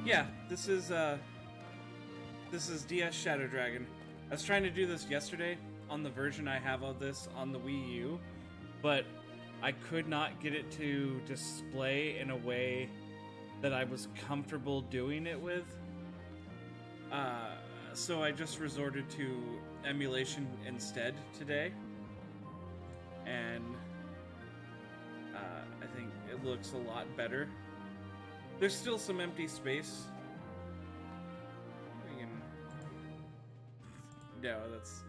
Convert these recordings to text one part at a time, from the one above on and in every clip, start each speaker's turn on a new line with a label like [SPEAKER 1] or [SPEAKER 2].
[SPEAKER 1] Yeah, this is DS Shadow Dragon. I was trying to do this yesterday on the version I have of this on the Wii U, but I could not get it to display in a way that I was comfortable doing it with. So I just resorted to emulation instead today. And I think it looks a lot better. There's still some empty space. No, that's...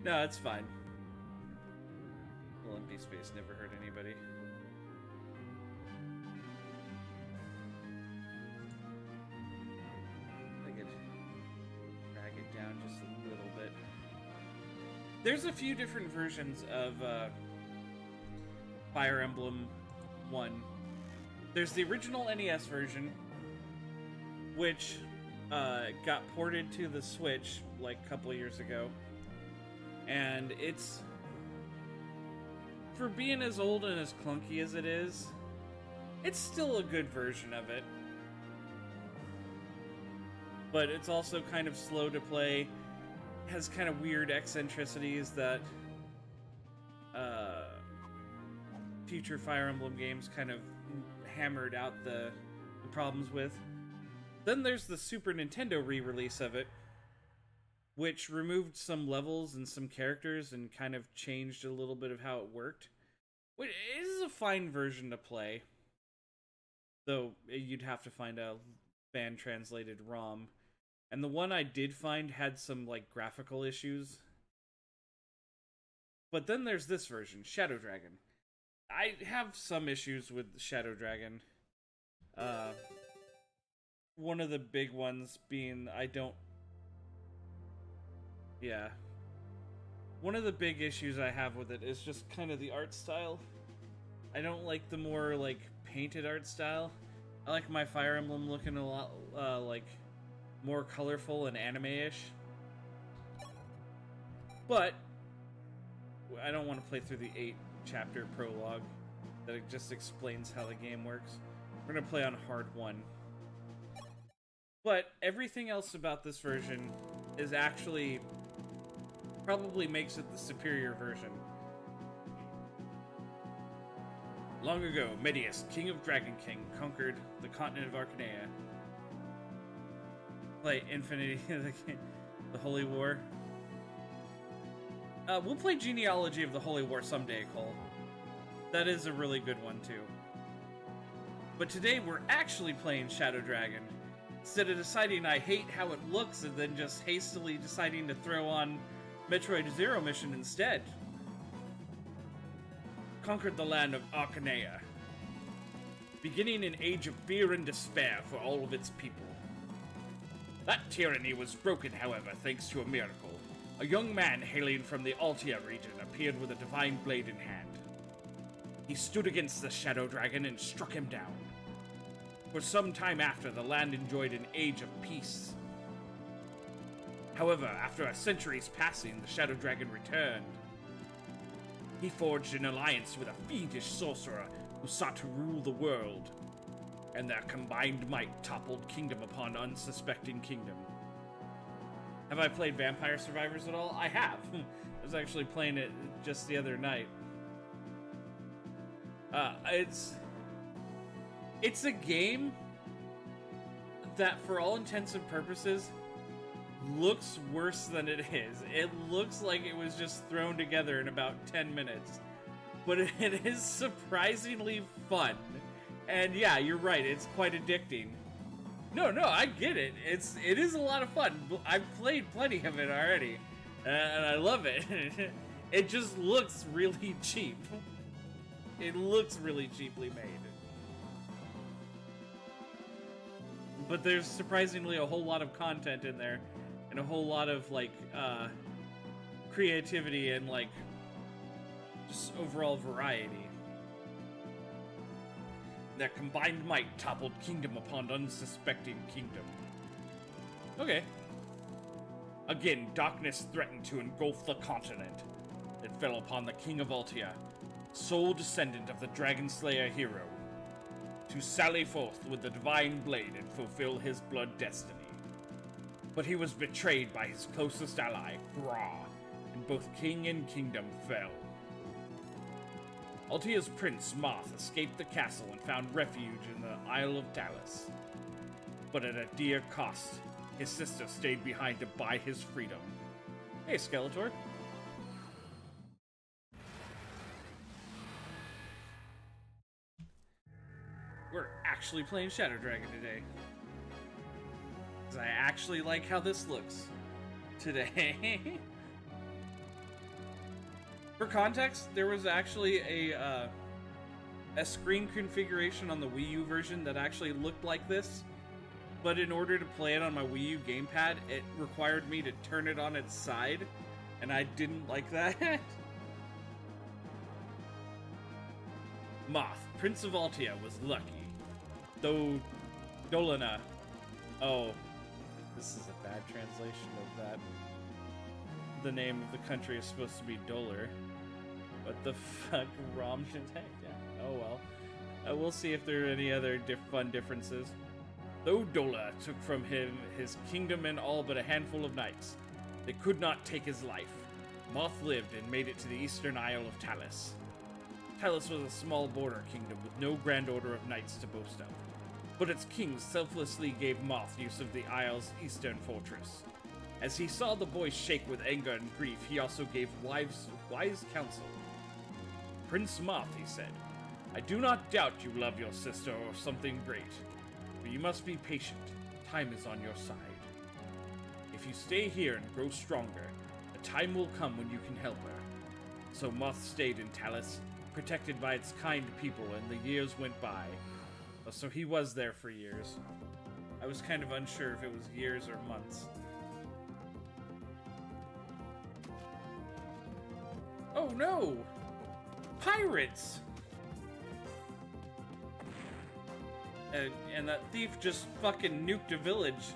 [SPEAKER 1] no, it's fine. A little empty space never hurt anybody. I could drag it down just a little bit. There's a few different versions of Fire Emblem 1. There's the original NES version, which got ported to the Switch like a couple of years ago. And it's... for being as old and as clunky as it is, it's still a good version of it. But it's also kind of slow to play, has kind of weird eccentricities that future Fire Emblem games kind of hammered out the problems with. Then there's the Super Nintendo re-release of it, which removed some levels and some characters and kind of changed a little bit of how it worked. It is a fine version to play, though you'd have to find a fan-translated ROM. And the one I did find had some like graphical issues. But then there's this version, Shadow Dragon. I have some issues with Shadow Dragon. One of the big ones being one of the big issues I have with it is just kind of the art style. I don't like the more like painted art style. I like my Fire Emblem looking a lot like more colorful and anime-ish. But I don't want to play through the 8-chapter prologue that just explains how the game works. We're going to play on hard 1. But everything else about this version is actually probably makes it the superior version. Long ago, Medius, king of Dragon King, conquered the continent of Arcanea. Play Infinity, the Holy War. We'll play Genealogy of the Holy War someday, Cole. That is a really good one, too. But today we're actually playing Shadow Dragon. Instead of deciding I hate how it looks and then just hastily deciding to throw on Metroid Zero Mission instead. Conquered the land of Arcanea, beginning an age of fear and despair for all of its people. That tyranny was broken, however, thanks to a miracle. A young man hailing from the Altia region appeared with a divine blade in hand. He stood against the Shadow Dragon and struck him down. For some time after, the land enjoyed an age of peace. However, after a century's passing, the Shadow Dragon returned. He forged an alliance with a fiendish sorcerer who sought to rule the world, and their combined might toppled kingdom upon unsuspecting kingdom. Have I played Vampire Survivors at all? I have. I was actually playing it just the other night. It's a game that, for all intents and purposes, looks worse than it is. It looks like it was just thrown together in about 10 minutes. But it is surprisingly fun. And yeah, you're right, it's quite addicting. No, I get it. It is a lot of fun. I've played plenty of it already. And I love it. It just looks really cheap. It looks really cheaply made. But there's surprisingly a whole lot of content in there. And a whole lot of, like, creativity and, like, just overall variety. Their combined might toppled kingdom upon unsuspecting kingdom. Okay. Again, darkness threatened to engulf the continent. It fell upon the King of Altia, sole descendant of the Dragon Slayer hero. to sally forth with the divine blade and fulfill his blood destiny. But he was betrayed by his closest ally, Gra, and both king and kingdom fell. Altia's prince, Moth, escaped the castle and found refuge in the Isle of Talis. But at a dear cost, his sister stayed behind to buy his freedom. Hey, Skeletor. We're actually playing Shadow Dragon today. Because I actually like how this looks today. For context, there was actually a screen configuration on the Wii U version that actually looked like this. But in order to play it on my Wii U gamepad, it required me to turn it on its side. And I didn't like that. Moth, Prince of Altia, was lucky. Though Dolana... Oh, this is a bad translation of that. The name of the country is supposed to be Dolar. What the fuck? Rom detect? Yeah. Oh well. We'll see if there are any other fun differences. Though Dola took from him his kingdom and all but a handful of knights, they could not take his life. Moth lived and made it to the eastern Isle of Talis. Talis was a small border kingdom with no grand order of knights to boast of, but its king selflessly gave Moth use of the isle's eastern fortress. As he saw the boy shake with anger and grief, he also gave wise counsel. Prince Moth, he said, I do not doubt you love your sister or something great, but you must be patient. Time is on your side. If you stay here and grow stronger, a time will come when you can help her. So Moth stayed in Talis, protected by its kind people, and the years went by. So he was there for years. I was kind of unsure if it was years or months. Oh no! Pirates! And that thief just fucking nuked a village.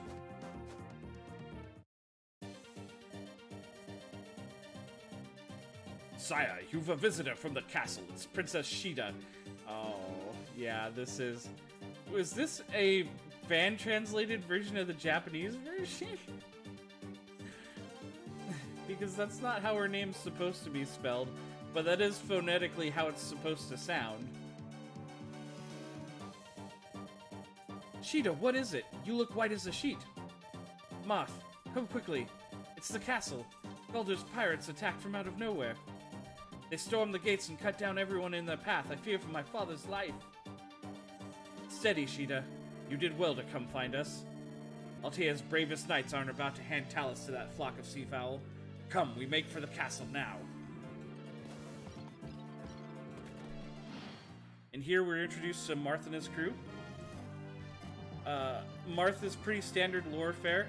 [SPEAKER 1] Sire, you've a visitor from the castle. It's Princess Sheeta. Oh, yeah, this is... Was this a fan-translated version of the Japanese version? Because that's not how her name's supposed to be spelled, but that is phonetically how it's supposed to sound. Sheeta, what is it? You look white as a sheet. Moth, come quickly. It's the castle. Baldur's pirates attacked from out of nowhere. They stormed the gates and cut down everyone in their path. I fear for my father's life. Steady, Sheeta. You did well to come find us. Altia's bravest knights aren't about to hand Talis to that flock of seafowl. Come, we make for the castle now. And here we're introduced to Marth and his crew. Marth is pretty standard Lord fare.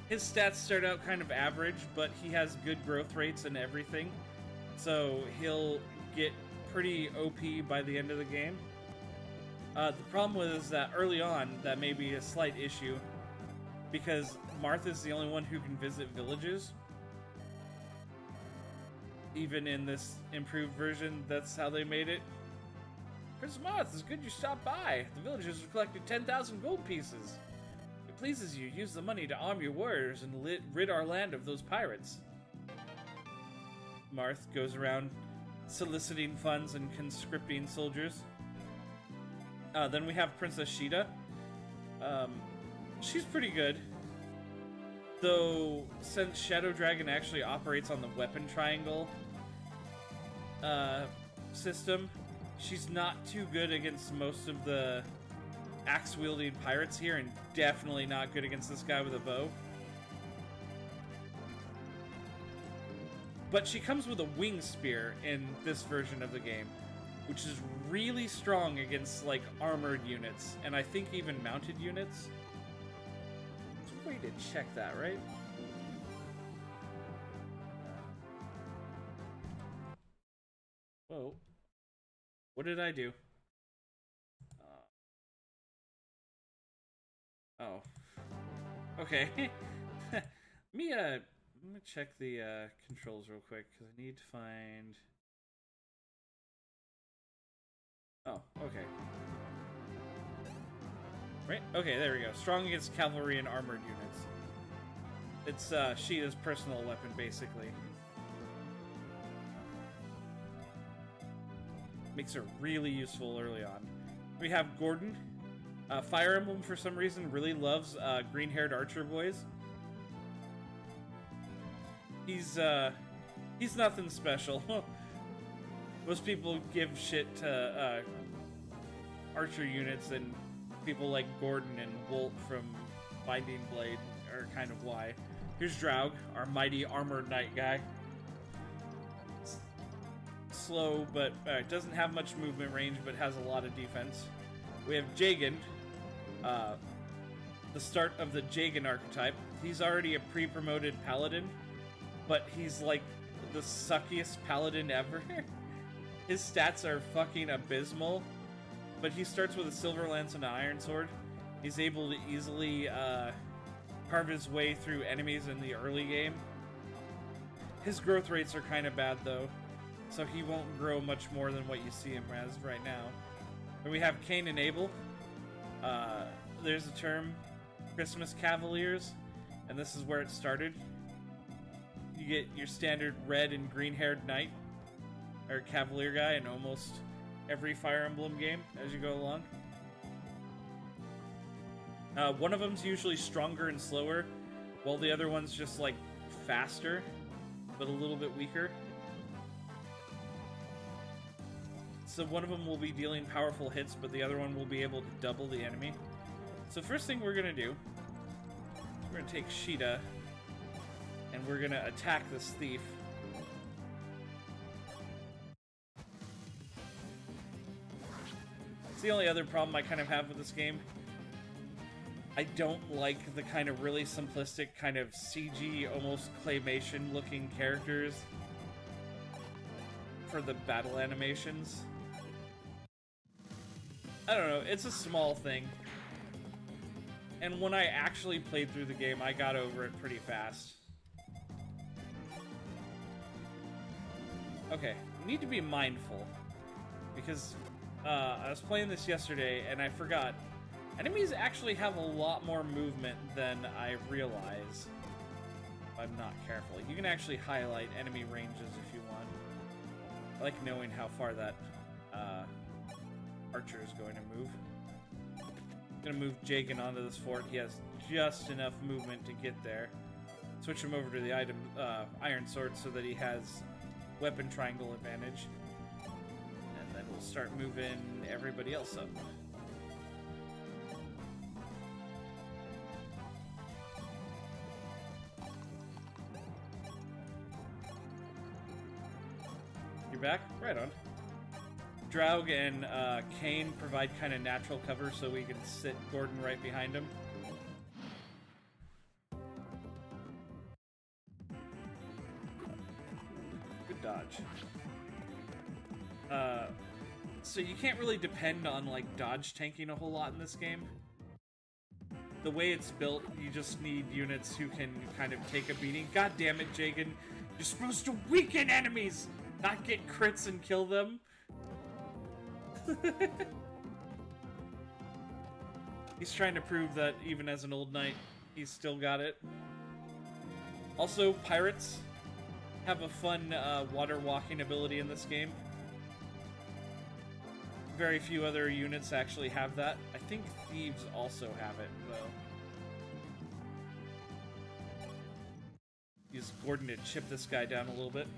[SPEAKER 1] His stats start out kind of average, but he has good growth rates and everything. So he'll get pretty OP by the end of the game. The problem is that early on, that may be a slight issue, because Marth is the only one who can visit villages. Even in this improved version, that's how they made it. Prince Marth, it's good you stopped by. The villagers have collected 10,000 gold pieces. It pleases you, use the money to arm your warriors and rid our land of those pirates. Marth goes around soliciting funds and conscripting soldiers. Then we have Princess Sheeta. She's pretty good. Though, since Shadow Dragon actually operates on the weapon triangle system, she's not too good against most of the axe-wielding pirates here, and definitely not good against this guy with a bow. But she comes with a wing spear in this version of the game, which is really strong against, like, armored units, and I think even mounted units. There's a way to check that, right? Whoa. What did I do? Oh. Okay. Let me check the controls real quick, because I need to find... Oh, okay. Right? Okay, there we go. Strong against cavalry and armored units. It's Sheeta's personal weapon, basically. Makes her really useful early on. We have Gordon. Fire Emblem, for some reason, really loves green-haired archer boys. He's nothing special. Most people give shit to archer units, and people like Gordon and Wolt from Binding Blade are kind of why. Here's Draug, our mighty armored knight guy. Slow, but doesn't have much movement range, but has a lot of defense. We have Jagan, the start of the Jagan archetype. He's already a pre-promoted paladin, but he's like the suckiest paladin ever. His stats are fucking abysmal, but he starts with a silver lance and an iron sword. He's able to easily carve his way through enemies in the early game. His growth rates are kind of bad though, so he won't grow much more than what you see him as right now. And we have Cain and Abel. There's a term, Christmas Cavaliers, and this is where it started. You get your standard red and green-haired knight, or cavalier guy in almost every Fire Emblem game as you go along. One of them's usually stronger and slower, while the other one's just like faster, but a little bit weaker. So one of them will be dealing powerful hits, but the other one will be able to double the enemy. So first thing we're gonna do, we're gonna take Sheeta, and we're gonna attack this thief. It's the only other problem I kind of have with this game. I don't like the kind of really simplistic, kind of CG, almost claymation looking characters for the battle animations. I don't know, it's a small thing. And when I actually played through the game, I got over it pretty fast. Okay, we need to be mindful, because I was playing this yesterday and I forgot. Enemies actually have a lot more movement than I realize if I'm not careful. You can actually highlight enemy ranges if you want. I like knowing how far that archer is going to move. I'm going to move Jagan onto this fort. He has just enough movement to get there. Switch him over to the iron sword so that he has weapon triangle advantage. And then we'll start moving everybody else up. You're back? Right on. Draug and Cain provide kind of natural cover so we can sit Gordon right behind him. Good dodge. So you can't really depend on like dodge tanking a whole lot in this game. The way it's built, you just need units who can kind of take a beating. God damn it, Jagan. You're supposed to weaken enemies, not get crits and kill them. He's trying to prove that even as an old knight, he's still got it. Also, pirates have a fun water walking ability in this game. Very few other units actually have that. I think thieves also have it, though. Use Gordon to chip this guy down a little bit.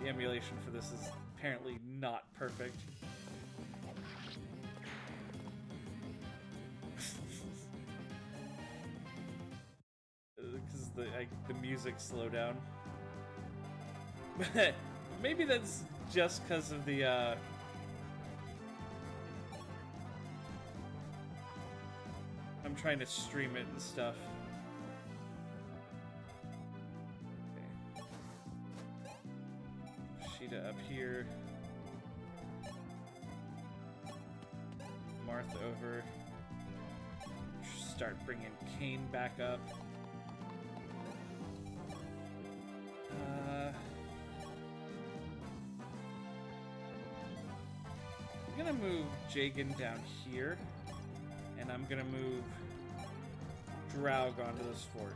[SPEAKER 1] The emulation for this is apparently not perfect. Because the music slow down. Maybe that's just because of the I'm trying to stream it and stuff. Sheeta up here. Martha over. Start bringing Cain back up. gonna move Jagan down here, and I'm gonna move Draug onto this fort.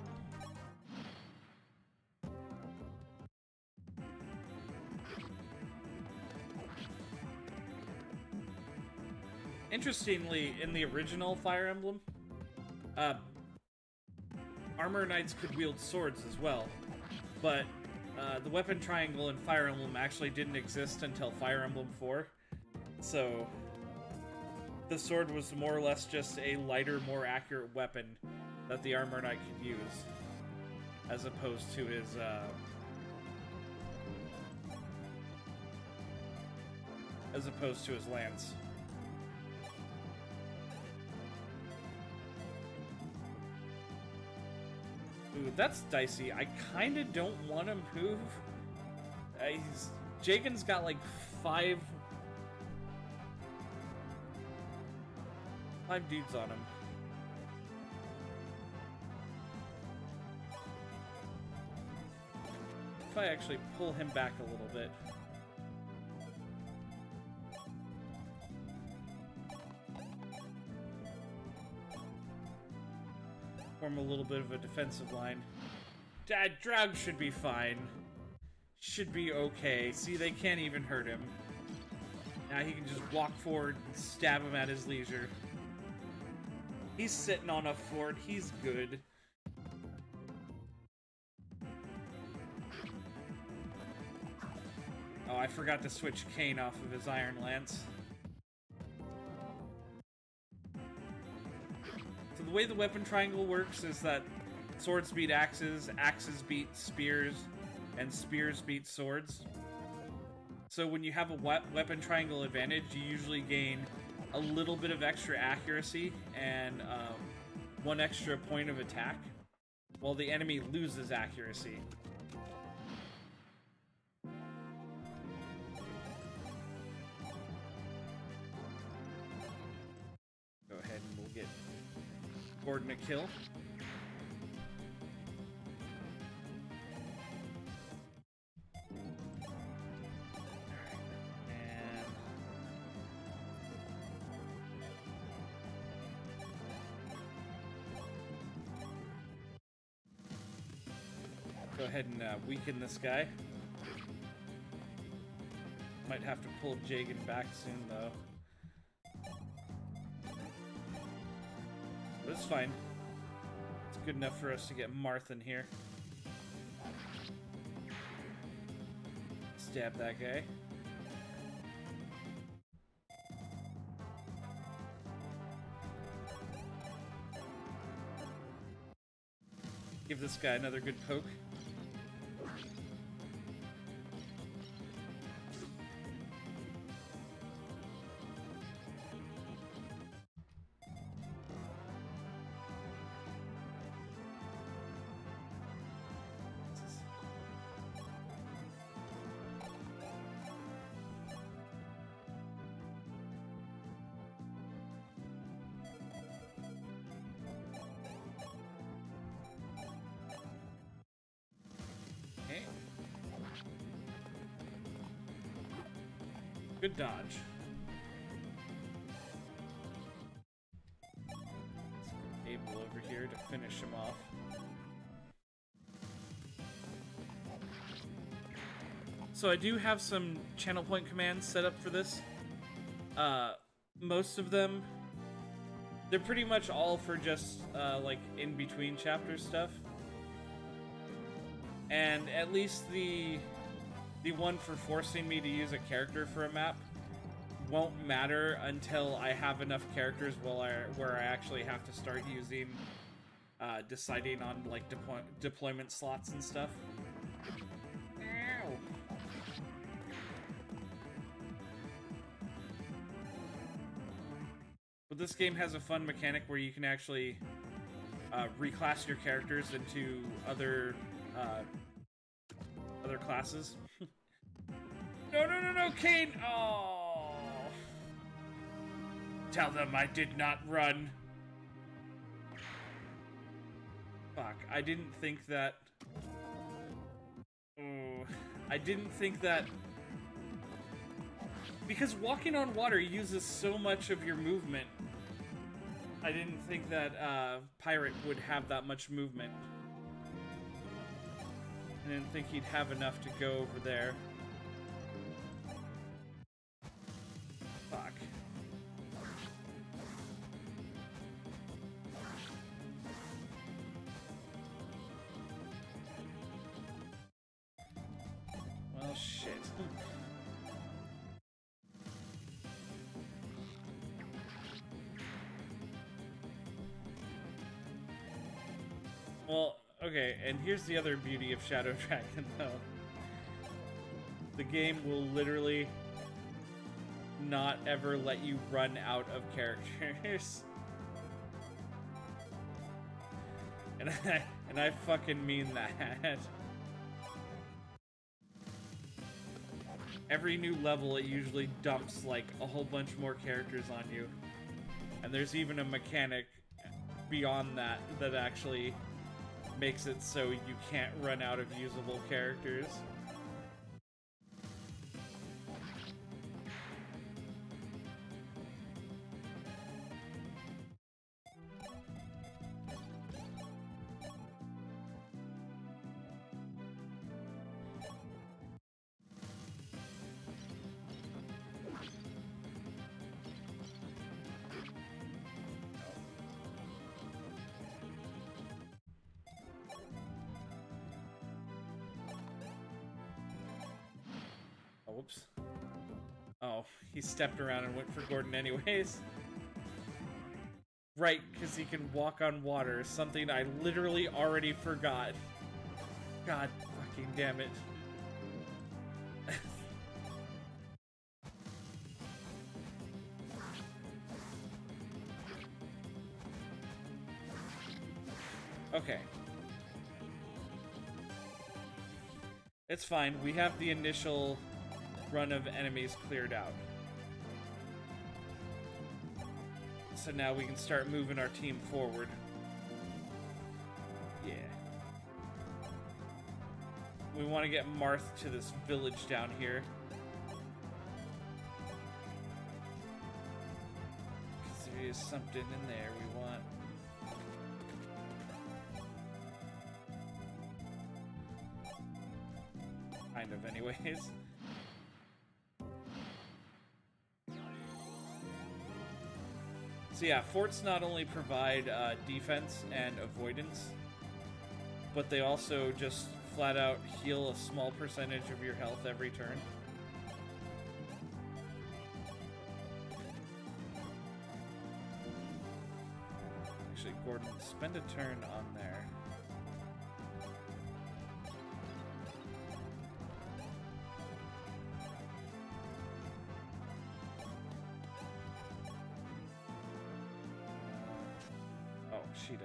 [SPEAKER 1] Interestingly, in the original Fire Emblem, Armor Knights could wield swords as well, but the weapon triangle in Fire Emblem actually didn't exist until Fire Emblem 4, so the sword was more or less just a lighter, more accurate weapon that the Armor Knight could use, as opposed to his lance. Ooh, that's dicey. I kind of don't want to move. Jagan's got like five dudes on him. If I actually pull him back a little bit. Form a little bit of a defensive line. Draug should be fine. Should be okay. See, they can't even hurt him. Now he can just walk forward and stab him at his leisure. He's sitting on a fort. He's good. Oh, I forgot to switch Kane off of his Iron Lance. So the way the weapon triangle works is that swords beat axes, axes beat spears, and spears beat swords. So when you have a weapon triangle advantage, you usually gain a little bit of extra accuracy and 1 extra point of attack, while the enemy loses accuracy. Go ahead and we'll get Gordon a kill. Go ahead and weaken this guy. Might have to pull Jagan back soon, though. But it's fine. It's good enough for us to get Marth in here. Stab that guy. Give this guy another good poke. Good dodge. Able over here to finish him off. So I do have some channel point commands set up for this. Most of them, they're pretty much all for just like in between chapter stuff. And at least the one for forcing me to use a character for a map won't matter until I have enough characters where I actually have to start using deciding on like deployment slots and stuff. Ow. But this game has a fun mechanic where you can actually reclass your characters into other classes. No, Kane! Oh! Tell them I did not run. Fuck, I didn't think that... Oh, I didn't think that Because walking on water uses so much of your movement. I didn't think that pirate would have that much movement. I didn't think he'd have enough to go over there. Fuck. Well, shit. Well, okay, and here's the other beauty of Shadow Dragon, though. The game will literally not ever let you run out of characters. And I fucking mean that. Every new level, it usually dumps, like, a whole bunch more characters on you. And there's even a mechanic beyond that that actually makes it so you can't run out of usable characters. Whoops. Oh, he stepped around and went for Gordon anyways. Right, because he can walk on water, something I literally already forgot. God fucking damn it. Okay. It's fine, we have the initial run of enemies cleared out. So now we can start moving our team forward. Yeah. We want to get Marth to this village down here. Because there is something in there we want. Kind of, anyways. So yeah, forts not only provide defense and avoidance, but they also just flat out heal a small percentage of your health every turn. Actually, Gordon, spend a turn on there. Sheeta.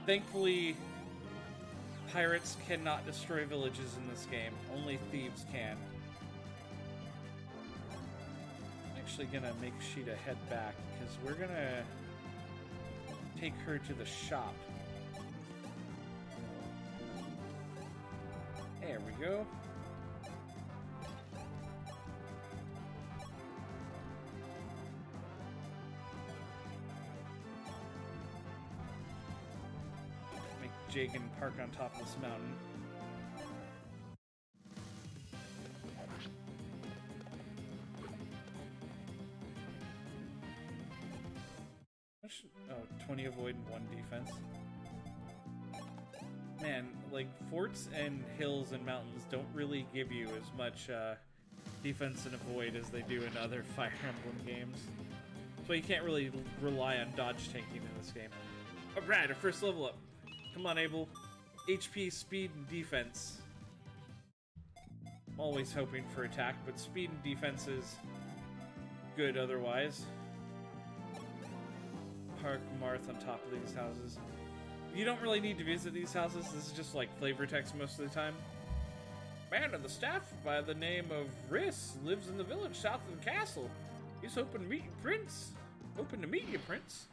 [SPEAKER 1] Thankfully, pirates cannot destroy villages in this game. Only thieves can. Actually gonna make Sheeta head back because we're gonna take her to the shop. There we go. Make Jagan park on top of this mountain. Oh, 20 avoid and 1 defense. Man, like, forts and hills and mountains don't really give you as much defense and avoid as they do in other Fire Emblem games. So you can't really rely on dodge tanking in this game. Alright, our first level up. Come on, Abel. HP, speed, and defense. I'm always hoping for attack, but speed and defense is good otherwise. Park Marth on top of these houses. You don't really need to visit these houses. This is just like flavor text most of the time. man of the staff by the name of Riss lives in the village south of the castle. He's hoping to meet you, Prince. Hoping to meet you, Prince.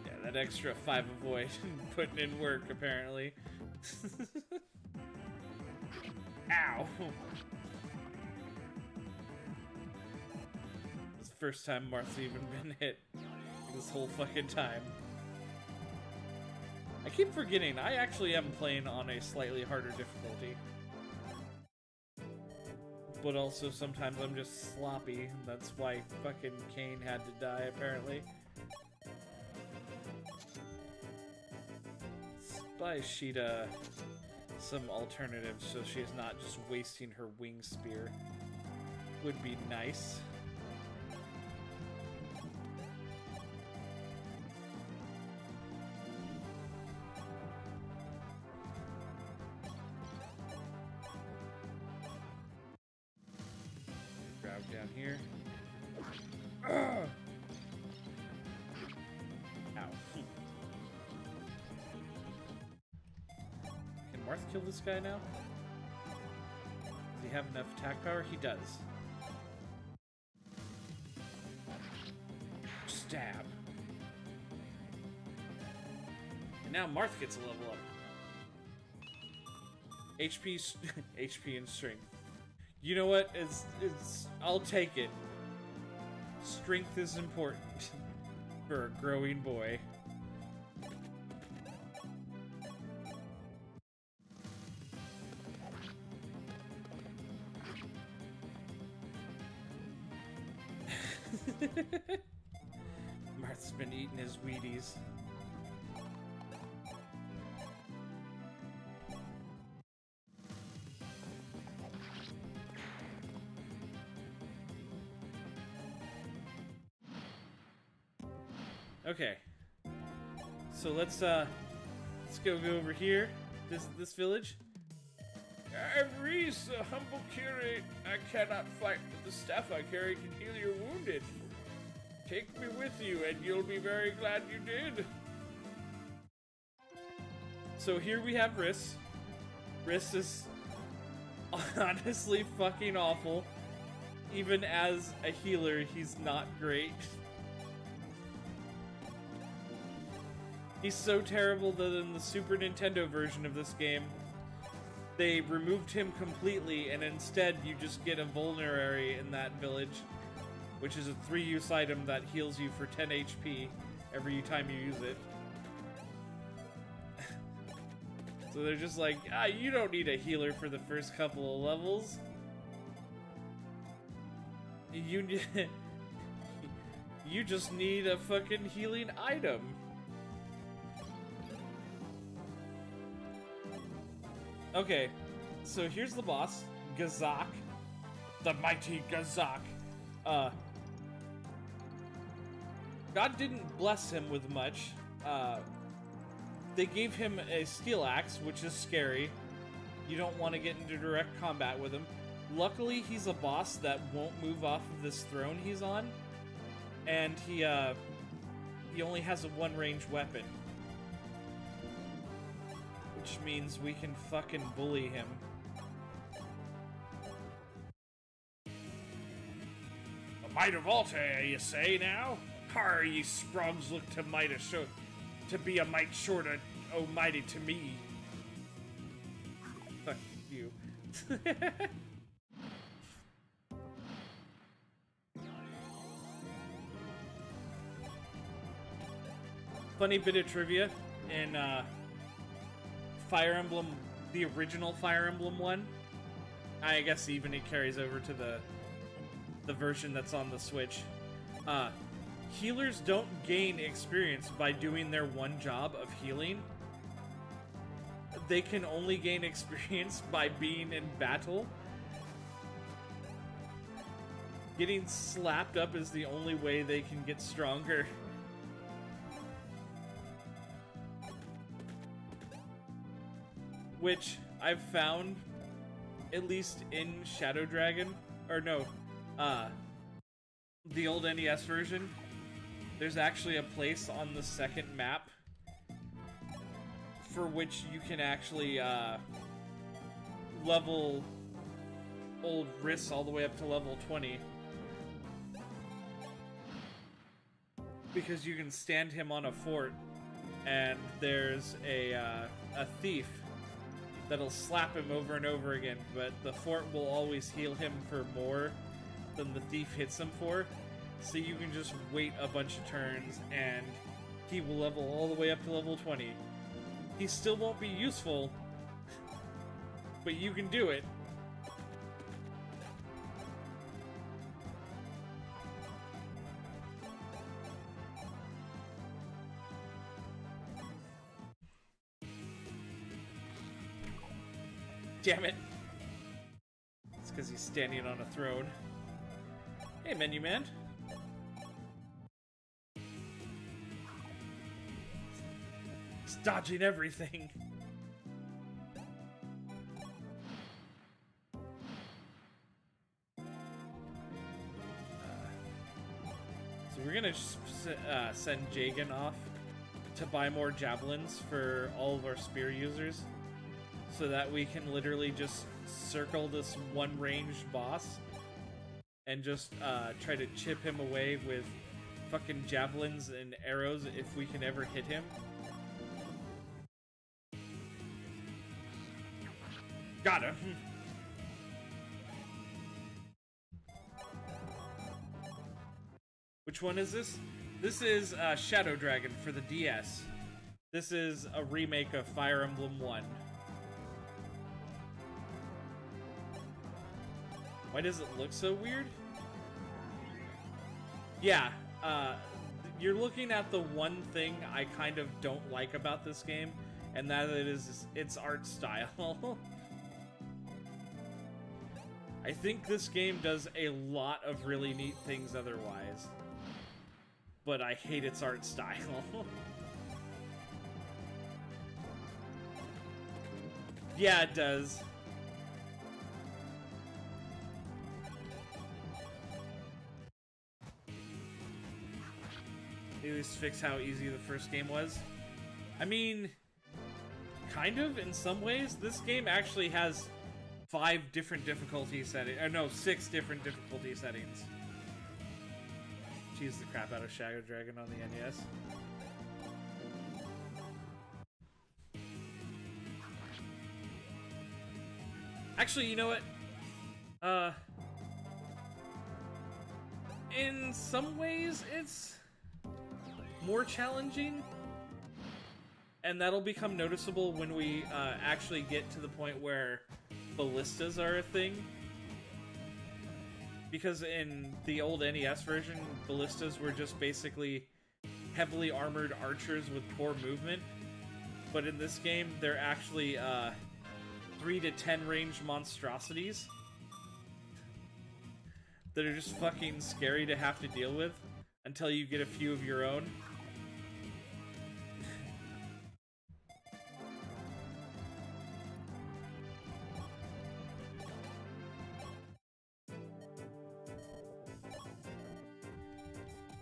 [SPEAKER 1] Yeah, that extra 5 avoid putting in work, apparently. Ow! It's the first time Marth's even been hit this whole fucking time. I keep forgetting, I actually am playing on a slightly harder difficulty. But also sometimes I'm just sloppy. That's why fucking Kane had to die, apparently. Buy Sheeta some alternatives so she's not just wasting her wing spear. Would be nice. Grab down here. Ugh. Ow. Can Marth kill this guy now? Does he have enough attack power? He does. Stab. And now Marth gets a level up. HP, HP and strength. You know what? I'll take it. Strength is important for a growing boy. Marth's been eating his Wheaties. Okay, so let's go over here. This village. I'm Reese, a humble curate. I cannot fight, but the staff I carry can heal your wounded. Take me with you, and you'll be very glad you did. So here we have Riss. Riss is honestly fucking awful. Even as a healer, he's not great. He's so terrible that in the Super Nintendo version of this game, they removed him completely, and instead you just get a vulnerary in that village, which is a 3-use item that heals you for 10 HP every time you use it. So they're just like, you don't need a healer for the first couple of levels. You just need a fucking healing item. Okay, so here's the boss, Gazak, the mighty Gazak. God didn't bless him with much. They gave him a steel axe, which is scary. You don't want to get into direct combat with him. Luckily, he's a boss that won't move off of this throne he's on, and he only has a one-range weapon. Which means we can fucking bully him. A might of Altair, you say now? Har, ye sprugs look to be a mite short of almighty to me. Fuck you. Funny bit of trivia in Fire Emblem, the original Fire Emblem one. I guess even it carries over to the version that's on the Switch. Healers don't gain experience by doing their one job of healing. They can only gain experience by being in battle. Getting slapped up is the only way they can get stronger. Which I've found, at least in Shadow Dragon, or no, the old NES version, there's actually a place on the second map for which you can actually level old Riss all the way up to level 20. Because you can stand him on a fort, and there's a thief that'll slap him over and over again, but the fort will always heal him for more than the thief hits him for. So you can just wait a bunch of turns, and he will level all the way up to level 20. He still won't be useful, but you can do it. Damn it. It's because he's standing on a throne. Hey, menu man. He's dodging everything. So we're gonna send Jagan off to buy more javelins for all of our spear users, so that we can literally just circle this one ranged boss and just try to chip him away with fucking javelins and arrows if we can ever hit him. Got him. Which one is this? This is Shadow Dragon for the DS. This is a remake of Fire Emblem 1. Why does it look so weird? Yeah, you're looking at the one thing I kind of don't like about this game, and that is its art style. I think this game does a lot of really neat things otherwise, but I hate its art style. Yeah, it does. At least fix how easy the first game was. I mean, kind of, in some ways. This game actually has 5 different difficulty settings. Or no, 6 different difficulty settings. Cheese the crap out of Shadow Dragon on the NES. Actually, you know what? In some ways, it's more challenging, and that'll become noticeable when we actually get to the point where ballistas are a thing. Because in the old NES version, ballistas were just basically heavily armored archers with poor movement, but in this game, they're actually 3 to 10 range monstrosities that are just fucking scary to have to deal with until you get a few of your own.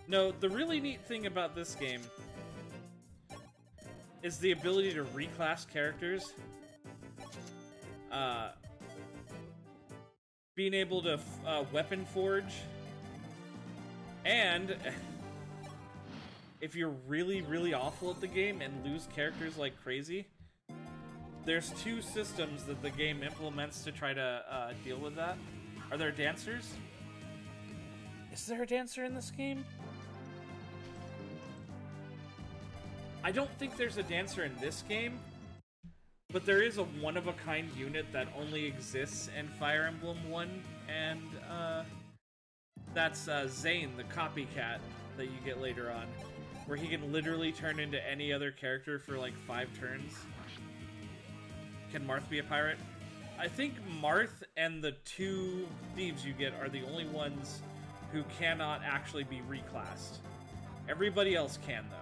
[SPEAKER 1] No, the really neat thing about this game is the ability to reclass characters. Being able to weapon forge. And if you're really, really awful at the game and lose characters like crazy, there's 2 systems that the game implements to try to deal with that. Are there dancers? Is there a dancer in this game? I don't think there's a dancer in this game, but there is a one-of-a-kind unit that only exists in Fire Emblem 1, and that's Zane, the copycat that you get later on, where he can literally turn into any other character for like 5 turns. Can Marth be a pirate? I think Marth and the 2 thieves you get are the only ones who cannot actually be reclassed. Everybody else can, though.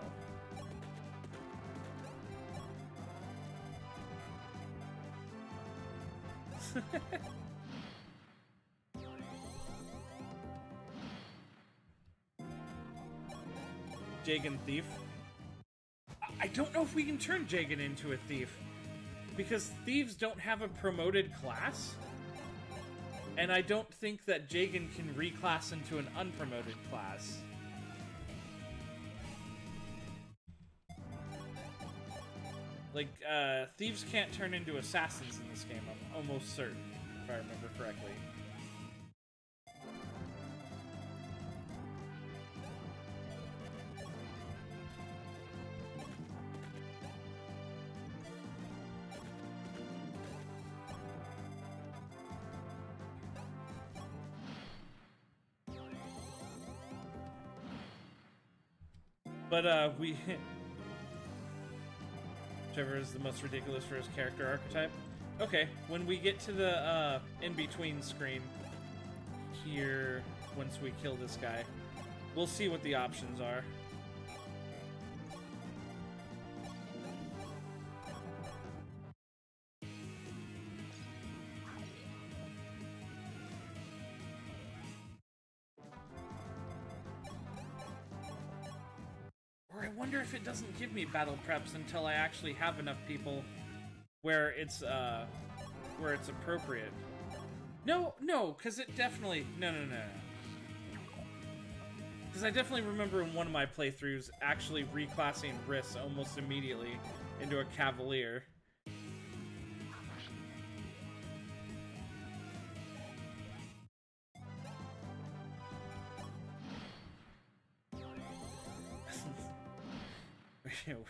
[SPEAKER 1] Jagan Thief. I don't know if we can turn Jagan into a thief, because thieves don't have a promoted class, and I don't think that Jagan can reclass into an unpromoted class. Like, thieves can't turn into assassins in this game, I'm almost certain, if I remember correctly. But, whichever is the most ridiculous for his character archetype. Okay, when we get to the, in-between screen here, once we kill this guy, we'll see what the options are. I wonder if it doesn't give me battle preps until I actually have enough people where it's appropriate. No, because it definitely... No. Because I definitely remember in one of my playthroughs actually reclassing Riss almost immediately into a Cavalier.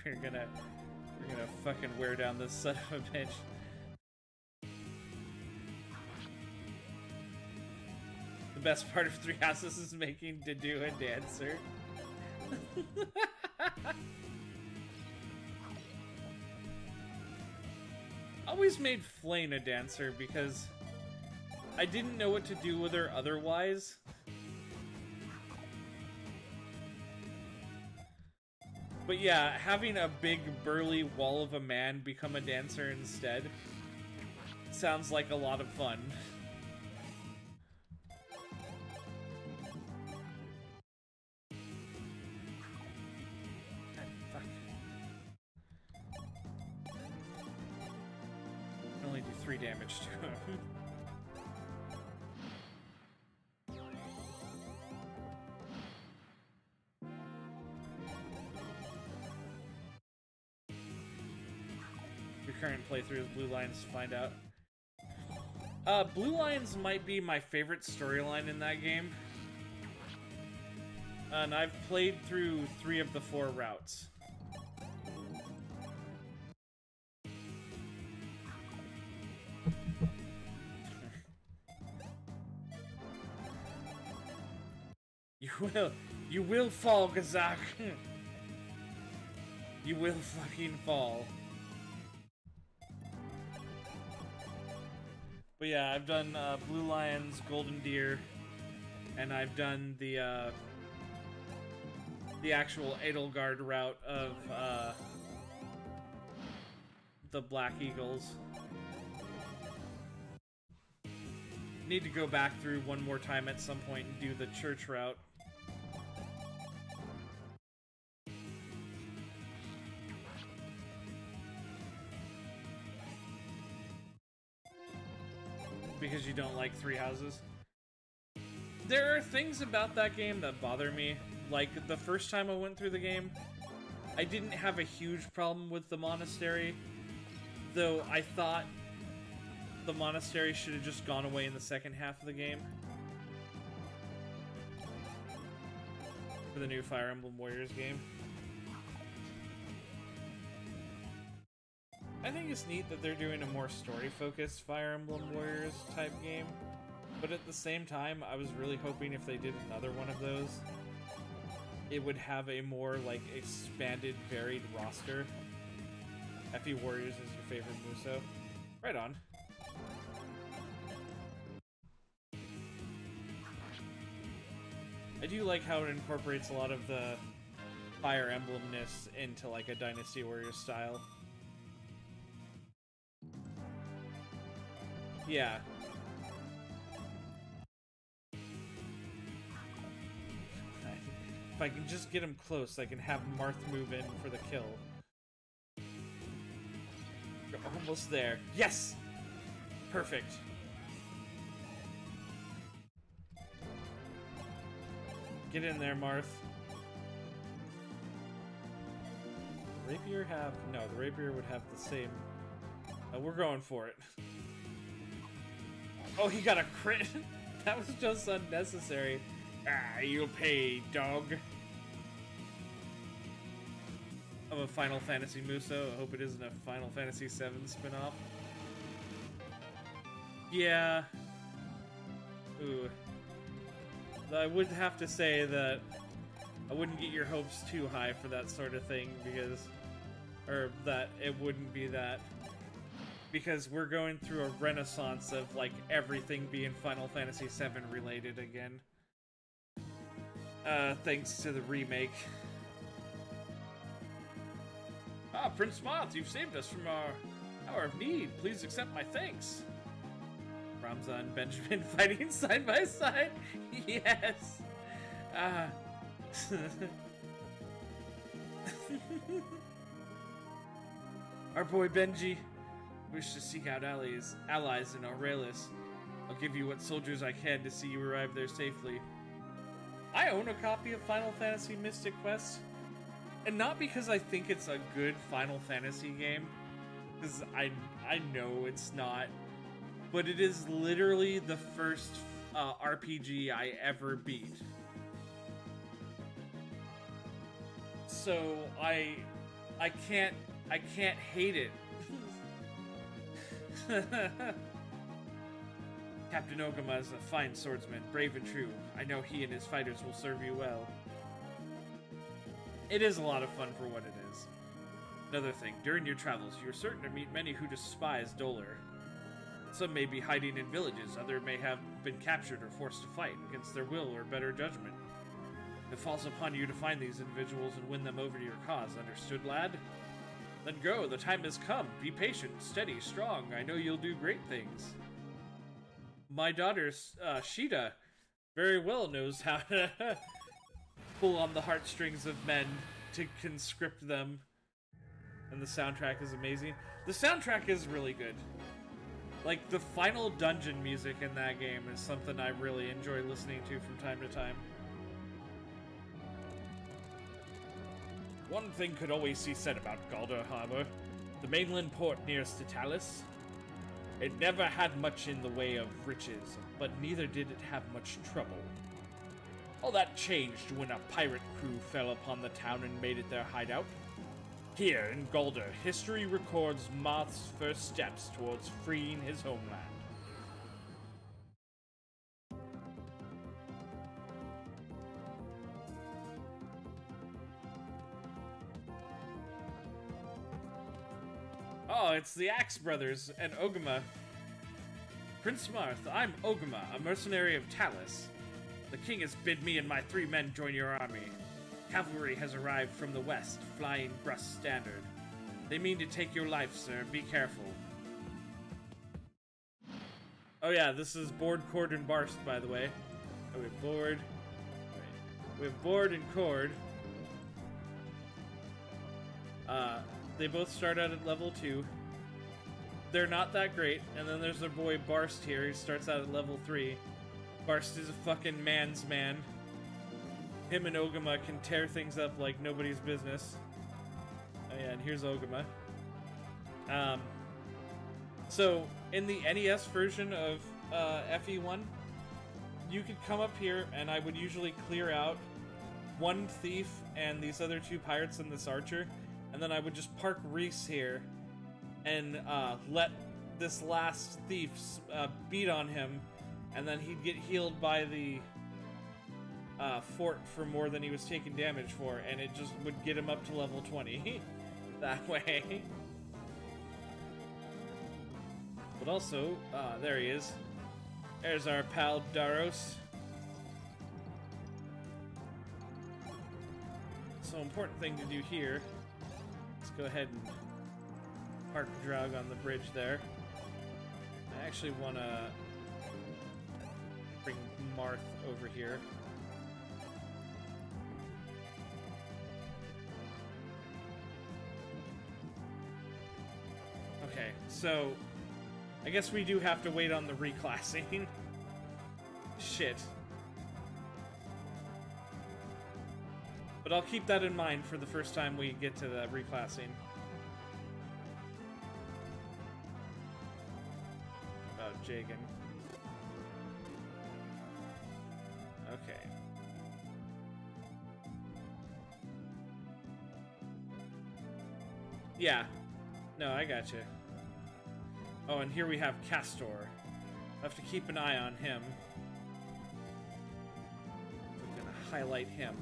[SPEAKER 1] We're gonna fucking wear down this son of a bitch. The best part of Three Houses is making Dedu a dancer. Always made Flame a dancer because I didn't know what to do with her otherwise. But yeah, having a big burly wall of a man become a dancer instead sounds like a lot of fun. Fuck. I can only do 3 damage to him. Current playthrough of Blue Lions to find out. Blue Lions might be my favorite storyline in that game. And I've played through 3 of the 4 routes. You will fall, Gazak. You will fucking fall. But yeah, I've done Blue Lions, Golden Deer, and I've done the actual Edelgard route of the Black Eagles. Need to go back through one more time at some point and do the church route. Because you don't like Three Houses. There are things about that game that bother me. Like, the first time I went through the game, I didn't have a huge problem with the monastery, though I thought the monastery should have just gone away in the second half of the game. For the new Fire Emblem Warriors game. I think it's neat that they're doing a more story-focused Fire Emblem Warriors type game, but at the same time, I was really hoping if they did another one of those, it would have a more, like, expanded, varied roster. FE Warriors is your favorite Muso. Right on. I do like how it incorporates a lot of the Fire Emblem-ness into, like, a Dynasty Warriors style. Yeah. If I can just get him close, I can have Marth move in for the kill. Almost there. Yes! Perfect. Get in there, Marth. Rapier have... No, the rapier would have the same... we're going for it. Oh, he got a crit! That was just unnecessary. Ah, you'll pay, dog. I'm a Final Fantasy Muso. I hope it isn't a Final Fantasy VII spinoff. Yeah. Ooh. I would have to say that I wouldn't get your hopes too high for that sort of thing, because... Or that it wouldn't be that. Because we're going through a renaissance of, like, everything being Final Fantasy VII related again. Thanks to the remake. Ah, Prince Moth, you've saved us from our hour of need. Please accept my thanks. Ramza and Benjamin fighting side by side? Yes! Ah. Our boy Benji. Wish to seek out allies in Aurelis. I'll give you what soldiers I can to see you arrive there safely. I own a copy of Final Fantasy Mystic Quest, and not because I think it's a good Final Fantasy game, because I know it's not, but it is literally the first RPG I ever beat. So I can't hate it. Captain Ogama is a fine swordsman, brave and true. I know he and his fighters will serve you well. It is a lot of fun for what it is. Another thing, during your travels, you are certain to meet many who despise Dolor. Some may be hiding in villages, others may have been captured or forced to fight against their will or better judgment. It falls upon you to find these individuals and win them over to your cause, understood, lad? Then go, the time has come. Be patient, steady, strong. I know you'll do great things. My daughter, Sheeta, very well knows how to pull on the heartstrings of men to conscript them. And the soundtrack is amazing. The soundtrack is really good. Like, the final dungeon music in that game is something I really enjoy listening to from time to time. One thing could always be said about Galdor Harbor, the mainland port nearest to Talis. It never had much in the way of riches, but neither did it have much trouble. All that changed when a pirate crew fell upon the town and made it their hideout. Here in Galdor, history records Moth's first steps towards freeing his homeland. Oh, it's the Axe Brothers and Ogama. Prince Marth, I'm Ogama, a mercenary of Talis. The king has bid me and my 3 men join your army. Cavalry has arrived from the west, flying Brust Standard. They mean to take your life, sir. Be careful. Oh yeah, this is Board, Cord, and Barst, by the way. Oh, we have Board. Wait. We have Board and Cord. They both start out at level 2. They're not that great. And then there's their boy Barst here. He starts out at level 3. Barst is a fucking man's man. Him and Ogama can tear things up like nobody's business. Oh yeah, and here's Ogama. So, in the NES version of FE1, you could come up here and I would usually clear out 1 thief and these other 2 pirates and this archer. And then I would just park Reese here and let this last thief beat on him, and then he'd get healed by the fort for more than he was taking damage for, and it just would get him up to level 20 that way. But also, there he is. There's our pal Daros. So, important thing to do here. Let's go ahead and park Draug on the bridge there. I actually want to bring Marth over here. Okay, so I guess we do have to wait on the reclassing. Shit. But I'll keep that in mind for the first time we get to the reclassing. About Jagan. Okay. Yeah. No, I gotcha. Oh, and here we have Castor. I have to keep an eye on him. I'm gonna highlight him.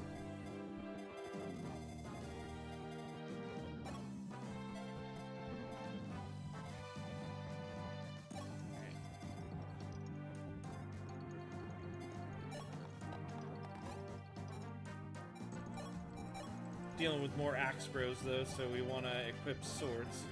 [SPEAKER 1] Dealing with more axe bros though, so we want to equip swords.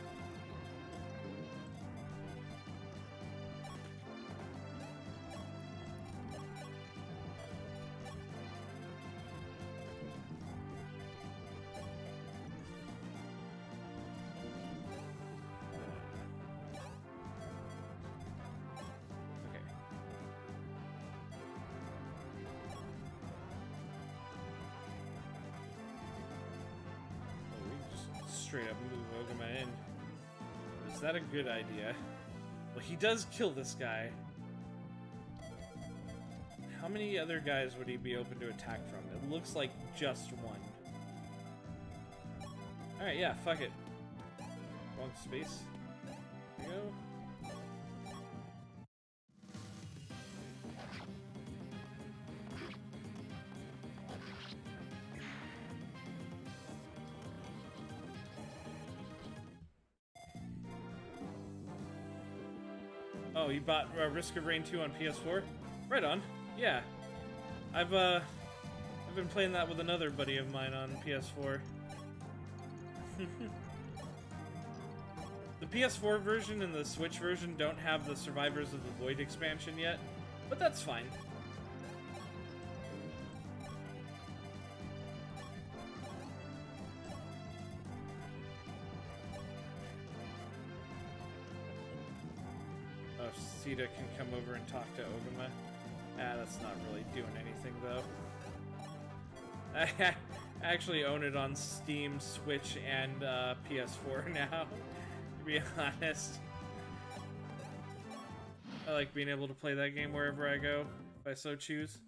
[SPEAKER 1] Straight up move Ogama in. Is that a good idea? Well, he does kill this guy. How many other guys would he be open to attack from? It looks like just one. Alright, yeah, fuck it. Wrong space. There we go. Oh, you bought Risk of Rain 2 on PS4? Right on. Yeah. I've been playing that with another buddy of mine on PS4. The PS4 version and the Switch version don't have the Survivors of the Void expansion yet, but that's fine. Sita can come over and talk to Ogama. Ah, that's not really doing anything, though. I actually own it on Steam, Switch, and PS4 now, to be honest. I like being able to play that game wherever I go, if I so choose.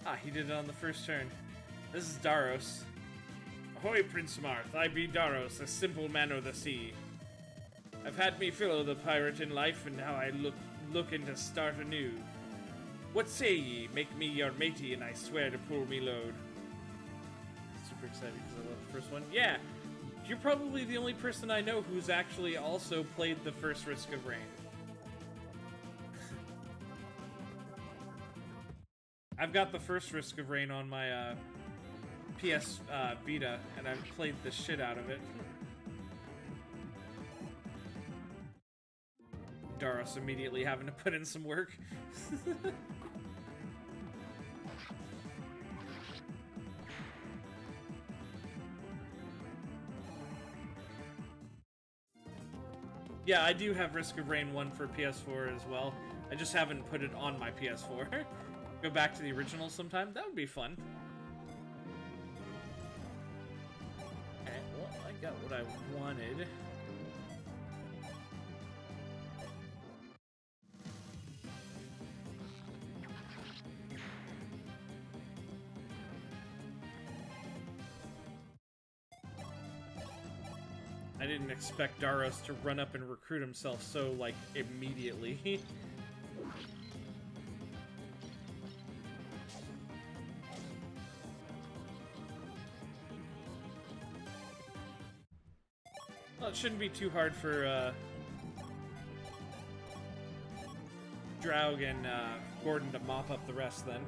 [SPEAKER 1] Ah, he did it on the first turn. This is Daros. Ahoy, Prince Marth, I be Daros, a simple man of the sea. I've had me fill o' the pirate in life, and now I looking to start anew. What say ye? Make me your matey, and I swear to pull me load. Super excited because I love the first one. Yeah, you're probably the only person I know who's actually also played the first Risk of Rain. I've got the first Risk of Rain on my PS Vita, and I've played the shit out of it. Daros immediately having to put in some work. Yeah, I do have Risk of Rain 1 for PS4 as well. I just haven't put it on my PS4. Go back to the original sometime. That would be fun. Okay, well, I got what I wanted. I didn't expect Daros to run up and recruit himself so, like, immediately. Well, it shouldn't be too hard for, Draug and, Gordon to mop up the rest, then.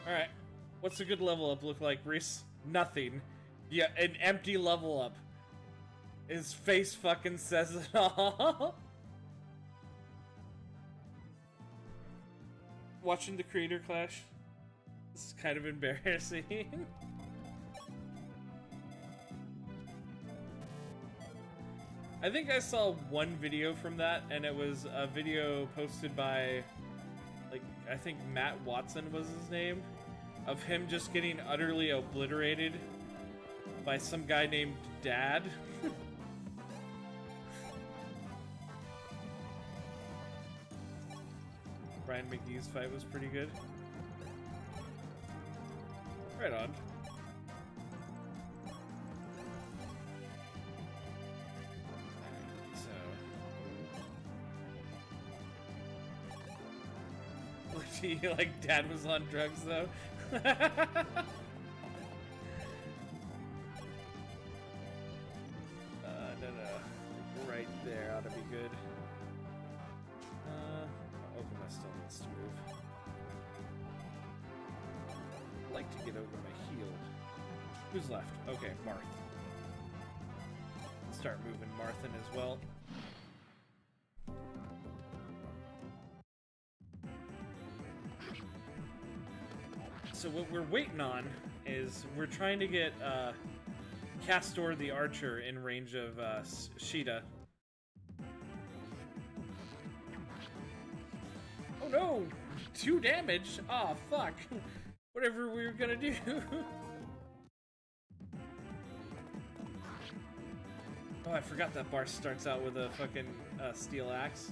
[SPEAKER 1] Alright. What's a good level up look like, Reese? Nothing. Yeah, an empty level up. His face fucking says it all. Watching the creator clash. This is kind of embarrassing. I think I saw one video from that, and it was a video posted by, like, I think Matt Watson was his name, of him just getting utterly obliterated by some guy named Dad. Brian McGee's fight was pretty good. Right on. Like Dad was on drugs though. No. Right there ought to be good. Ogama still needs to move. I'd like to get Ogama healed. Who's left? Okay, Marth. Start moving Marth in as well. So what we're waiting on is we're trying to get Castor the Archer in range of Sheeta. Oh no! 2 damage? Aw, oh, fuck. Whatever we were gonna do. Oh, I forgot that bar starts out with a fucking steel axe.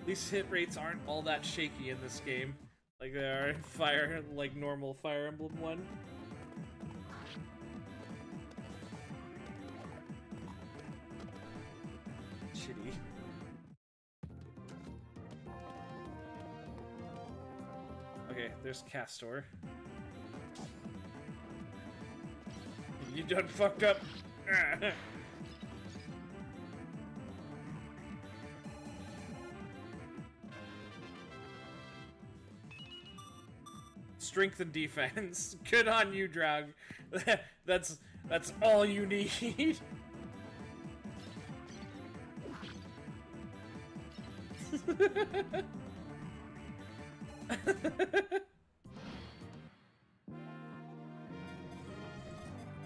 [SPEAKER 1] At least hit rates aren't all that shaky in this game. Like they are in like normal Fire Emblem 1. Shitty. Okay, there's Castor. You done fucked up. Strength and defense. Good on you, Draug. That's all you need.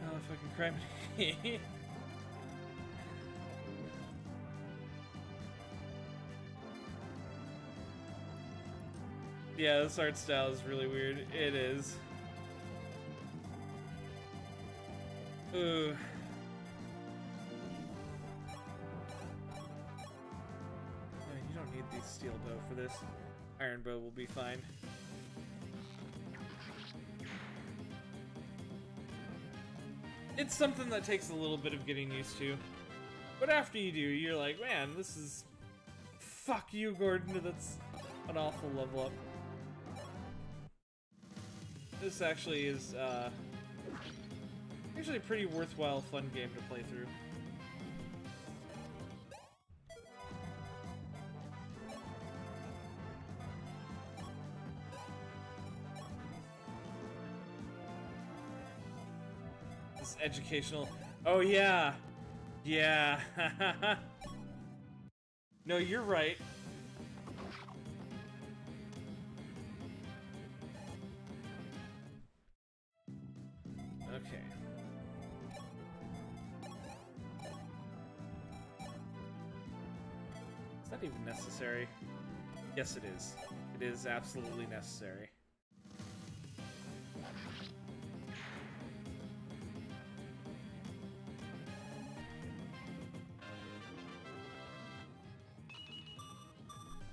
[SPEAKER 1] Oh, fucking criminy. Yeah, this art style is really weird. It is. Ooh. Yeah, you don't need the steel bow for this. Iron bow will be fine. It's something that takes a little bit of getting used to. But after you do, you're like, man, this is... Fuck you, Gordon. That's an awful level up. This actually is, actually a pretty worthwhile, fun game to play through. This educational... Oh, yeah! Yeah! No, you're right. Okay. Is that even necessary? Yes, it is. It is absolutely necessary.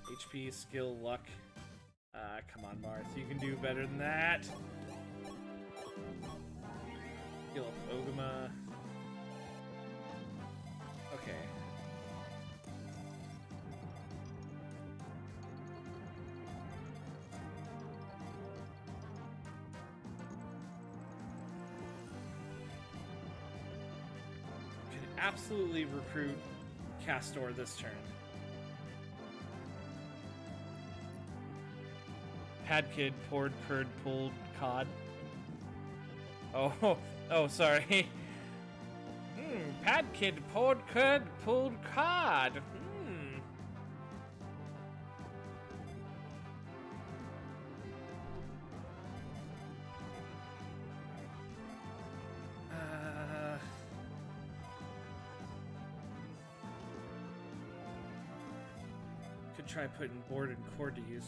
[SPEAKER 1] HP, skill, luck. Come on, Marth. You can do better than that. Heal up Ogama. Okay. Can absolutely recruit Castor this turn. Pad kid, poured curd, pulled cod. Oh, sorry. Pad kid, poured curd, pulled cod. Could try putting board and cord to use.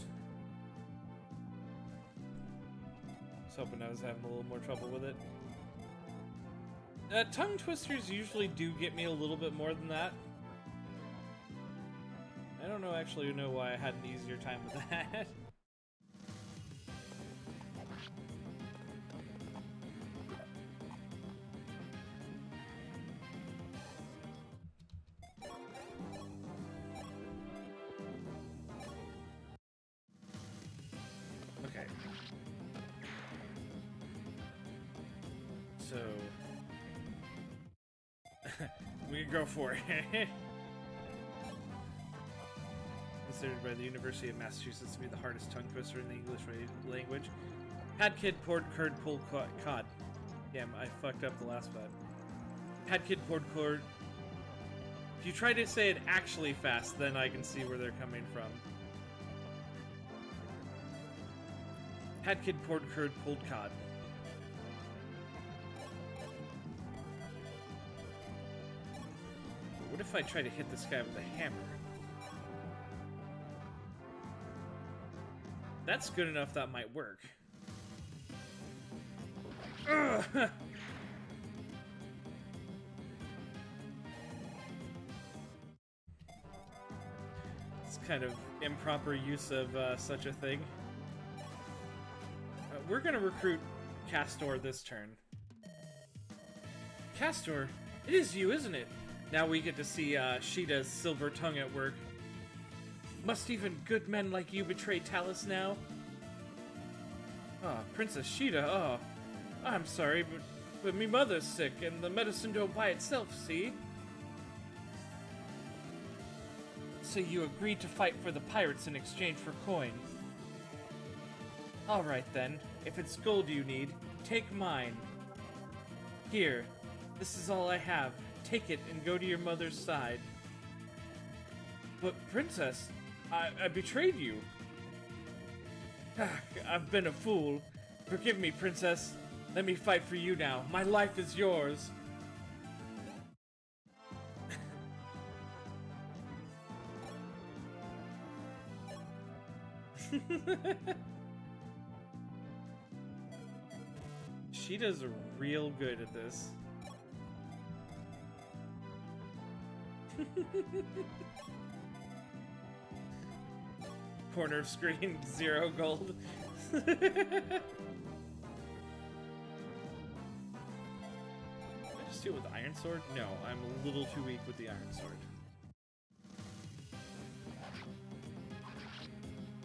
[SPEAKER 1] Was hoping I was having a little more trouble with it. Tongue twisters usually do get me a little bit more than that. I don't actually know why I had an easier time with that. Okay. So we can go for it. Considered by the University of Massachusetts to be the hardest tongue twister in the English language. Had kid poured curd pulled cod. Damn, I fucked up the last part. Had kid poured cord. If you try to say it actually fast, then I can see where they're coming from. Had kid poured curd pulled cod. But what if I try to hit this guy with a hammer? That's good enough, that might work. Ugh. It's kind of improper use of such a thing. We're gonna recruit Castor this turn. Castor, it is you, isn't it? Now we get to see Sheeta's silver tongue at work. Must even good men like you betray Talus now? Ah, Princess Sheeta, oh. I'm sorry, but me mother's sick, and the medicine don't buy itself, see? So you agreed to fight for the pirates in exchange for coin. Alright then, if it's gold you need, take mine. Here, this is all I have. Take it and go to your mother's side. But, Princess, I betrayed you. I've been a fool. Forgive me, Princess. Let me fight for you now. My life is yours. She does real good at this. Corner of screen, 0 gold. Can I just do it with the iron sword? No, I'm a little too weak with the iron sword.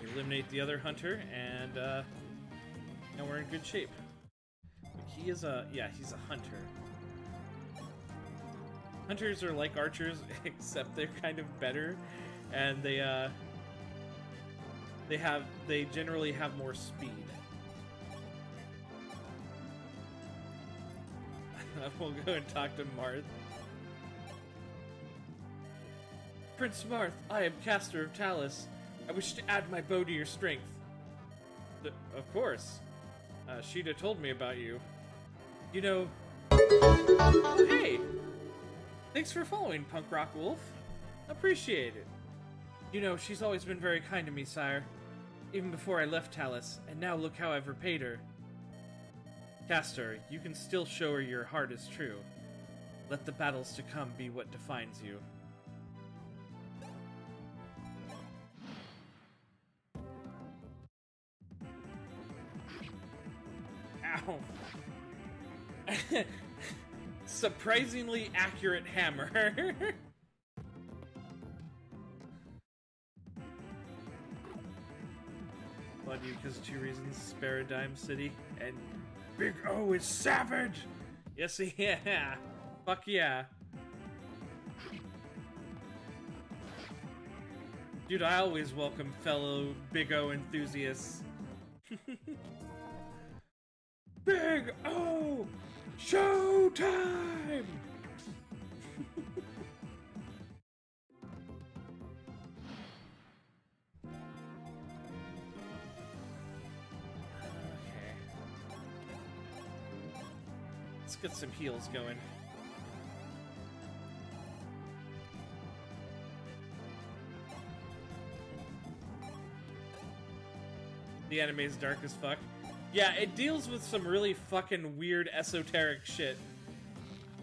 [SPEAKER 1] We eliminate the other hunter, and now we're in good shape. He is a, yeah, he's a hunter. Hunters are like archers, except they're kind of better, and they generally have more speed. We'll go and talk to Marth. Prince Marth, I am Castor of Talus. I wish to add my bow to your strength. Of course. Sheeta told me about you. You know... Hey! Thanks for following, Punk Rock Wolf. Appreciate it. You know, she's always been very kind to me, sire. Even before I left Talus, and now look how I've repaid her. Castor, you can still show her your heart is true. Let the battles to come be what defines you. Ow. Surprisingly accurate hammer. Love you because 2 reasons: Sparadime City and Big O is savage. Yes, yeah. Fuck yeah. Dude, I always welcome fellow Big O enthusiasts. Big O! Showtime! Okay. Let's get some heals going. The anime is dark as fuck. Yeah, it deals with some really fucking weird esoteric shit.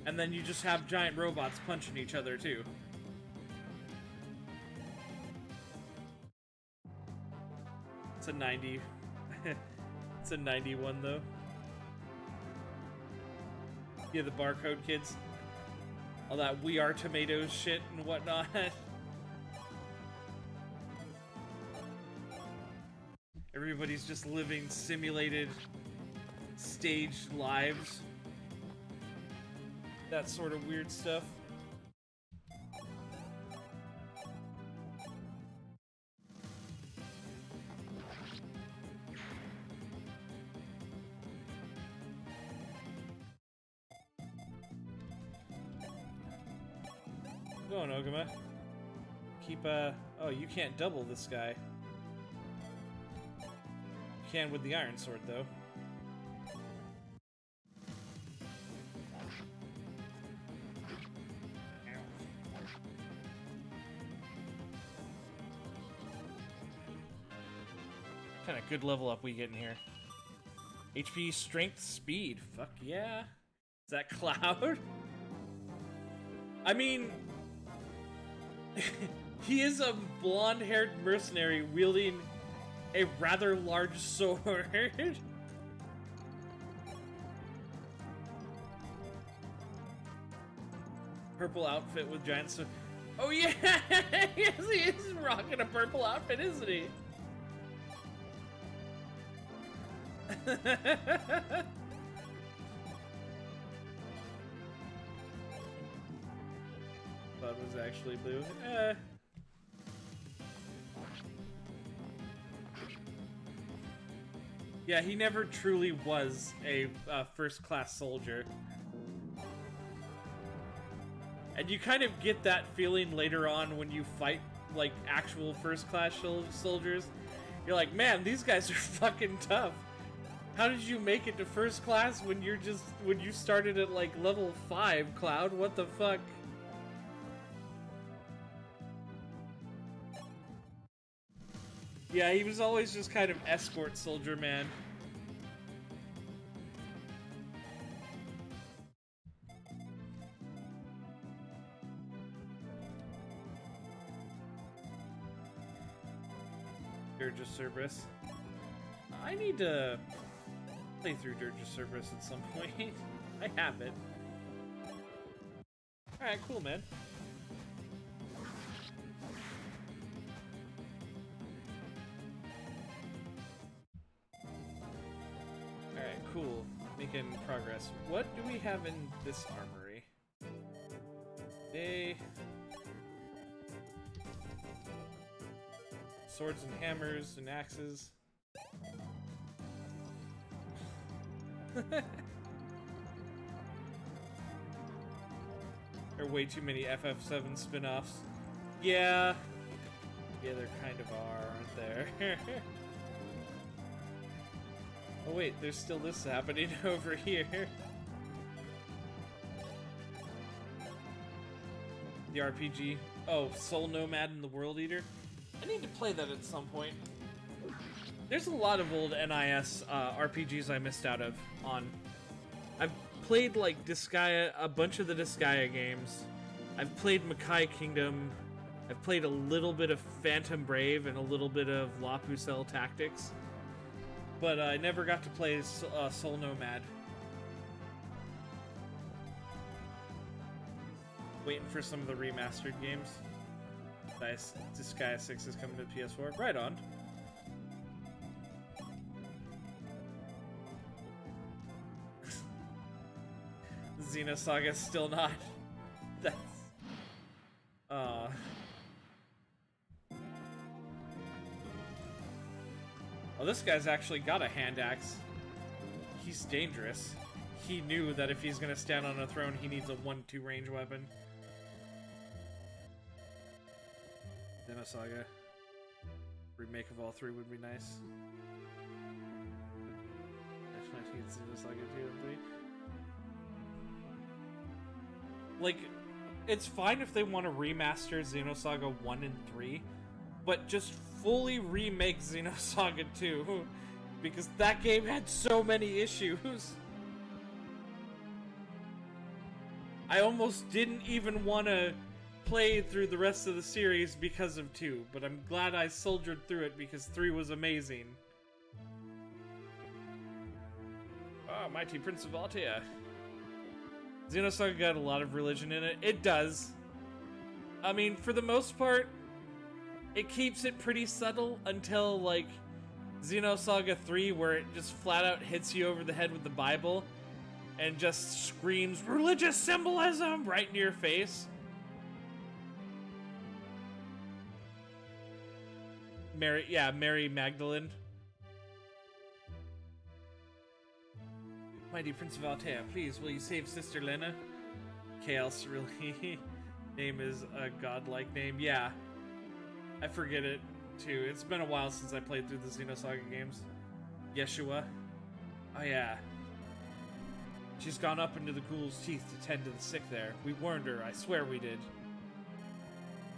[SPEAKER 1] And then you just have giant robots punching each other, too. It's a 90. It's a 91, though. Yeah, the barcode kids. All that We Are Tomatoes shit and whatnot. Everybody's just living simulated, staged lives. That sort of weird stuff. Go on, Ogama. Keep, oh, you can't double this guy. You can with the iron sword, though. Kind of good level up we get in here. HP, strength, speed. Fuck yeah. Is that Cloud? I mean, he is a blonde-haired mercenary wielding a rather large sword. Purple outfit with giant sword. Oh yeah! Yes, he is rocking a purple outfit, isn't he? Thought it was actually blue. Yeah, he never truly was a first-class soldier. And you kind of get that feeling later on when you fight, like, actual first-class soldiers. You're like, man, these guys are fucking tough. How did you make it to first class when you started at, like, level 5, Cloud? What the fuck? Yeah, he was always just kind of escort soldier, man. Dirge of Cerberus. I need to play through Dirge of Cerberus at some point. I have it. Alright, cool, man. Alright, cool. Making progress. What do we have in this armory? Swords and hammers and axes. There are way too many FF7 spin-offs. Yeah. Yeah, there kind of are, aren't there? Oh wait, there's still this happening over here. The RPG. Oh, Soul Nomad and the World Eater? I need to play that at some point. There's a lot of old NIS RPGs I missed out on. I've played like Disgaea, a bunch of the Disgaea games. I've played Makai Kingdom. I've played a little bit of Phantom Brave and a little bit of La Pucelle Tactics. But I never got to play Soul Nomad. Waiting for some of the remastered games. Disgaea 6 is coming to PS4. Right on. Xenosaga still not. That's... Oh, this guy's actually got a hand axe. He's dangerous. He knew that if he's gonna stand on a throne, he needs a 1-2 range weapon. Xenosaga. Remake of all three would be nice. Actually, I think it's Xenosaga 2 and 3. Like, it's fine if they want to remaster Xenosaga 1 and 3, but just fully remake Xenosaga 2, because that game had so many issues. I almost didn't even want to play through the rest of the series because of 2, but I'm glad I soldiered through it because 3 was amazing. Oh, Mighty Prince of Altea. Xenosaga got a lot of religion in it. It does. I mean, for the most part, it keeps it pretty subtle until, like, Xenosaga 3, where it just flat out hits you over the head with the Bible and just screams religious symbolism right in your face. Mary Magdalene. Mighty Prince of Altea, please, will you save Sister Lena? Chaos really name is a godlike name. Yeah, I forget it too. It's been a while since I played through the Xenosaga games. Yeshua. Oh yeah. She's gone up into the ghoul's teeth to tend to the sick there. We warned her, I swear we did.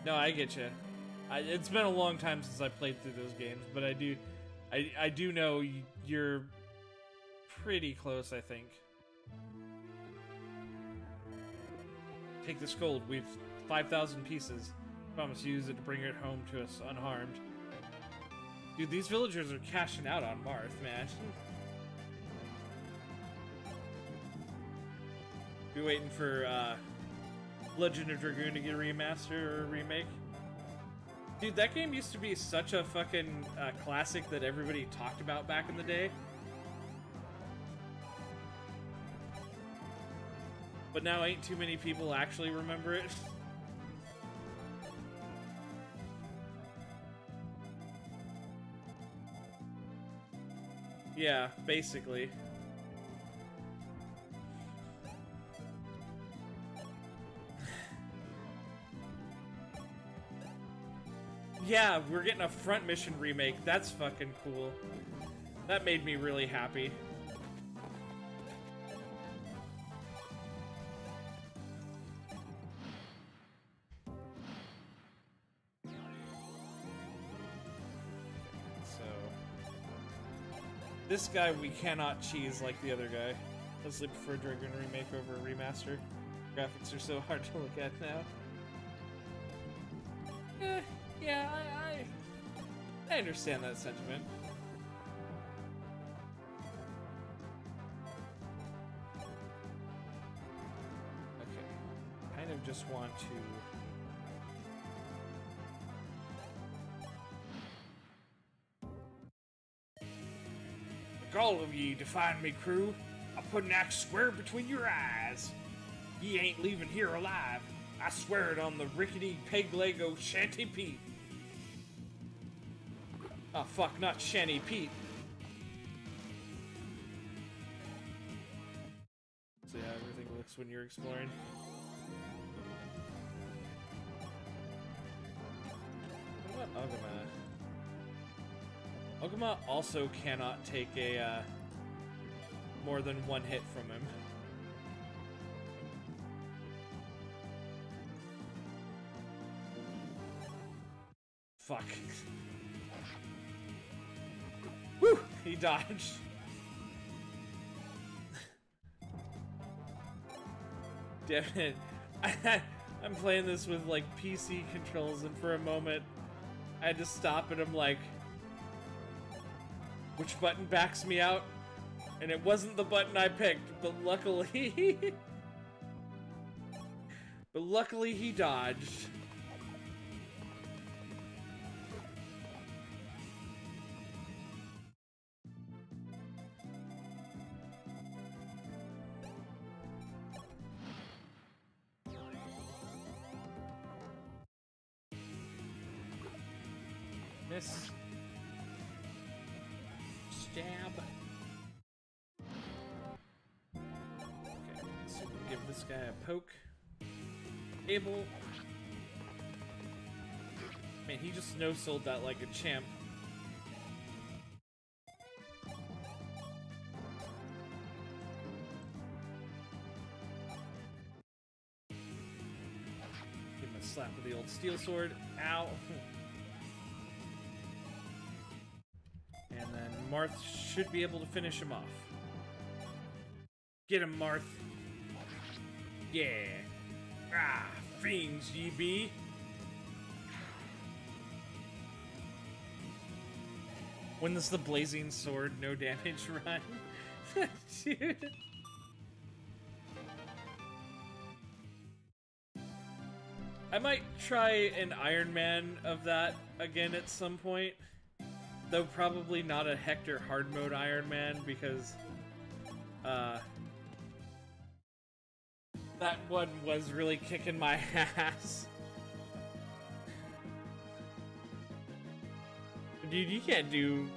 [SPEAKER 1] No, I get you. It's been a long time since I played through those games, but I do know you're pretty close, I think. Take this gold. We've 5,000 pieces. Promise to use it to bring it home to us unharmed. Dude, these villagers are cashing out on Marth, man. Be waiting for Legend of Dragoon to get a remaster or a remake. Dude, that game used to be such a fucking classic that everybody talked about back in the day. But now ain't too many people actually remember it. Yeah, basically. Yeah, we're getting a front mission remake. That's fucking cool. That made me really happy. So, this guy we cannot cheese like the other guy. I still prefer Dragoon remake over a remaster. Graphics are so hard to look at now. Yeah, I understand that sentiment. Okay, kind of just want to... Like all of ye define me, crew. I'll put an axe square between your eyes. Ye ain't leaving here alive. I swear it on the rickety peg Lego Shanty Pete. Oh fuck, not Shanty Pete. See how everything looks when you're exploring. What about Ogama? Ogama also cannot take a more than one hit from him. Fuck. Woo! He dodged. Damn it. I'm playing this with, like, PC controls, and for a moment, I had to stop, and I'm like, which button backs me out? And it wasn't the button I picked, but luckily... but luckily he dodged. Miss. Stab. Okay, so we'll give this guy a poke. Able. Man, he just no-sold that like a champ. Give him a slap with the old steel sword. Ow. Marth should be able to finish him off. Get him, Marth. Yeah. Ah, fiends, ye be. When does the blazing sword no damage run? Dude. I might try an Iron Man of that again at some point. Though probably not a Hector hard mode Iron Man because that one was really kicking my ass. Dude, you can't do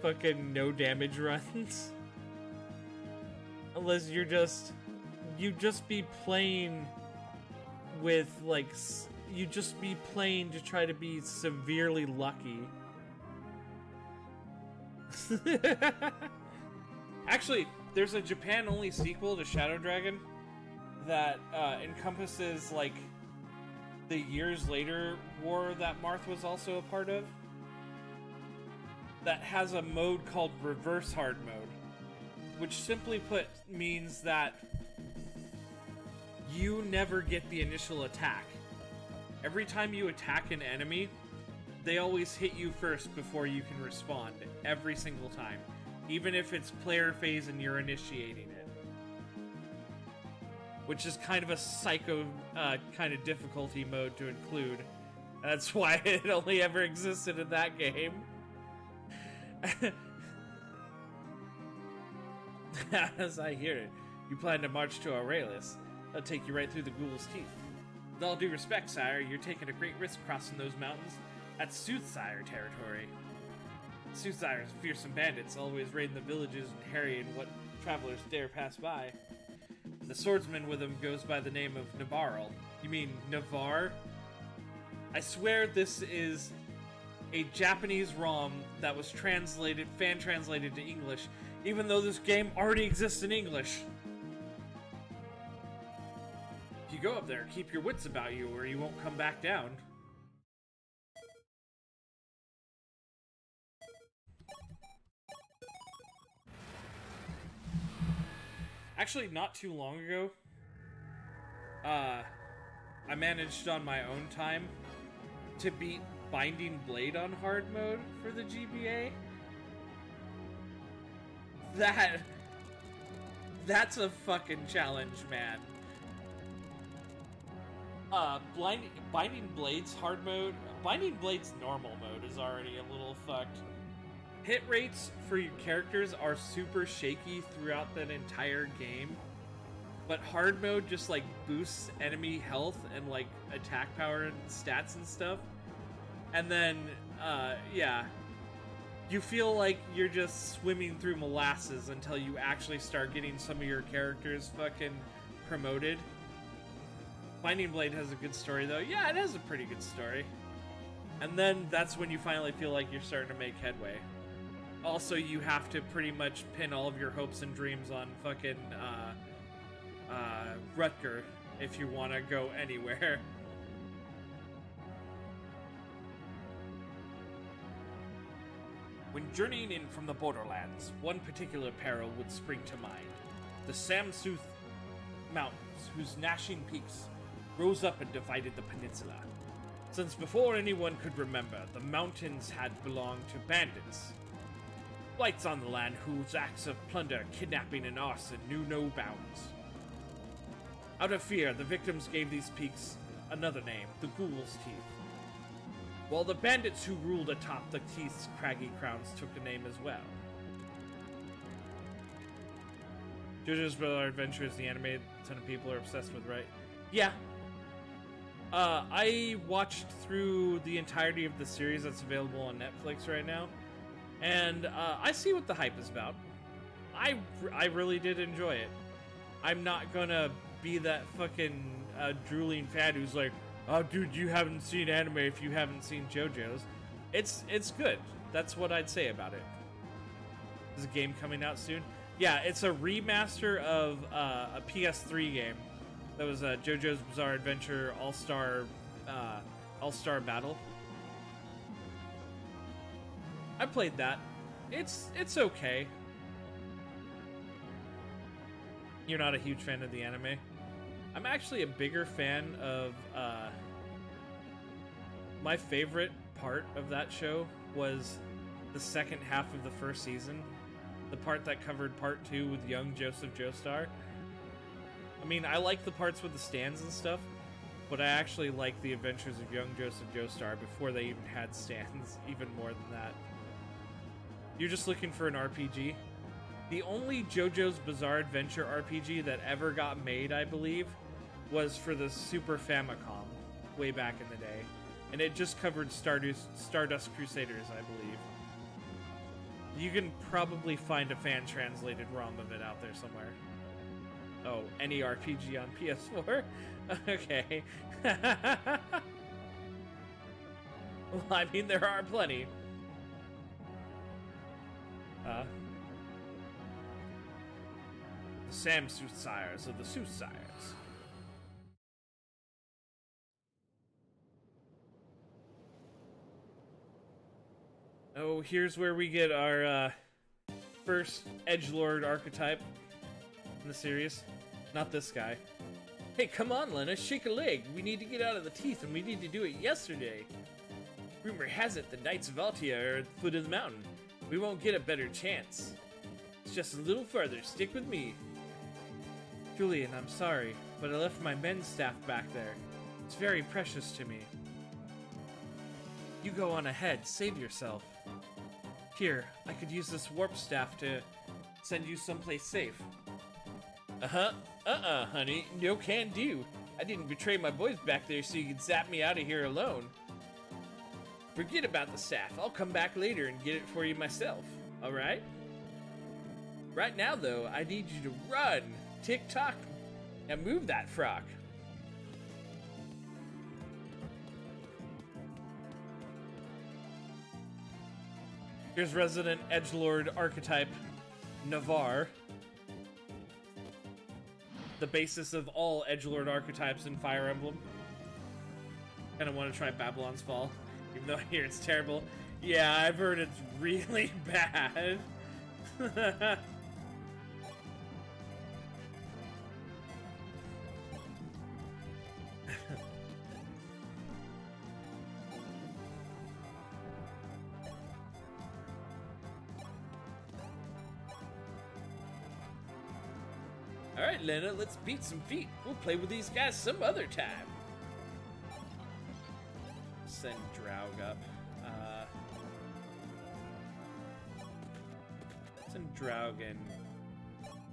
[SPEAKER 1] fucking no damage runs. Unless you just be playing with, like, you just be playing to try to be severely lucky. Actually, there's a Japan-only sequel to Shadow Dragon that encompasses, like, the years later war that Marth was also a part of. That has a mode called Reverse Hard Mode, which simply put means that you never get the initial attack. Every time you attack an enemy, they always hit you first before you can respond, every single time. Even if it's player phase and you're initiating it. Which is kind of a psycho kind of difficulty mode to include. That's why it only ever existed in that game. As I hear it, you plan to march to Aurelius. That'll take you right through the ghoul's teeth. With all due respect, sire, you're taking a great risk crossing those mountains. That's Soothsire territory. Soothsires are fearsome bandits, always raiding the villages and harrying what travelers dare pass by. The swordsman with them goes by the name of Navarl. You mean Navar? I swear this is a Japanese ROM that was fan-translated to English, even though this game already exists in English. If you go up there, keep your wits about you or you won't come back down. Actually, not too long ago, I managed on my own time to beat Binding Blade on hard mode for the GBA. That's a fucking challenge, man. Binding Blade's hard mode, Binding Blade's normal mode is already a little fucked. Hit rates for your characters are super shaky throughout that entire game, but hard mode just like boosts enemy health and like attack power and stats and stuff. And then, yeah, you feel like you're just swimming through molasses until you actually start getting some of your characters fucking promoted. Binding Blade has a good story, though. Yeah, it has a pretty good story. And then that's when you finally feel like you're starting to make headway. Also, you have to pretty much pin all of your hopes and dreams on fucking, Rutger if you want to go anywhere. When journeying in from the borderlands, one particular peril would spring to mind. The Samsooth Mountains, whose gnashing peaks rose up and divided the peninsula. Since before anyone could remember, the mountains had belonged to bandits. Whites on the land whose acts of plunder, kidnapping, and arson knew no bounds. Out of fear, the victims gave these peaks another name, the Ghoul's Teeth. While the bandits who ruled atop the Teeth's craggy crowns took a name as well. JoJo's Bizarre Adventure is the anime a ton of people are obsessed with, right? Yeah. I watched through the entirety of the series that's available on Netflix right now, and I see what the hype is about. I really did enjoy it. I'm not gonna be that fucking drooling fad who's like, oh, dude, you haven't seen anime if you haven't seen JoJo's. It's good. That's what I'd say about it. Is a game coming out soon? Yeah, it's a remaster of a PS3 game. That was JoJo's Bizarre Adventure All-Star Battle. I played that. It's okay. You're not a huge fan of the anime? I'm actually a bigger fan of, my favorite part of that show was the second half of the first season. The part that covered part 2 with young Joseph Joestar. I mean, I like the parts with the stands and stuff, but I actually like the adventures of young Joseph Joestar before they even had stands, even more than that. You're just looking for an RPG? The only JoJo's Bizarre Adventure RPG that ever got made, I believe, was for the Super Famicom, way back in the day. And it just covered Stardust Crusaders, I believe. You can probably find a fan-translated ROM of it out there somewhere. Oh, any RPG on PS4? Okay. Well, I mean, there are plenty. The Sam Soothsayers of the Soothsayers. Oh, here's where we get our first edgelord archetype in the series. Not this guy. Hey, come on, Lena, shake a leg. We need to get out of the teeth, and we need to do it yesterday. Rumor has it the Knights of Altia are at the foot of the mountain. We won't get a better chance. It's just a little further. Stick with me. Julian, I'm sorry, but I left my men's staff back there. It's very precious to me. You go on ahead. Save yourself. Here, I could use this warp staff to send you someplace safe. Honey. No can do. I didn't betray my boys back there so you could zap me out of here alone. Forget about the staff. I'll come back later and get it for you myself. Alright? Right now, though, I need you to run. Tick-tock. Now move that frock. Here's resident edgelord archetype Navarre. The basis of all edgelord archetypes in Fire Emblem. Kinda want to try Babylon's Fall, even though I hear it's terrible. Yeah, I've heard it's really bad. Alright, Lena, let's beat some feet. We'll play with these guys some other time. Send Draug up. Send Draug and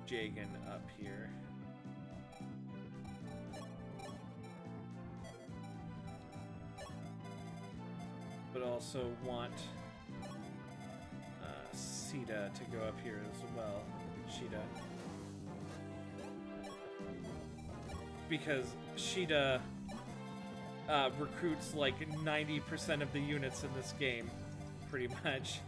[SPEAKER 1] Jagan up here. But also want Sita to go up here as well. Sheeta. Because Sheeta recruits like 90% of the units in this game, pretty much.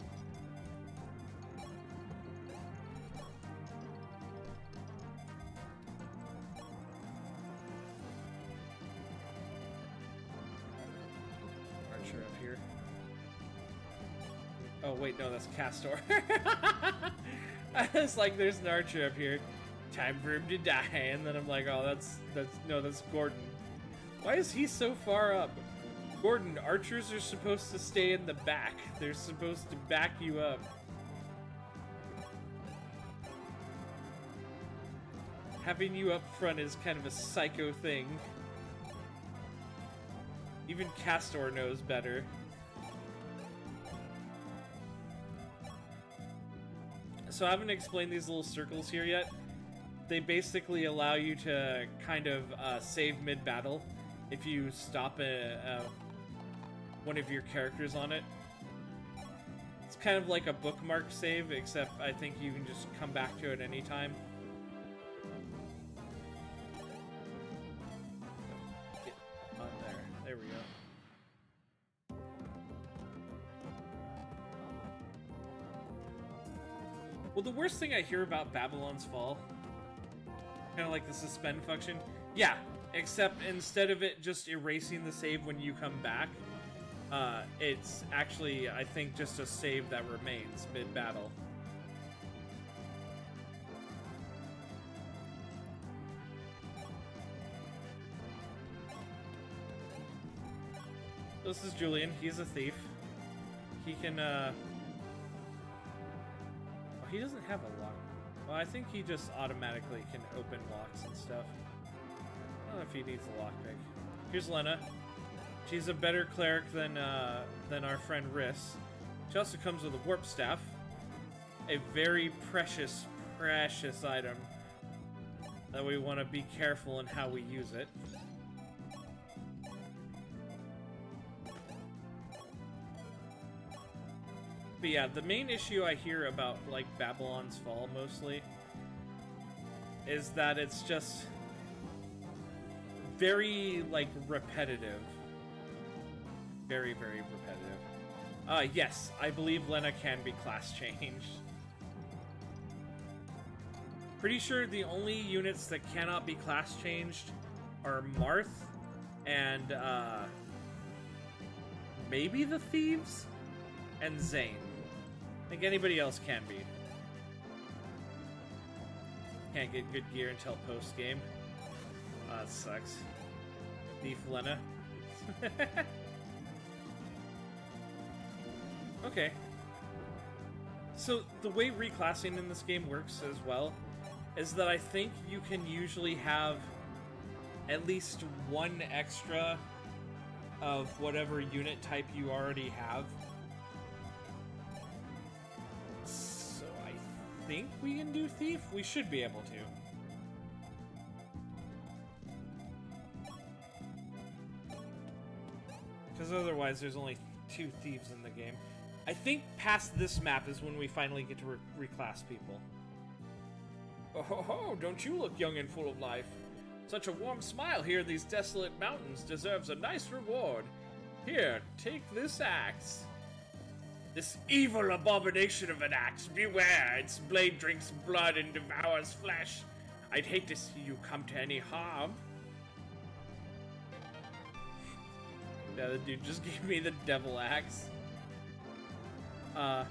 [SPEAKER 1] Archer up here. Oh wait, no, that's Castor. I was like, there's an archer up here. Time for him to die, and then I'm like, oh, that's Gordon. Why is he so far up? Gordon, archers are supposed to stay in the back. They're supposed to back you up. Having you up front is kind of a psycho thing. Even Castor knows better. So I haven't explained these little circles here yet. They basically allow you to kind of save mid-battle if you stop one of your characters on it. It's kind of like a bookmark save, except I think you can just come back to it anytime. Get on there. There we go. Well, the worst thing I hear about Babylon's Fall, kind of like the suspend function. Yeah, except instead of it just erasing the save when you come back, It's actually, I think, just a save that remains mid-battle. This is Julian. He's a thief. He can, Oh, he doesn't have a lock. Well, I think he just automatically can open locks and stuff. I don't know if he needs a lockpick. Here's Lena. She's a better cleric than our friend Riss. She also comes with a warp staff. A very precious, precious item that we want to be careful in how we use it. But yeah, the main issue I hear about, like, Babylon's Fall, mostly, is that it's just very, like, repetitive. Very, very repetitive. Yes, I believe Lena can be class changed. Pretty sure the only units that cannot be class changed are Marth and, maybe the Thieves? And Zane. I think anybody else can be. Can't get good gear until post-game. That sucks. Thief Lena. Okay. So, the way reclassing in this game works as well is that I think you can usually have at least one extra of whatever unit type you already have. I think we can do Thief? We should be able to. Because otherwise there's only 2 thieves in the game. I think past this map is when we finally get to reclass people. Oh ho ho, don't you look young and full of life? Such a warm smile here in these desolate mountains deserves a nice reward. Here, take this axe. This evil abomination of an axe, beware! Its blade drinks blood and devours flesh. I'd hate to see you come to any harm. Yeah, the dude just gave me the devil axe. Hey,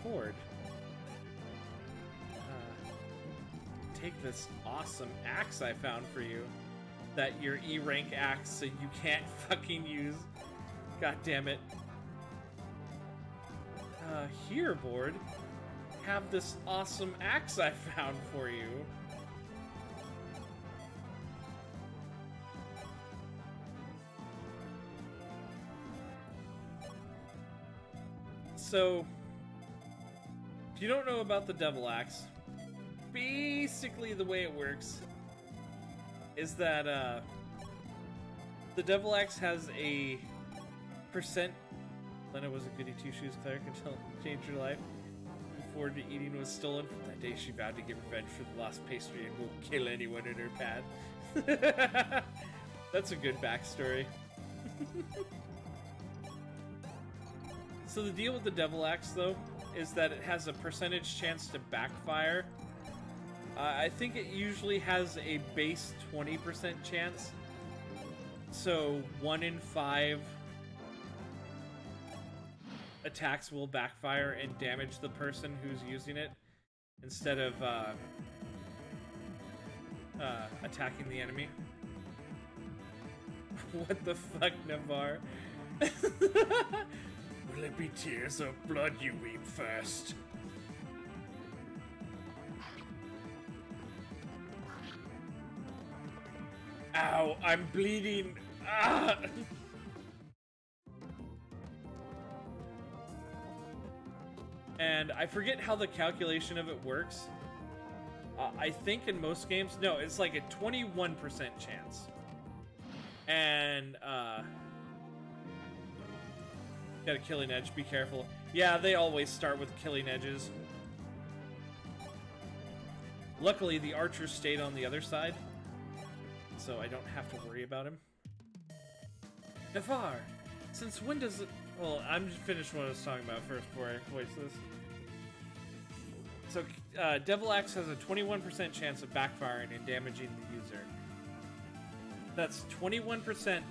[SPEAKER 1] Cord. Take this awesome axe I found for you. That your E rank axe so you can't fucking use. God damn it. Here, board. Have this awesome axe I found for you. So, if you don't know about the devil axe, basically the way it works is that the devil axe has a percent. Lena was a goody two-shoes cleric until it changed her life. Before the eating was stolen from that day, she vowed to get revenge for the lost pastry and will kill anyone in her path. That's a good backstory. So the deal with the devil axe, though, is that it has a percentage chance to backfire. I think it usually has a base 20% chance. So 1 in 5 attacks will backfire and damage the person who's using it instead of attacking the enemy. What the fuck, Navarre? Will it be tears or blood you weep first? Ow, I'm bleeding. Ah! And I forget how the calculation of it works. I think in most games, no, it's like a 21% chance. And, got a killing edge, be careful. Yeah, they always start with killing edges. Luckily, the archer stayed on the other side, so I don't have to worry about him. Navarre, since when does it... Well, I'm just finished what I was talking about first before I voice this. So, Devil Axe has a 21% chance of backfiring and damaging the user. That's 21%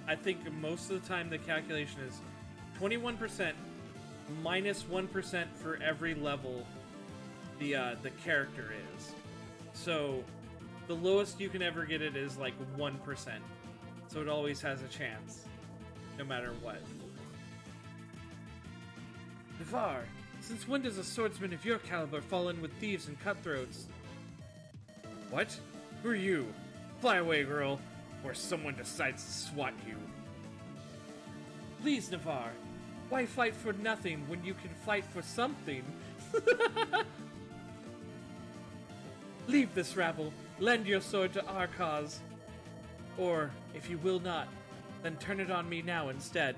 [SPEAKER 1] I think most of the time the calculation is 21% minus 1% for every level the character is. So the lowest you can ever get it is like 1%. So it always has a chance, no matter what. Navarre, since when does a swordsman of your caliber fall in with thieves and cutthroats? What? Who are you? Fly away, girl, or someone decides to swat you. Please, Navarre, why fight for nothing when you can fight for something? Leave this rabble, lend your sword to our cause. Or, if you will not, then turn it on me now instead.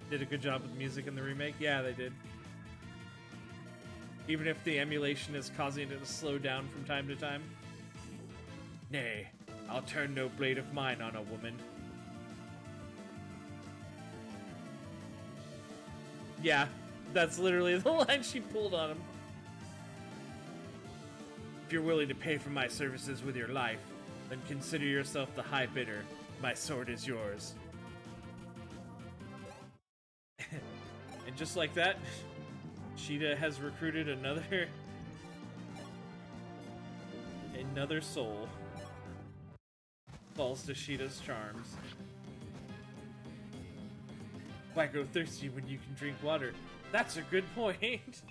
[SPEAKER 1] Did a good job with the music in the remake? Yeah, they did. Even if the emulation is causing it to slow down from time to time. Nay, I'll turn no blade of mine on a woman. Yeah, that's literally the line she pulled on him. If you're willing to pay for my services with your life, then consider yourself the high bidder. My sword is yours. And just like that, Sheeta has recruited another soul. Falls to Sheeta's charms. Why grow thirsty when you can drink water? That's a good point.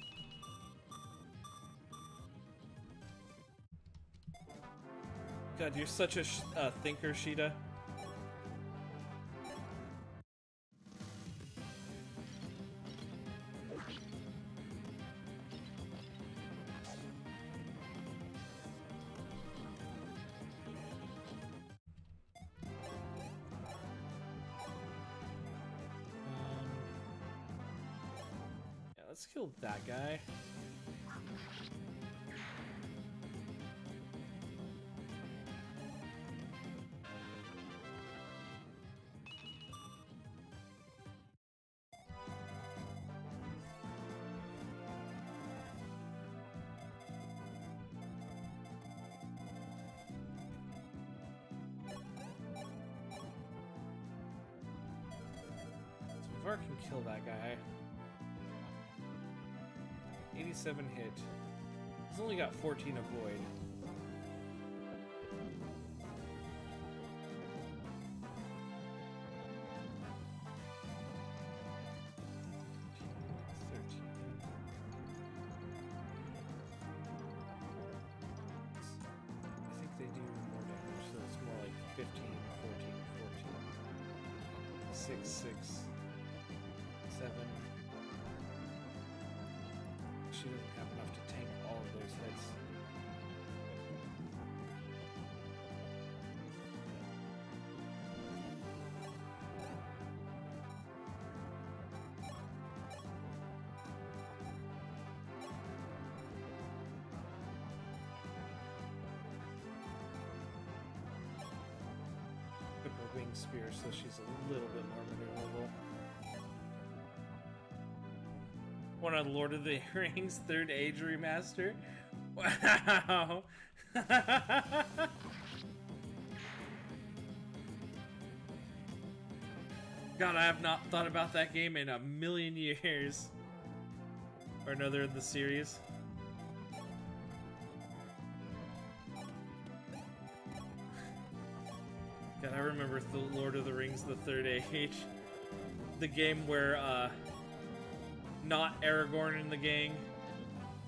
[SPEAKER 1] God, you're such a thinker, Sheeta. Yeah, let's kill that guy. Navarre can kill that guy. 87 hit. He's only got 14 avoid. I think they do more damage, so it's more like 15, 14, 14. 6, 6. 7. She doesn't have enough to tank all of those hits. Put her wing spear so she's a little bit more maneuverable. One on Lord of the Rings 3rd Age remaster. Wow. God, I have not thought about that game in a million years. Or another in the series. God, I remember the Lord of the Rings the 3rd Age. The game where, not Aragorn and the gang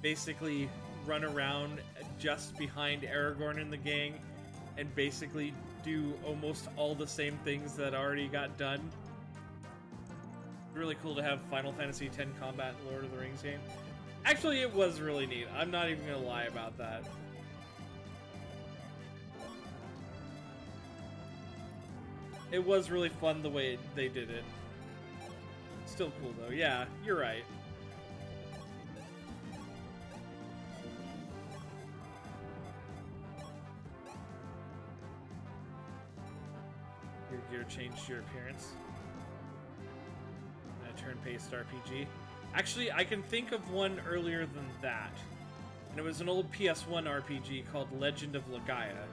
[SPEAKER 1] basically run around just behind Aragorn and the gang and basically do almost all the same things that already got done. Really cool to have Final Fantasy X combat in Lord of the Rings game. Actually, it was really neat. I'm not even gonna lie about that. It was really fun the way they did it. Still cool though. Yeah, you're right. Your gear changed your appearance. A turn-based RPG. Actually, I can think of one earlier than that. And it was an old PS1 RPG called Legend of Legaia.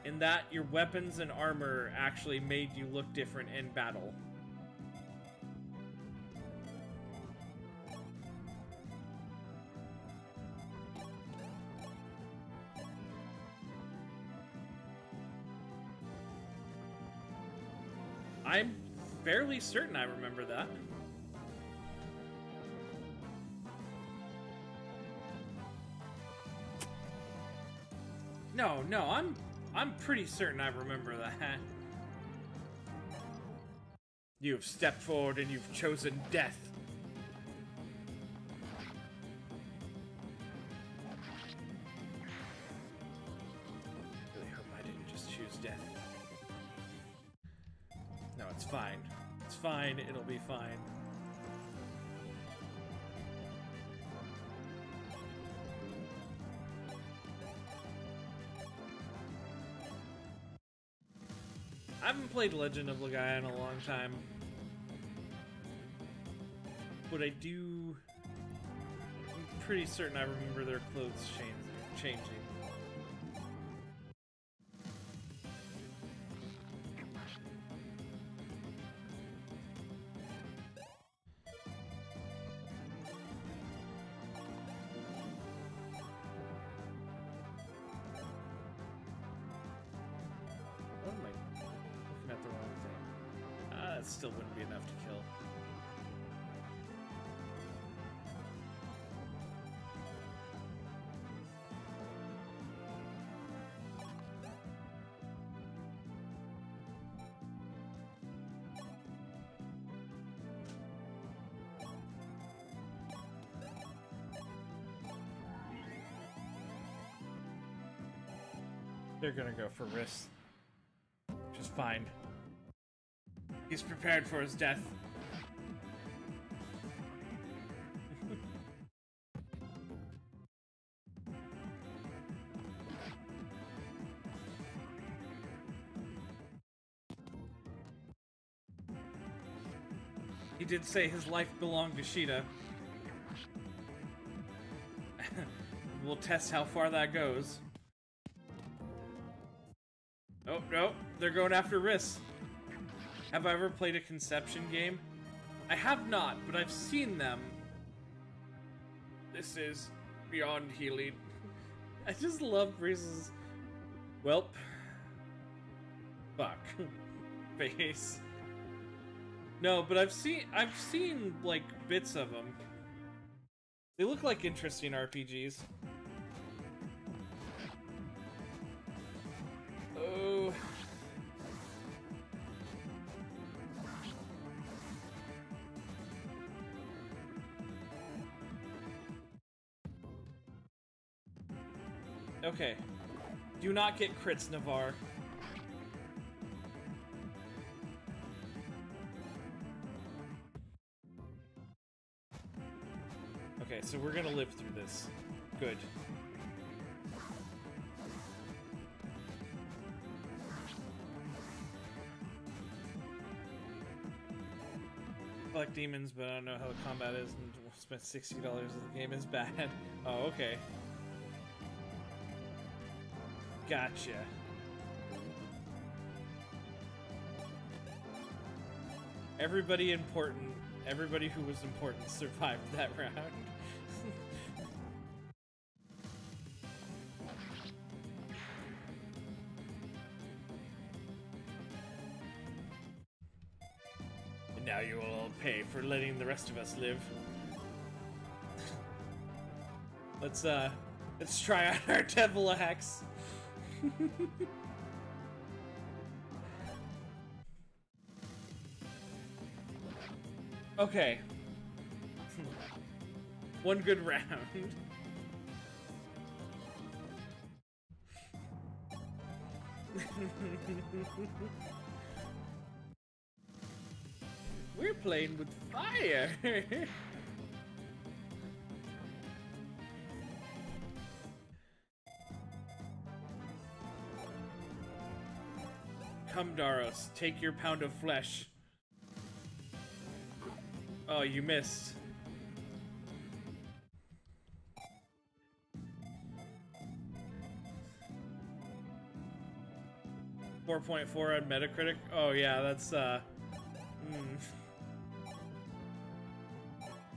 [SPEAKER 1] in that your weapons and armor actually made you look different in battle. I'm fairly certain I remember that. No, I'm pretty certain I remember that. You've stepped forward and you've chosen death. Really hope I didn't just choose death. No, it's fine. It's fine, it'll be fine. I haven't played Legend of Legaia in a long time. But I do... I'm pretty certain I remember their clothes changing. Still wouldn't be enough to kill. They're gonna go for Riss. Which is fine. He's prepared for his death. He did say his life belonged to Sheeta. We'll test how far that goes. Oh, no, they're going after Riss. Have I ever played a Conception game? I have not, but I've seen them. This is beyond healing. I just love Reese's... Welp. Fuck. Face. No, but I've seen, like, bits of them. They look like interesting RPGs. Oh... Okay. Do not get crits, Navarre. Okay, so we're gonna live through this. Good. I collect demons, but I don't know how the combat is, and we'll spend $60 if the game is bad. Oh, okay. Gotcha. Everybody important, everybody who was important survived that round. And now you will all pay for letting the rest of us live. Let's try out our devil axe. Okay. One good round. We're playing with fire. Come, Daros, take your pound of flesh. Oh, you missed. 4.4 on Metacritic. Oh yeah, that's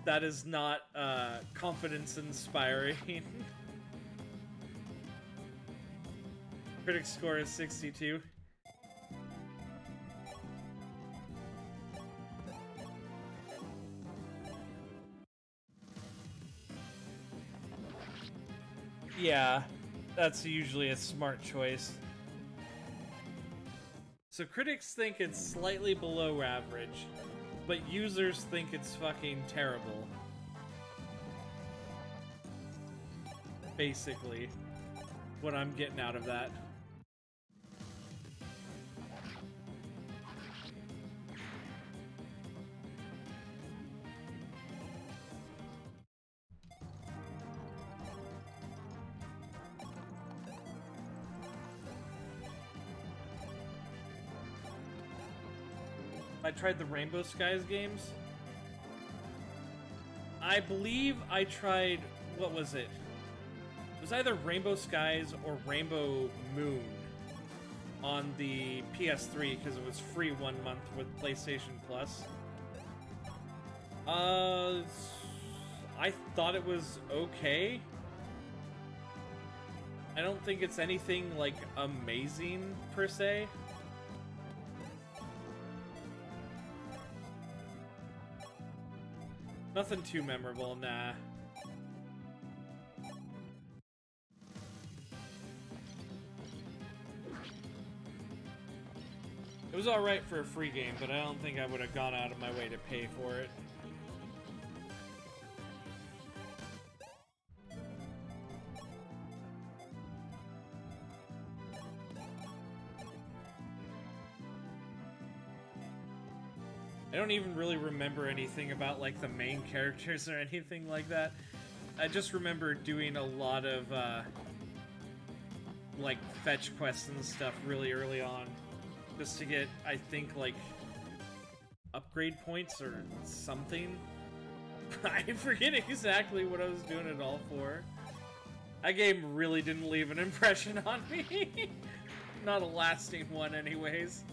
[SPEAKER 1] that is not confidence inspiring. Critic score is 62. Yeah, that's usually a smart choice. So critics think it's slightly below average, but users think it's fucking terrible. Basically, what I'm getting out of that. I tried the Rainbow Skies games. I believe I tried, what was it? It was either Rainbow Skies or Rainbow Moon on the PS3 because it was free 1 month with PlayStation Plus. I thought it was okay. I don't think it's anything like amazing per se. Nothing too memorable, nah. It was alright for a free game, but I don't think I would have gone out of my way to pay for it. I don't even really remember anything about, like, the main characters or anything like that. I just remember doing a lot of, like, fetch quests and stuff really early on. Just to get, I think, like, upgrade points or something. I forget exactly what I was doing it all for. That game really didn't leave an impression on me. Not a lasting one, anyways.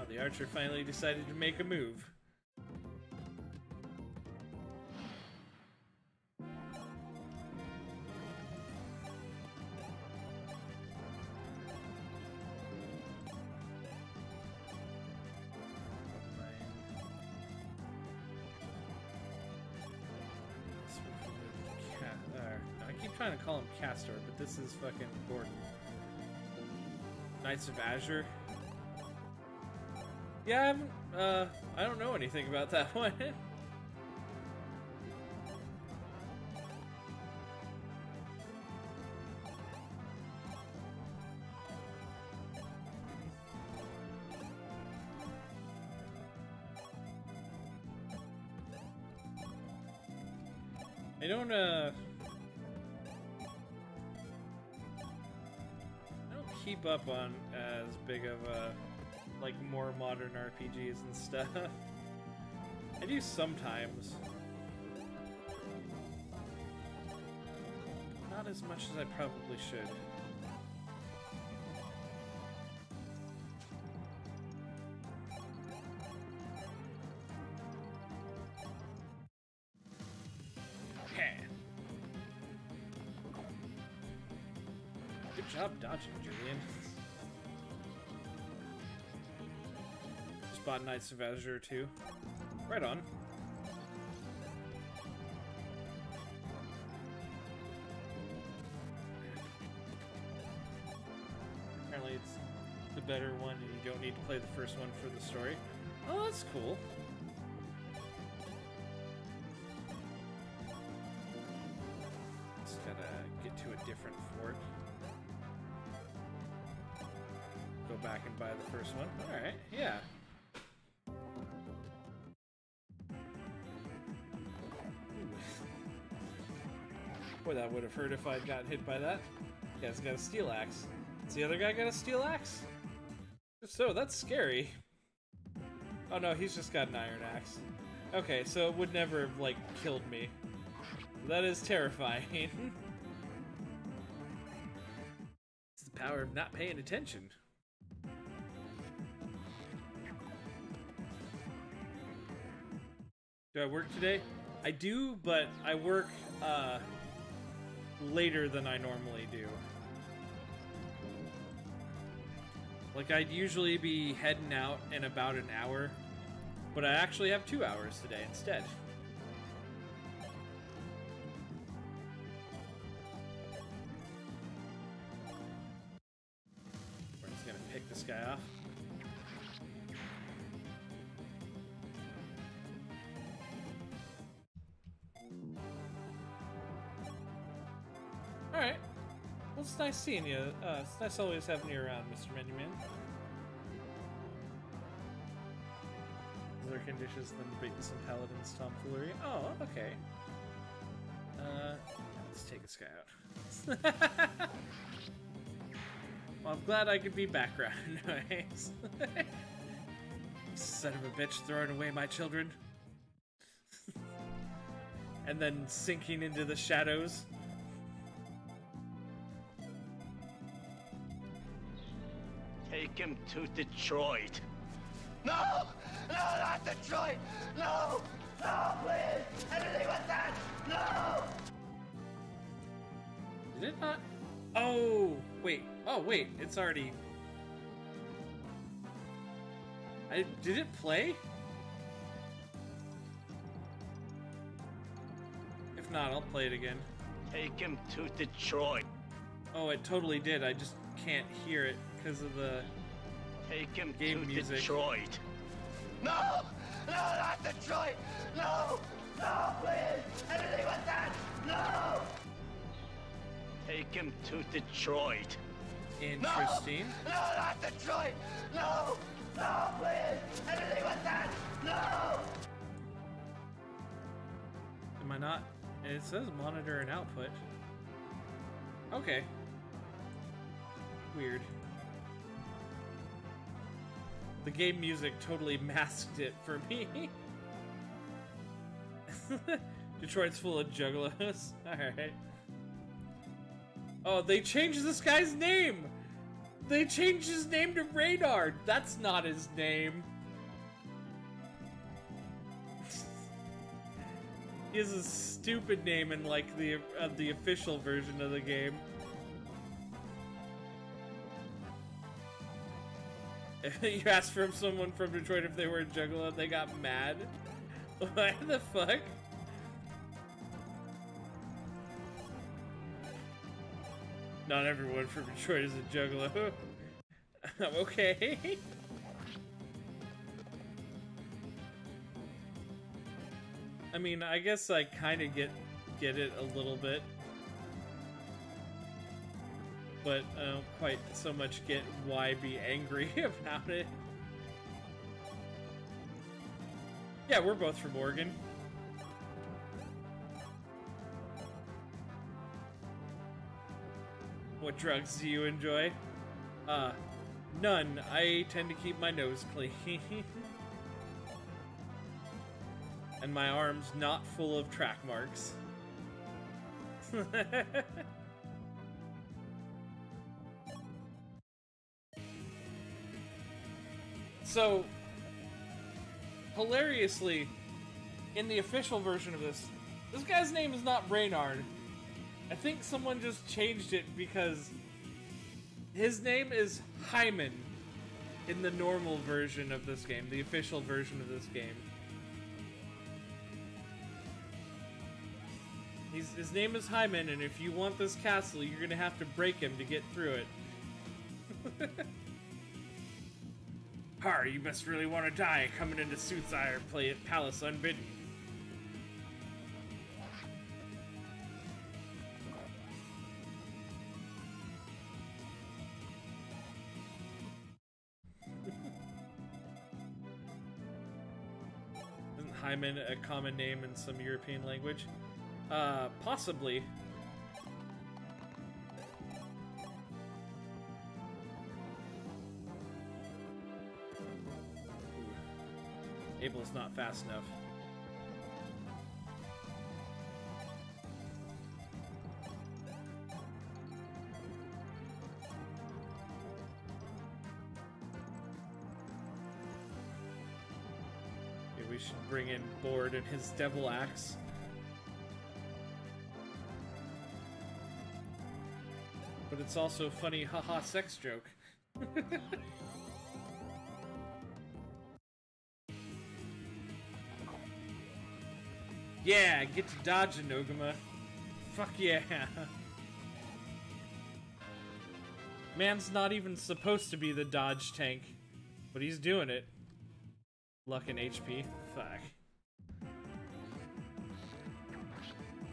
[SPEAKER 1] The archer finally decided to make a move. I keep trying to call him Castor, but this is fucking Gordon. Knights of Azure. Yeah, I don't know anything about that one. I don't keep up on as big of a, like, more modern RPGs and stuff. I do sometimes. Not as much as I probably should. Good job dodging, Julian. Just bought Knights of Azure too. Right on. Apparently it's the better one and you don't need to play the first one for the story. Oh, that's cool. Just gotta get to a different fort. Go back and buy the first one. Alright, yeah. Boy, that would have hurt if I'd gotten hit by that. Guy's got a steel axe. Does the other guy got a steel axe? If so, that's scary. Oh no, he's just got an iron axe. Okay, so it would never have, like, killed me. That is terrifying. It's the power of not paying attention. Do I work today? I do, but I work, later than I normally do. Like, I'd usually be heading out in about an hour, but I actually have 2 hours today instead. We're just gonna pick this guy off. Alright. Well, it's nice seeing you. It's nice always having you around, Mr. Menu Man. Lurking dishes, then beating some paladins tomfoolery. Oh, okay. Let's take this guy out. Well, I'm glad I could be background noise. Son of a bitch throwing away my children. And then sinking into the shadows.
[SPEAKER 2] Take him to Detroit.
[SPEAKER 3] No! No, not Detroit! No! No, please! Anything but that! No!
[SPEAKER 1] Did it not? Oh, wait. Oh, wait. It's already... Did it play? If not, I'll play it again.
[SPEAKER 2] Take him to Detroit.
[SPEAKER 1] Oh, it totally did. I just can't hear it because of the
[SPEAKER 2] Take him
[SPEAKER 1] game
[SPEAKER 2] to
[SPEAKER 1] music.
[SPEAKER 2] Detroit.
[SPEAKER 3] No! No, not Detroit! No! No, please! Anything but that! No!
[SPEAKER 2] Take him to Detroit.
[SPEAKER 1] Interesting.
[SPEAKER 3] No, not Detroit! No! No, please! Anything but that! No!
[SPEAKER 1] Am I not? It says monitor and output. Okay. Weird. The game music totally masked it for me. Detroit's full of juggalos. Alright. Oh, they changed this guy's name! They changed his name to Reynard! That's not his name. He has a stupid name in, like, the official version of the game. You asked from someone from Detroit if they were a juggalo and they got mad? What the fuck? Not everyone from Detroit is a juggalo. Okay. I mean, I guess I kind of get it a little bit. But I don't quite so much get why be angry about it. Yeah, we're both from Oregon. What drugs do you enjoy? None. I tend to keep my nose clean. And my arms not full of track marks. So, hilariously, in the official version of this guy's name is not Reynard. I think someone just changed it because his name is Hyman in the normal version of this game, the official version of this game. His name is Hyman, and if you want this castle, you're gonna have to break him to get through it. Har, you must really want to die coming into Soothsire Palace unbidden. Isn't Hyman a common name in some European language? Possibly. Abel's not fast enough. Okay, we should bring in Bord and his devil axe. But it's also a funny haha sex joke. Yeah, get to dodging, Ogama. Fuck yeah. Man's not even supposed to be the dodge tank, but he's doing it. Luck and HP. Fuck.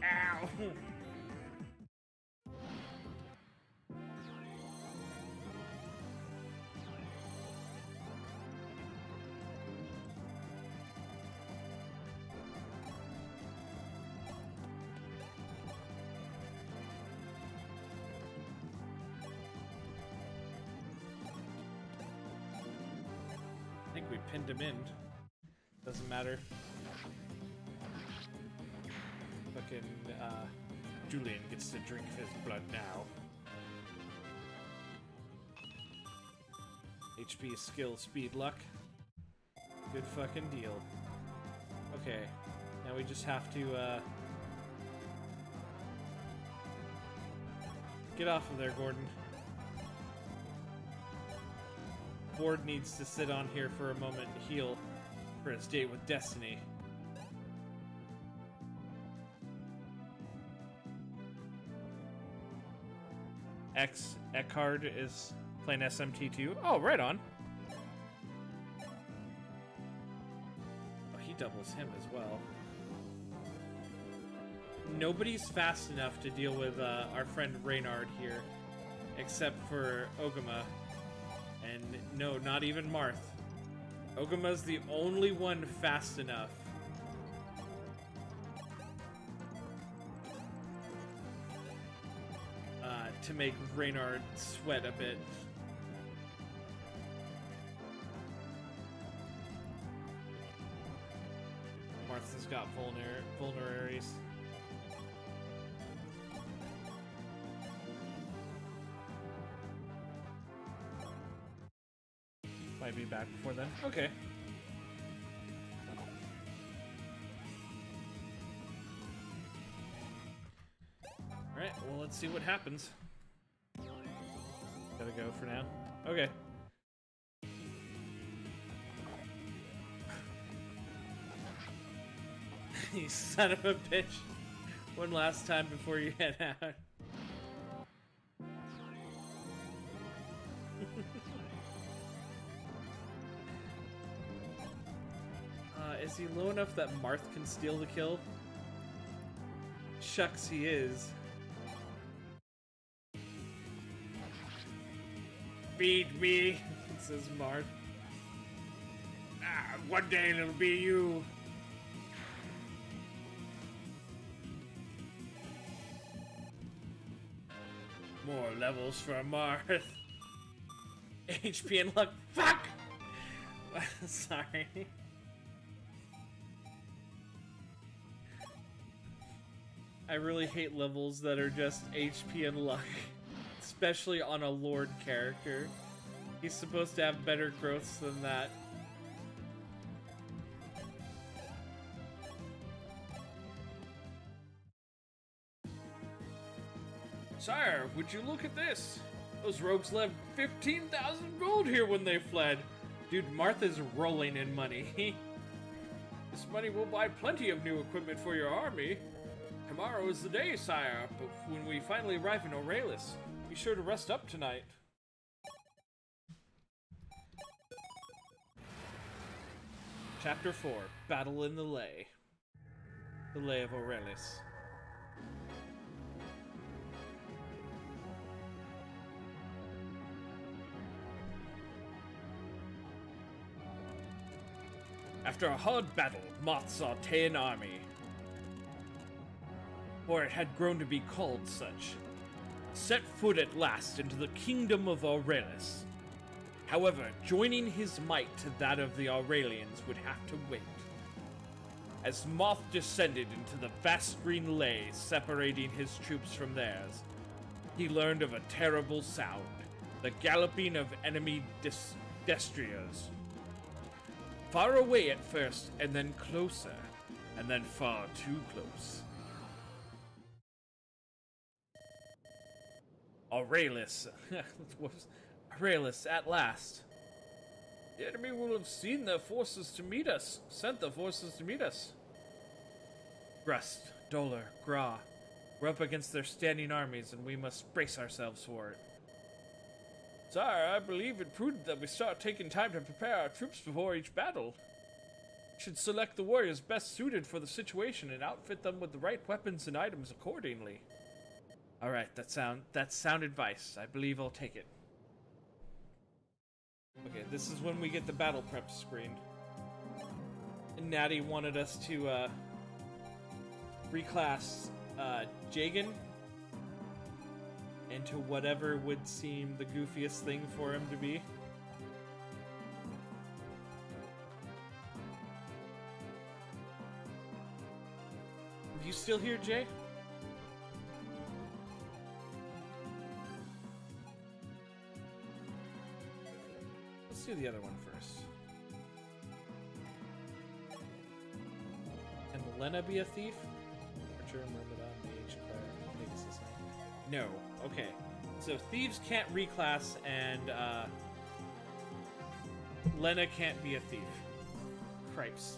[SPEAKER 1] Ow! I think we pinned him in. Doesn't matter. Fucking, Julian gets to drink his blood now. HP, skill, speed, luck. Good fucking deal. Okay. Now we just have to, get off of there, Gordon. Bord needs to sit on here for a moment to heal for his date with Destiny. Eckhard is playing SMT2. Oh, right on. Oh, he doubles him as well. Nobody's fast enough to deal with our friend Reynard here, except for Ogama. And no, not even Marth. Ogama's the only one fast enough. To make Reynard sweat a bit. Martha's got vulneraries. Might be back before then. Okay. Alright, well, let's see what happens. Gotta go for now. Okay. You son of a bitch. One last time before you head out. Is he low enough that Marth can steal the kill? Shucks, he is. Feed me, says Marth. Ah, one day it'll be you. More levels for Marth. HP and luck. Fuck! Sorry. I really hate levels that are just HP and luck. Especially on a Lord character. He's supposed to have better growths than that. Sire, would you look at this? Those rogues left 15,000 gold here when they fled. Dude, Martha's rolling in money. This money will buy plenty of new equipment for your army. Tomorrow is the day, sire, but when we finally arrive in Aurelis, be sure to rest up tonight. Chapter 4, Battle in the Lay. The Lay of Aurelis. After a hard battle, Moth saw Tean army, or it had grown to be called such, set foot at last into the kingdom of Aurelis. However, joining his might to that of the Aurelians would have to wait. As Moth descended into the vast green lay separating his troops from theirs, he learned of a terrible sound, the galloping of enemy destriers. Far away at first, and then closer, and then far too close. Aurelius. Aurelius, at last. The enemy will have sent their forces to meet us. Grust, Dolar, Gra. We're up against their standing armies, and we must brace ourselves for it. Sire, I believe it prudent that we start taking time to prepare our troops before each battle. We should select the warriors best suited for the situation and outfit them with the right weapons and items accordingly. Alright, that's sound advice. I believe I'll take it. Okay, this is when we get the battle prep screen. And Natty wanted us to reclass Jagan into whatever would seem the goofiest thing for him to be. You still here, Jay? Let's do the other one first. Can Lena be a thief? Archer, Myrmidon, Mage, Cleric, Pegasus. No. Okay. So thieves can't reclass, and Lena can't be a thief. Cripes.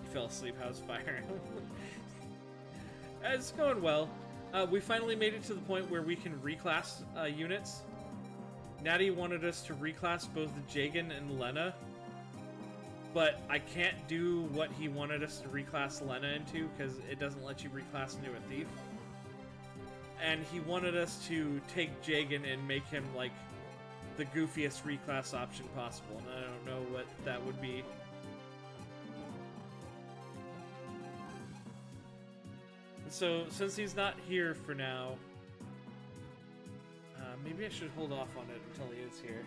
[SPEAKER 1] You fell asleep. How's fire? It's going well. We finally made it to the point where we can reclass units. Natty wanted us to reclass both Jagan and Lena, but I can't do what he wanted us to reclass Lena into because it doesn't let you reclass into a thief. And he wanted us to take Jagan and make him like the goofiest reclass option possible, and I don't know what that would be. So since he's not here for now, maybe I should hold off on it until he is here.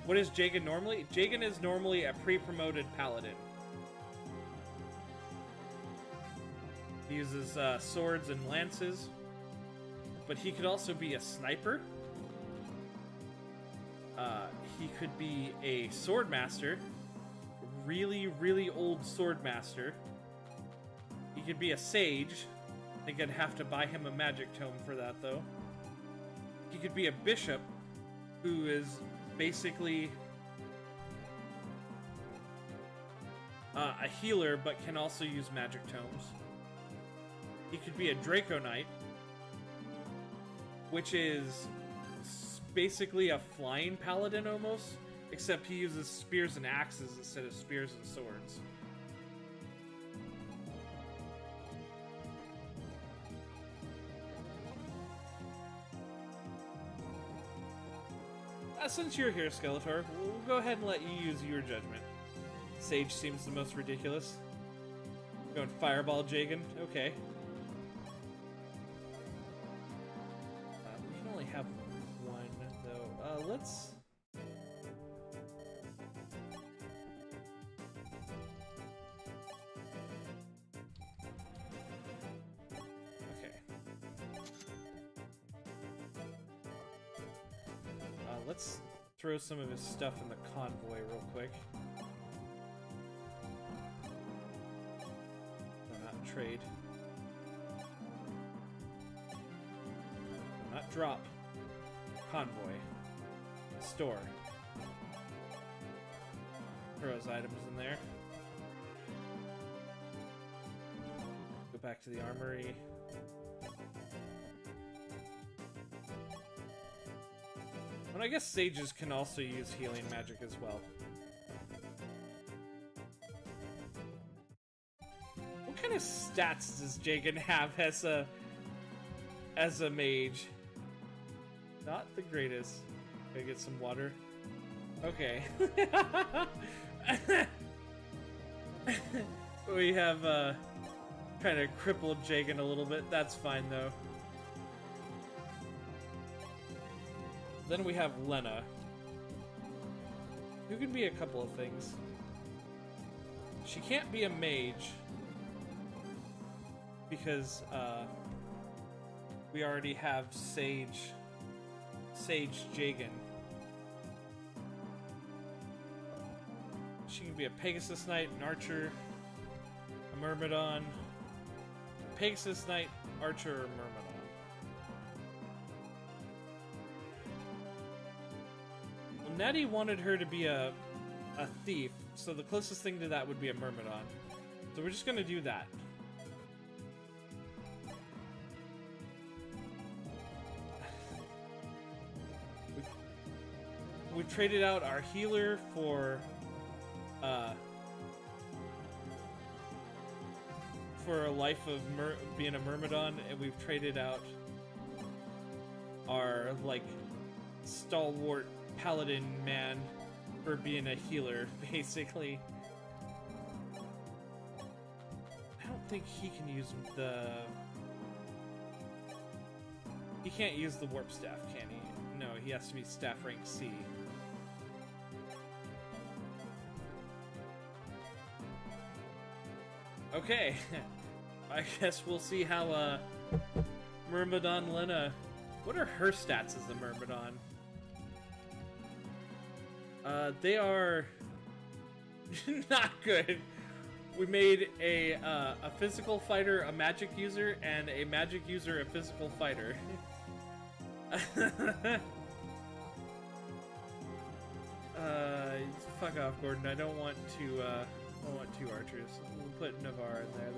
[SPEAKER 1] What is Jagan normally? Jagan is normally a pre-promoted paladin. He uses swords and lances, but he could also be a sniper. He could be a sword master, really, really old sword master. He could be a sage. I think I'd have to buy him a magic tome for that, though. He could be a bishop, who is basically a healer, but can also use magic tomes. He could be a Draco Knight, which is basically a flying paladin almost, except he uses spears and axes instead of spears and swords. Since you're here, Skeletor, we'll go ahead and let you use your judgment. Sage seems the most ridiculous. Going Fireball Jagan? Okay. We can only have one, though. Let's... let's throw some of his stuff in the convoy real quick. No, not trade. No, not drop. Convoy. Store. Throw his items in there. Go back to the armory. But I guess sages can also use healing magic as well. What kind of stats does Jagan have as a mage? Not the greatest. Can I get some water? Okay. We have kind of crippled Jagan a little bit. That's fine though. Then we have Lena, who can be a couple of things. She can't be a mage because we already have Sage Jagan. She can be a Pegasus Knight, an Archer, a Myrmidon. Pegasus Knight, Archer, or Myrmidon. Well, Natty wanted her to be a thief, so the closest thing to that would be a Myrmidon. So we're just gonna do that. We traded out our healer for a life of being a Myrmidon, and we've traded out our, like, stalwart paladin man for being a healer, basically. I don't think he can use the... He can't use the warp staff, can he? No, he has to be staff rank C. Okay, I guess we'll see how Myrmidon Lena... What are her stats as a Myrmidon? They are not good. We made a physical fighter a magic user, and a magic user a physical fighter. Fuck off, Gordon. I don't want two archers. We'll put Navarre in there,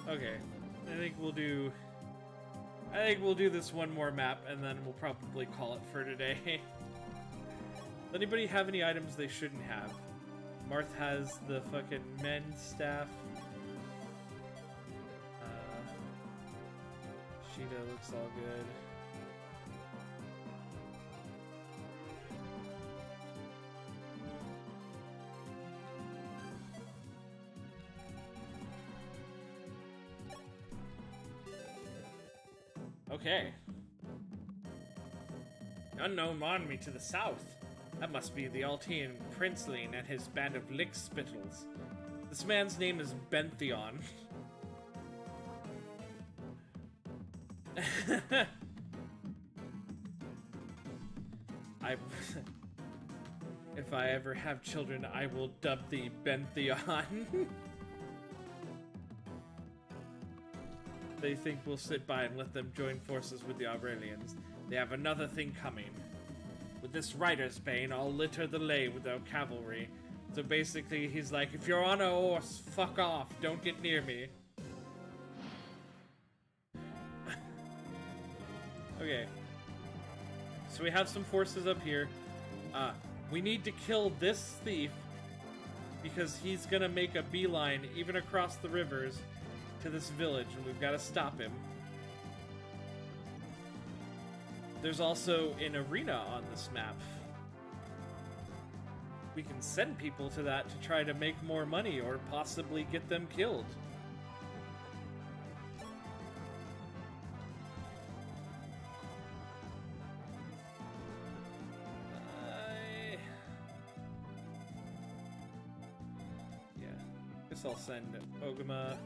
[SPEAKER 1] though. Okay. I think we'll do this one more map, and then we'll probably call it for today. Does anybody have any items they shouldn't have? Marth has the fucking men's staff. Sheeta looks all good. Okay. Unknown army to the south. That must be the Altian Princeling and his band of lick-spittles. This man's name is Bentheon. If I ever have children, I will dub thee Bentheon. They think we'll sit by and let them join forces with the Aurelians. They have another thing coming. With this rider's bane, I'll litter the lay with our cavalry. So basically, he's like, if you're on a horse, fuck off. Don't get near me. Okay. So we have some forces up here. We need to kill this thief because he's gonna make a beeline even across the rivers to this village, and we've got to stop him. There's also an arena on this map. We can send people to that to try to make more money or possibly get them killed. Yeah, guess I'll send Ogama.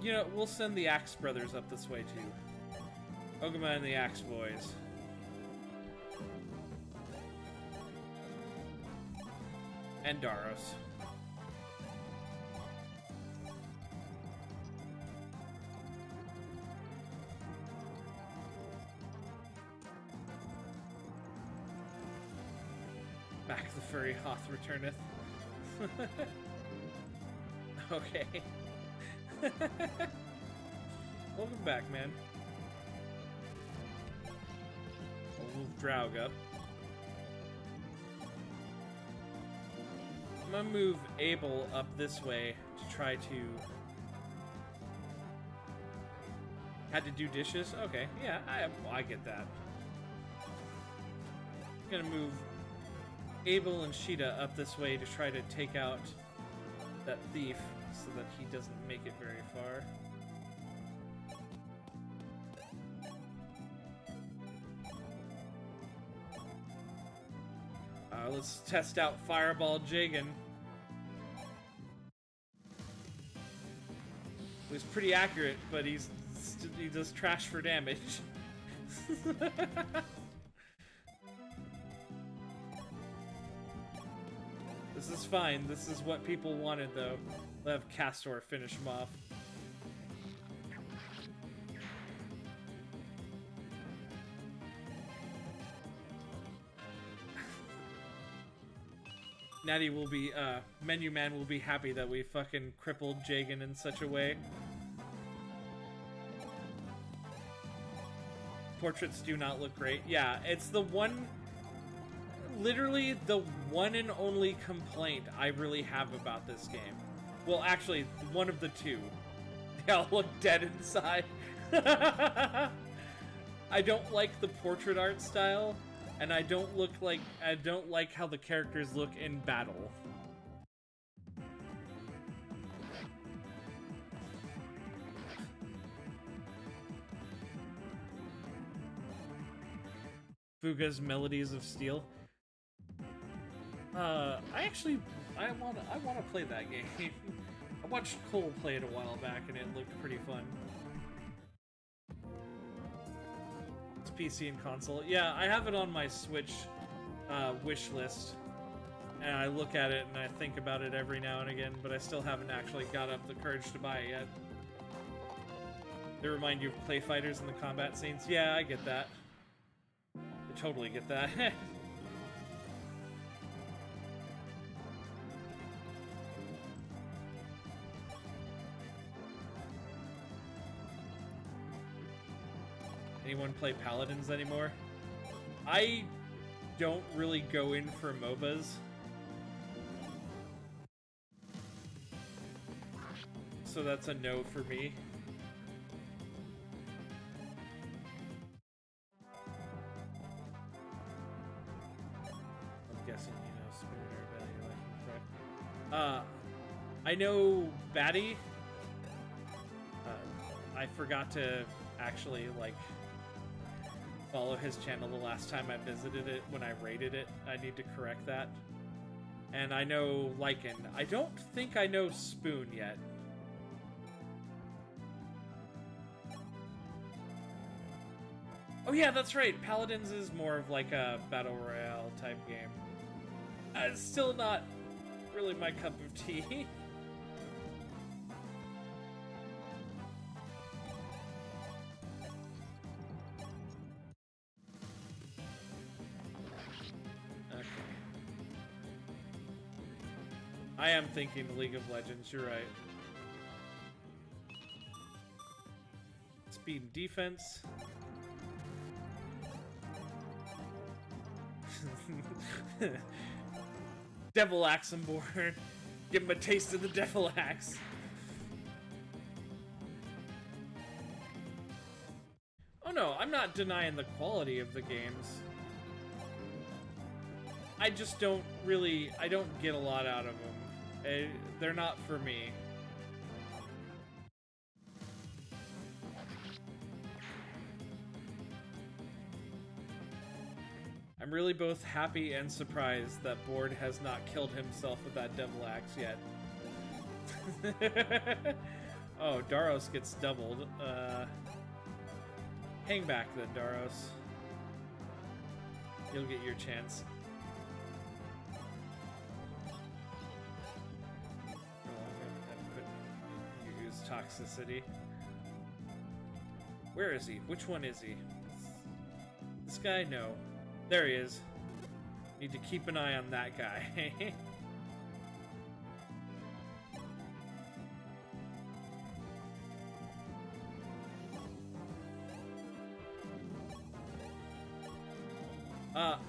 [SPEAKER 1] You know, we'll send the Axe Brothers up this way, too. Ogama and the Axe Boys. And Daros. Back the furry Hoth returneth. Okay. Welcome back, man. We'll move Draug up. I'm gonna move Abel up this way to try to... Had to do dishes? Okay, yeah, I get that. I'm gonna move Abel and Sheeta up this way to try to take out that thief so that he doesn't make it very far. Let's test out Fireball Jagan. He's pretty accurate, but he does trash for damage. This is fine. This is what people wanted, though. We'll have Castor finish him off. Natty will be, Menu Man will be happy that we fucking crippled Jagan in such a way. Portraits do not look great. Yeah, it's the one, literally the one and only complaint I really have about this game. Well, actually, one of the two. They all look dead inside. I don't like the portrait art style. And I don't like how the characters look in battle. Fuga's Melodies of Steel. I wanna play that game. I watched Cole play it a while back and it looked pretty fun. PC and console. Yeah, I have it on my Switch wish list, and I look at it and I think about it every now and again, but I still haven't actually got up the courage to buy it yet. They remind you of play fighters in the combat scenes. Yeah, I get that. I totally get that. Anyone play Paladins anymore? I don't really go in for MOBAs. So that's a no for me. I'm guessing you know Spoon or Batty, you're correct. I know Batty. I forgot to actually, like, follow his channel the last time I visited it when I rated it. I need to correct that. And I know Lycan. I don't think I know Spoon yet. Oh yeah, that's right. Paladins is more of like a battle royale type game. It's still not really my cup of tea. I am thinking League of Legends, you're right. Speed and defense. Devil Axe on board. Give him a taste of the Devil Axe. Oh no, I'm not denying the quality of the games. I just don't really, I don't get a lot out of them. They're not for me. I'm really both happy and surprised that Board has not killed himself with that Devil Axe yet. Oh, Daros gets doubled. Hang back then, Daros. You'll get your chance. Toxicity. Where is he? Which one is he? This guy? No. There he is. Need to keep an eye on that guy.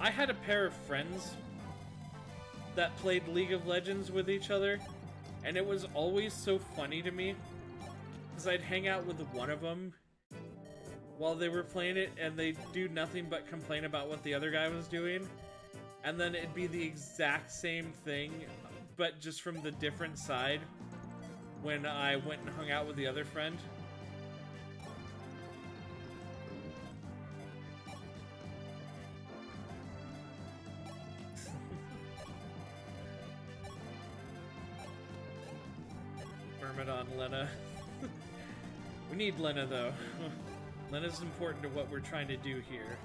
[SPEAKER 1] I had a pair of friends that played League of Legends with each other, and it was always so funny to me, because I'd hang out with one of them while they were playing it, and they'd do nothing but complain about what the other guy was doing, and then it'd be the exact same thing but just from the different side when I went and hung out with the other friend. On Lena. We need Lena, though. Lena's important to what we're trying to do here.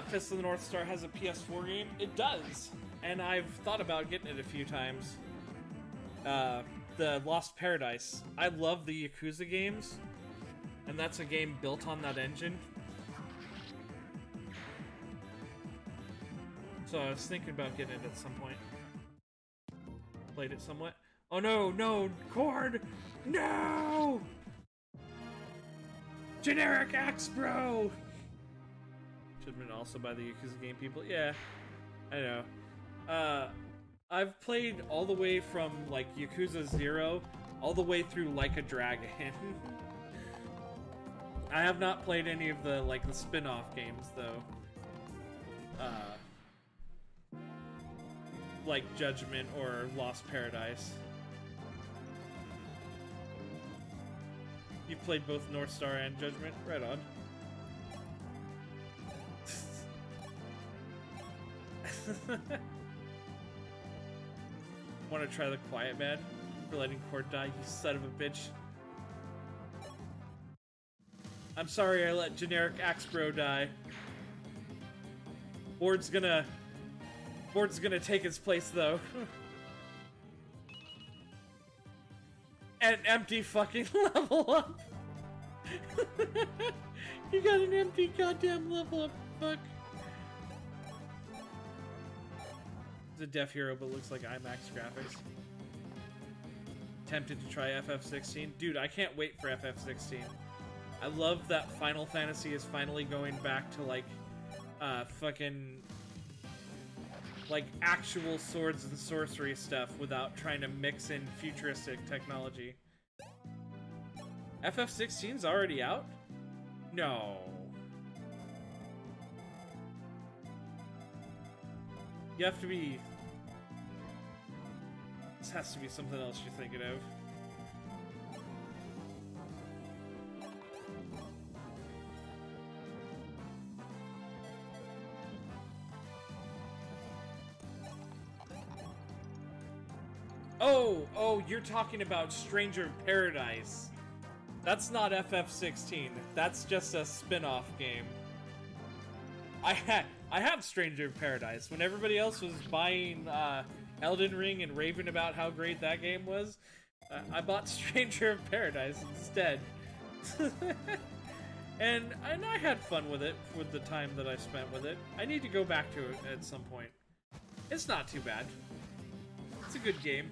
[SPEAKER 1] Fist of the North Star has a PS4 game? It does! And I've thought about getting it a few times. The Lost Paradise. I love the Yakuza games. And that's a game built on that engine. So I was thinking about getting it at some point. Played it somewhat. Oh no, no, Cord! No! Generic axe, bro! Should have been also by the Yakuza game people. Yeah, I know. I've played all the way from, like, Yakuza 0 all the way through Like a Dragon. I have not played any of the, like, the spin-off games, though. Like Judgment or Lost Paradise. You've played both North Star and Judgment? Right on. Want to try the Quiet Man for letting Cord die, you son of a bitch. I'm sorry I let generic Axe Bro die. Board's gonna take its place, though. An empty fucking level up. You got an empty goddamn level up, fuck. It's a deaf hero, but looks like IMAX graphics. Tempted to try FF16. Dude, I can't wait for FF16. I love that Final Fantasy is finally going back to, like, fucking, like, actual swords and sorcery stuff without trying to mix in futuristic technology. FF16's already out? No. You have to be... This has to be something else you're thinking of. Oh, you're talking about Stranger of Paradise. That's not FF16. That's just a spin-off game. I have Stranger of Paradise. When everybody else was buying Elden Ring and raving about how great that game was, I bought Stranger of Paradise instead. and I had fun with it with the time that I spent with it. I need to go back to it at some point. It's not too bad. It's a good game.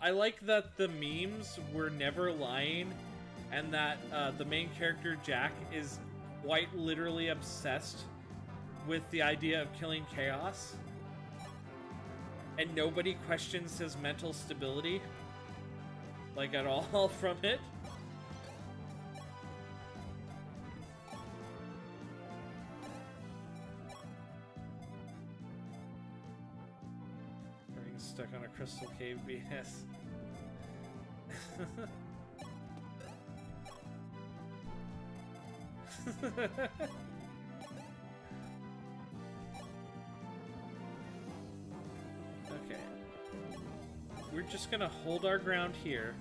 [SPEAKER 1] I like that the memes were never lying, and that the main character, Jack, is quite literally obsessed with the idea of killing chaos. And nobody questions his mental stability, like, at all from it. Stuck on a crystal cave BS. Okay. We're just gonna hold our ground here.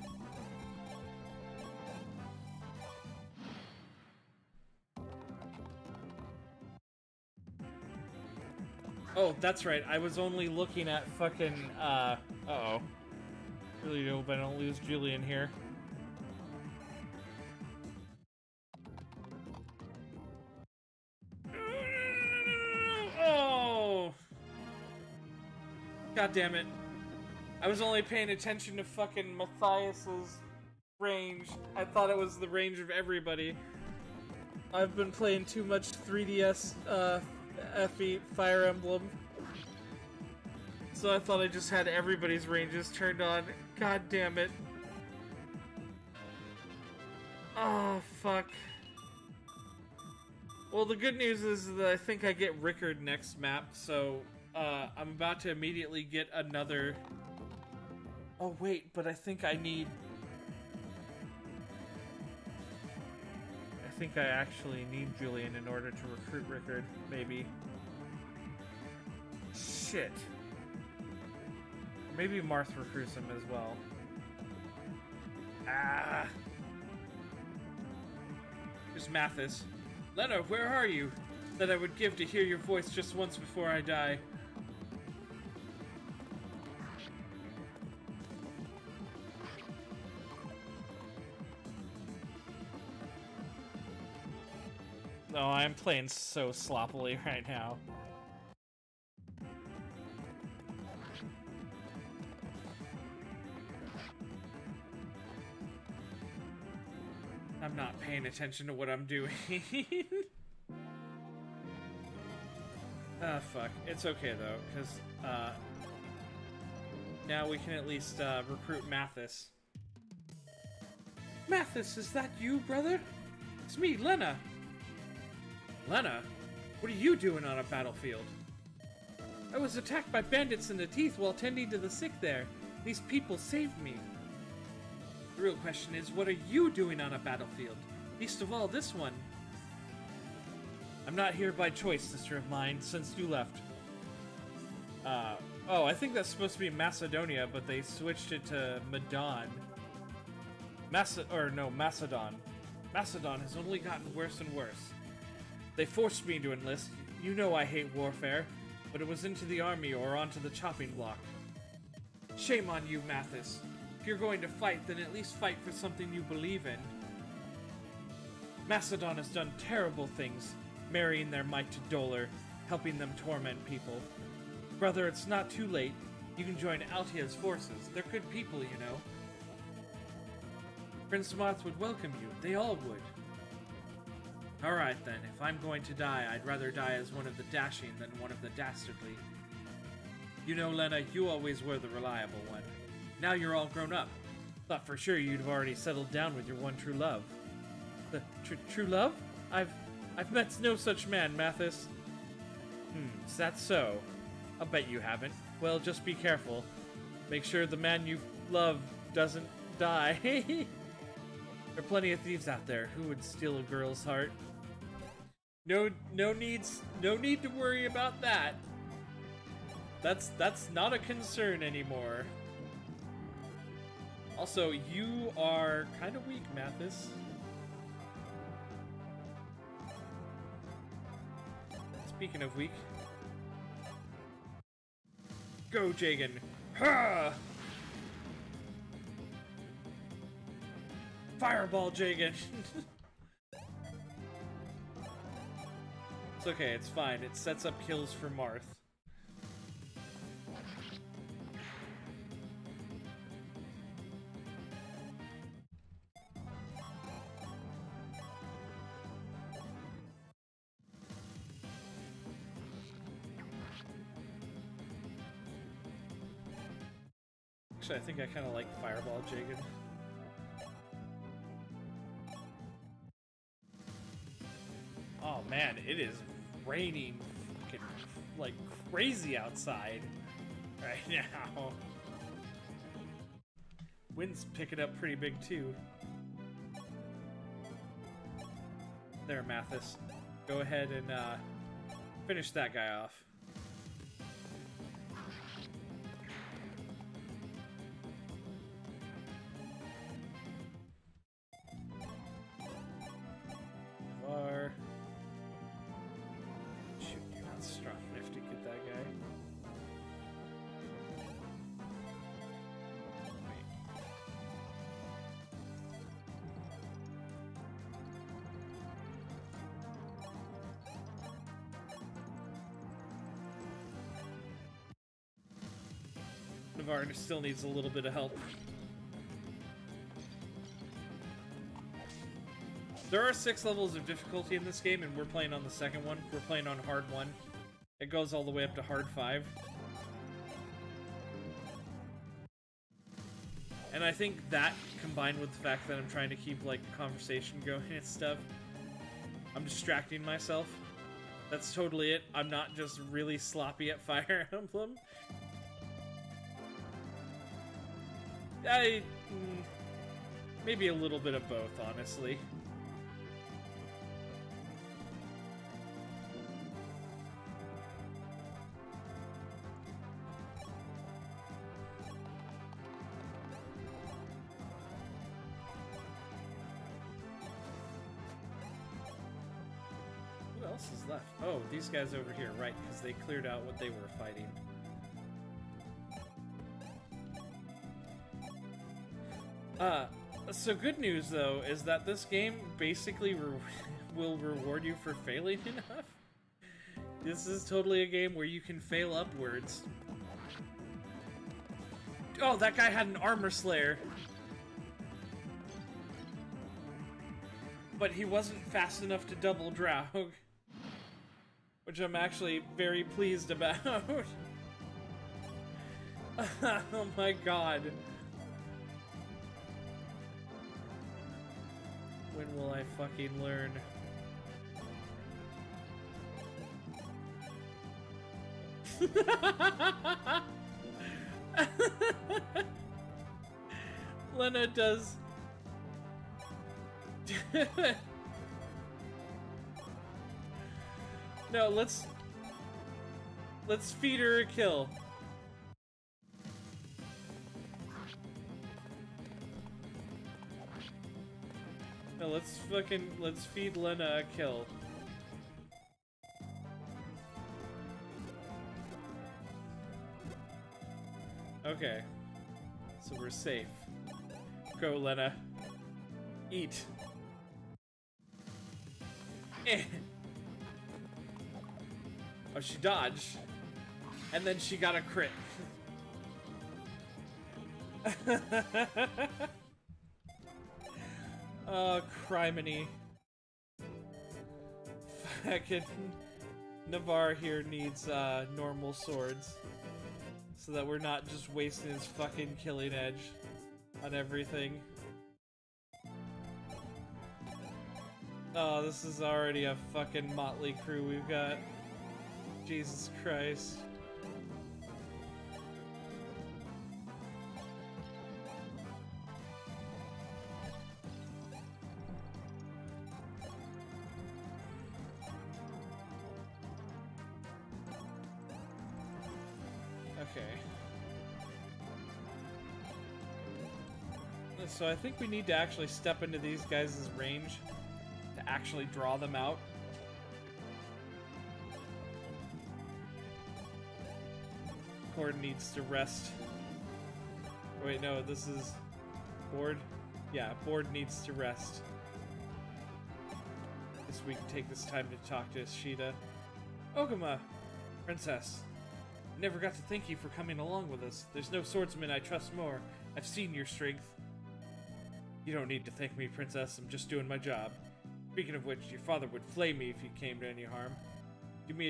[SPEAKER 1] Oh, that's right. I was only looking at fucking, uh-oh. Really hope I don't lose Julian here. Oh! God damn it. I was only paying attention to fucking Matthias's range. I thought it was the range of everybody. I've been playing too much 3DS, FE Fire Emblem. So I thought I just had everybody's ranges turned on. God damn it. Oh, fuck. Well, the good news is that I think I get Rickard next map, so I'm about to immediately get another... Oh, wait, but I think I need... I think I actually need Julian in order to recruit Rickard, maybe. Shit. Maybe Marth recruits him as well. Ah! Here's Mathis. Lena, where are you? That I would give to hear your voice just once before I die. No, I'm playing so sloppily right now. I'm not paying attention to what I'm doing. Ah, fuck. It's okay, though, because, now we can at least, recruit Mathis. Mathis, is that you, brother? It's me, Lena. Lena? What are you doing on a battlefield? I was attacked by bandits in the teeth while tending to the sick there. These people saved me. The real question is, what are you doing on a battlefield? Least of all, this one. I'm not here by choice, sister of mine, since you left. Oh, I think that's supposed to be Macedonia, but they switched it to Madon. Macedon. Macedon has only gotten worse and worse. They forced me to enlist. You know I hate warfare, but it was into the army or onto the chopping block. Shame on you, Mathis. If you're going to fight, then at least fight for something you believe in. Macedon has done terrible things, marrying their might to Dolar, helping them torment people. Brother, it's not too late. You can join Altia's forces. They're good people, you know. Prince Marth would welcome you. They all would. Alright then, if I'm going to die, I'd rather die as one of the dashing than one of the dastardly. You know, Lena, you always were the reliable one. Now you're all grown up. Thought for sure you'd have already settled down with your one true love. The true love? I've met no such man, Mathis. Is that so? I'll bet you haven't. Well, just be careful. Make sure the man you love doesn't die. There are plenty of thieves out there who would steal a girl's heart. No need to worry about that. That's not a concern anymore. Also, you are kind of weak, Mathis. Speaking of weak, go, Jagan! Ha! Fireball, Jagan! It's okay, it's fine. It sets up kills for Marth. Actually, I think I kind of like Fireball Jagan. Oh man, it is raining fucking like crazy outside right now. Wind's picking up pretty big too. There, Mathis. Go ahead and finish that guy off. Shoot, you're not strong enough to get that guy. Navarre still needs a little bit of help. There are 6 levels of difficulty in this game, and we're playing on the second one. We're playing on hard 1. It goes all the way up to hard 5. And I think that, combined with the fact that I'm trying to keep, like, a conversation going and stuff, I'm distracting myself. That's totally it. I'm not just really sloppy at Fire Emblem. Maybe a little bit of both, honestly. Who else is left? Oh, these guys over here, right, because they cleared out what they were fighting. So good news, though, is that this game basically will reward you for failing enough. This is totally a game where you can fail upwards. Oh, that guy had an armor slayer. But he wasn't fast enough to double Draug. Which I'm actually very pleased about. Oh my god. When will I fucking learn? Lena does... No, let's feed her a kill. No, let's feed Lena a kill. Okay. So we're safe. Go, Lena. Eat. Eh. Oh, she dodged. And then she got a crit. Criminy. Fucking Navarre here needs normal swords. So that we're not just wasting his fucking killing edge on everything. Oh, this is already a fucking motley crew we've got. Jesus Christ. Okay. So I think we need to actually step into these guys' range to actually draw them out. Cord needs to rest. Wait, no, this is... Board? Yeah, Board needs to rest. Guess we can take this time to talk to Ishida. Ogama! Princess. I never got to thank you for coming along with us. There's no swordsman I trust more. I've seen your strength. You don't need to thank me, Princess. I'm just doing my job. Speaking of which, your father would flay me if you came to any harm. Do me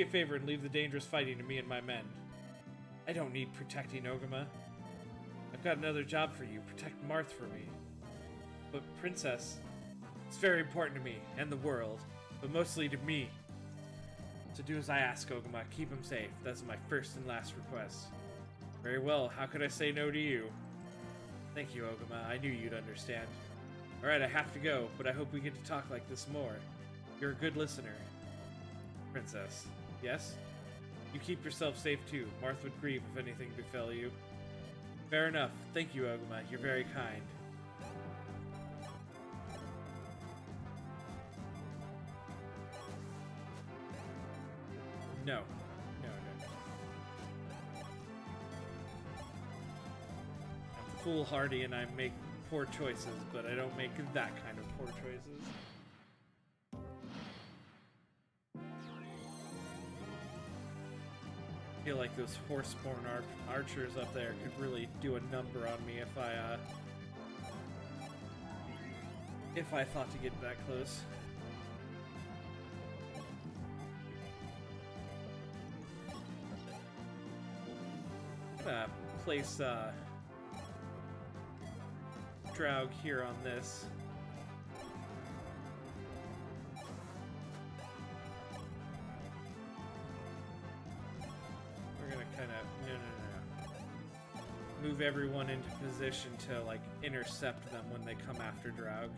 [SPEAKER 1] a favor and leave the dangerous fighting to me and my men. I don't need protecting, Ogama. I've got another job for you. Protect Marth for me. But, Princess, it's very important to me and the world, but mostly to me. So do as I ask, Ogama. Keep him safe. That's my first and last request. Very well. How could I say no to you? Thank you, Ogama. I knew you'd understand. Alright, I have to go, but I hope we get to talk like this more. You're a good listener. Princess. Yes? You keep yourself safe too. Marth would grieve if anything befell you. Fair enough. Thank you, Ogama. You're very kind. No. No. I'm foolhardy and I make poor choices, but I don't make that kind of poor choices. I feel like those horseborn archers up there could really do a number on me if I thought to get that close. I'm gonna place Draug here on this. We're gonna kind of no. Move everyone into position to like intercept them when they come after Draug.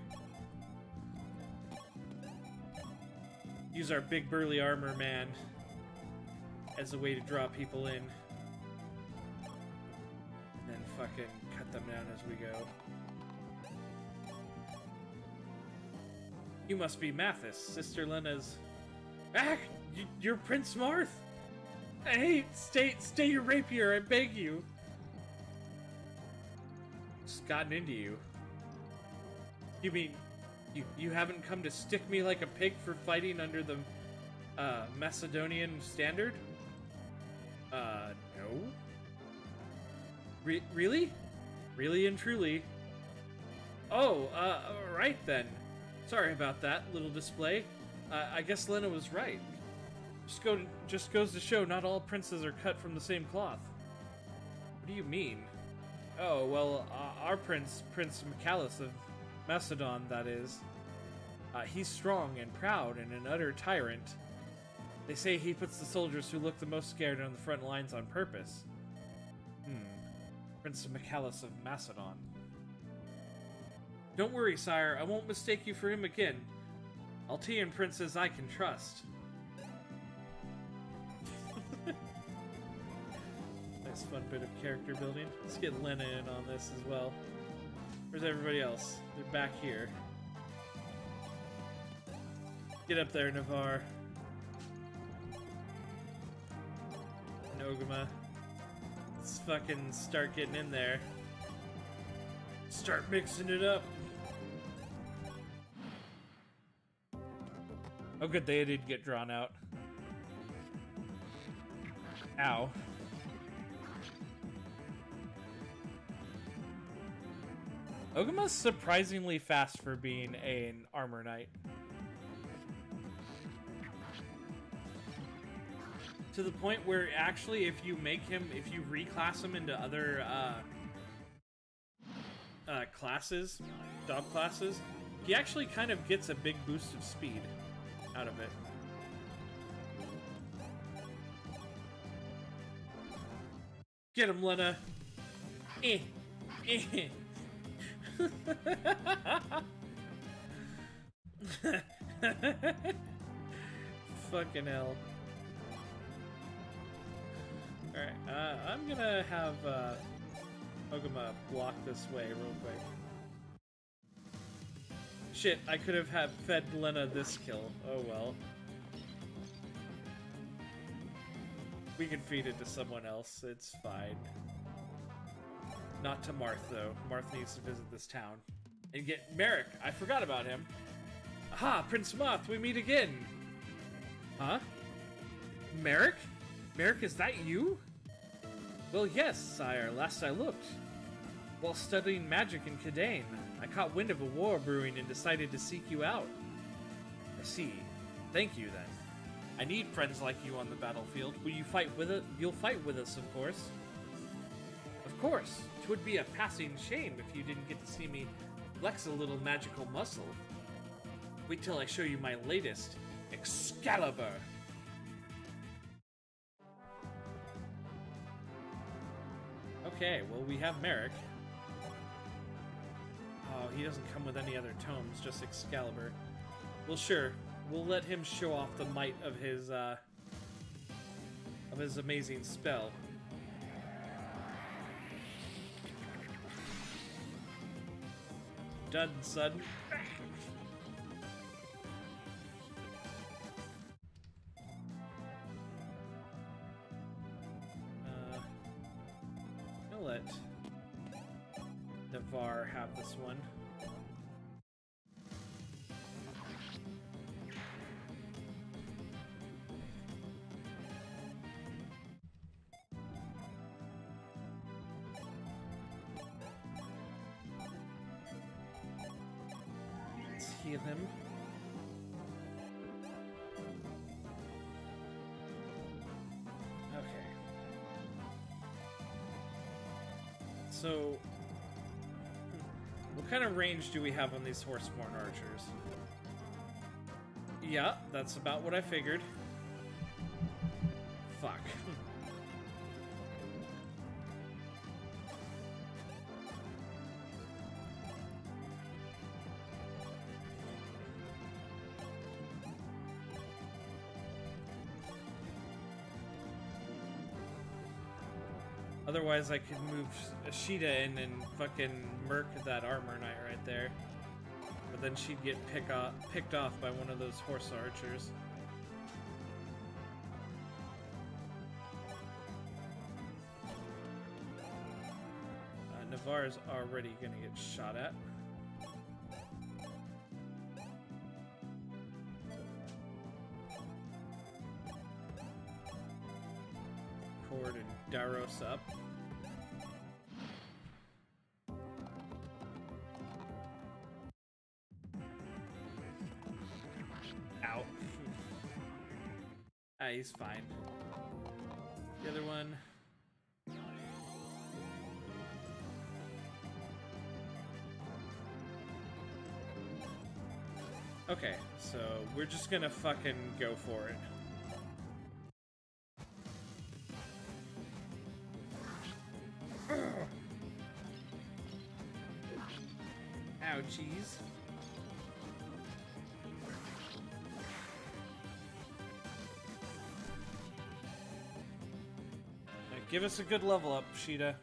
[SPEAKER 1] Use our big burly armor man as a way to draw people in. And then fucking cut them down as we go. You must be Mathis, Sister Lena's... Ah! You're Prince Marth! Hey, stay your rapier, I beg you! Just gotten into you. You mean... You haven't come to stick me like a pig for fighting under the Macedonian standard? No. Really? Really and truly? Oh, right then. Sorry about that little display. I guess Lena was right. Just goes to show not all princes are cut from the same cloth. What do you mean? Oh, well, our Prince Michalis of Macedon, that is. He's strong and proud and an utter tyrant. They say he puts the soldiers who look the most scared on the front lines on purpose. Prince Michalis of Macedon. Don't worry, sire. I won't mistake you for him again. Altean princes I can trust. Nice fun bit of character building. Let's get Lena in on this as well. Where's everybody else? They're back here. Get up there, Navarre. Nogama. Let's fucking start getting in there. Start mixing it up. Oh good, they did get drawn out. Ow. Ogama's surprisingly fast for being an armor knight. To the point where actually if you reclass him into other classes, dog classes, he actually kind of gets a big boost of speed out of it. Get him, Lena! Fucking hell. Alright, I'm gonna have Ogama block this way real quick. Shit, I could have fed Lena this kill. Oh well. We can feed it to someone else, it's fine. Not to Marth, though. Marth needs to visit this town. And get Merrick! I forgot about him. Aha! Prince Marth, we meet again! Huh? Merrick? Merrick, is that you? Well, yes, sire. Last I looked. While studying magic in Kadain, I caught wind of a war brewing and decided to seek you out. I see. Thank you, then. I need friends like you on the battlefield. Will you fight with us? You'll fight with us, of course. Of course. 'Twould be a passing shame if you didn't get to see me flex a little magical muscle. Wait till I show you my latest, Excalibur. Okay, well we have Merrick. Oh, he doesn't come with any other tomes, just Excalibur. Well, sure. We'll let him show off the might of his amazing spell. Done, son. I'll let Navarre have this one. Heal him. Okay. So we'll What kind of range do we have on these horseborn archers? Yeah, that's about what I figured. Fuck. Otherwise, I could move Ashita in and fucking murk that armor knight right there. But then she'd get picked off by one of those horse archers. Navarre's already gonna get shot at. Cord and Daros up. Ow. Ah, he's fine. The other one. Okay, so we're just gonna fucking go for it. Ouchies. Now give us a good level up, Sheeta.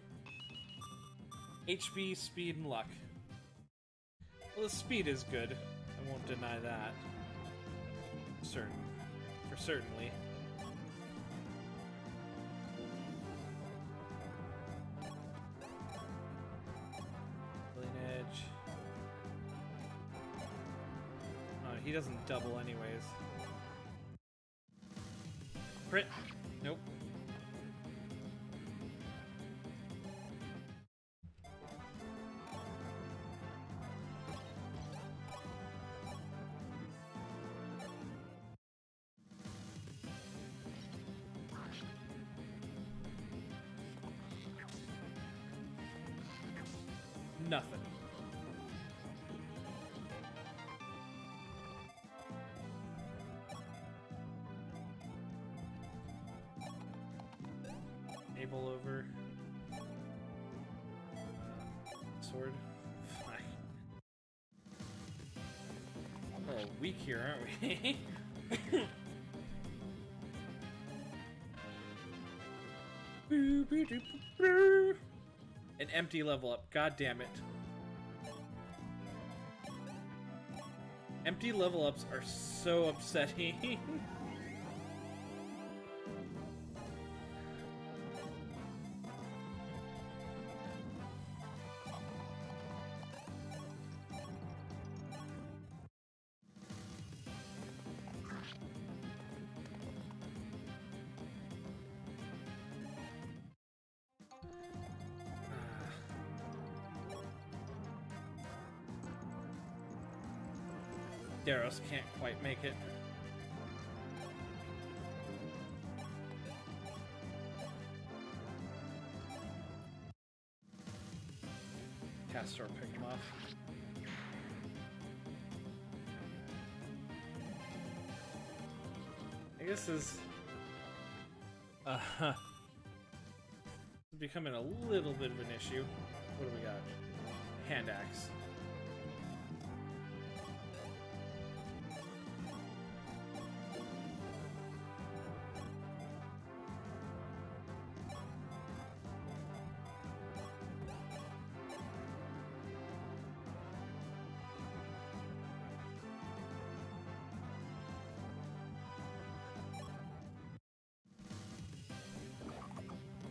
[SPEAKER 1] HP, speed, and luck. Well, the speed is good. I won't deny that. Certainly. Bleeding edge. Oh, he doesn't double anyways. Crit. Nope. Nothing. Able over. Sword. Fine. A little weak here, aren't we? An empty level up. God damn it. Empty level ups are so upsetting. Daros can't quite make it. Castor picked him off. I guess this is becoming a little bit of an issue. What do we got? Hand axe.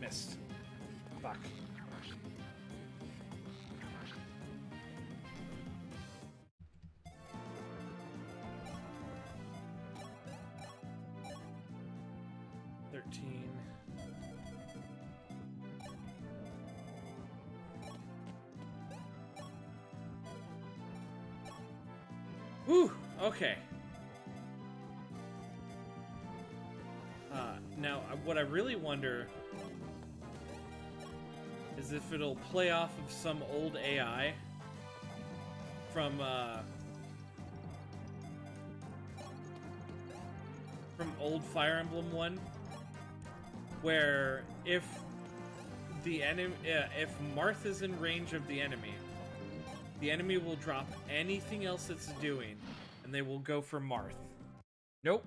[SPEAKER 1] Missed. Fuck. Whew, okay. Now, what I really wonder is if it'll play off of some old AI from old Fire Emblem 1, where if the enemy, if Marth is in range of the enemy will drop anything else it's doing, and they will go for Marth. Nope.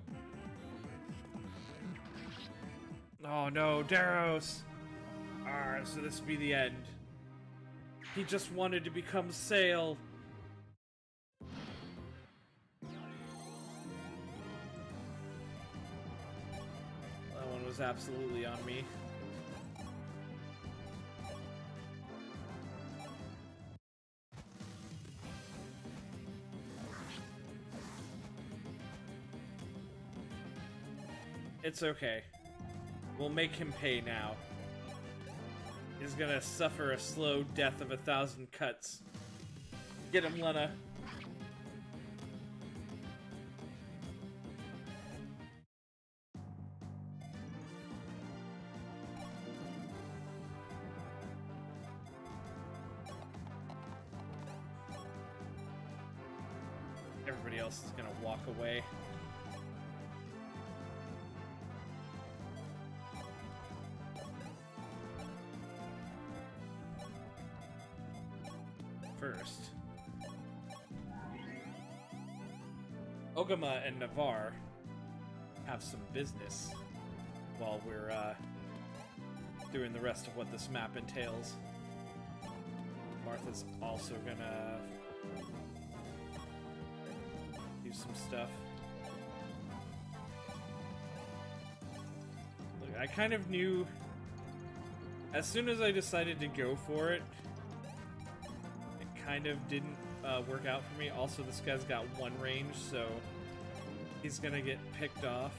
[SPEAKER 1] Oh no, Daros! So this will be the end. He just wanted to become Sail. That one was absolutely on me. It's okay. We'll make him pay now. He's gonna suffer a slow death of 1,000 cuts. Get him, Lena. Everybody else is gonna walk away. First, Ogama and Navarre have some business while we're doing the rest of what this map entails. Martha's also gonna do some stuff. Look, I kind of knew as soon as I decided to go for it, kind of didn't work out for me. Also, this guy's got one range, so he's gonna get picked off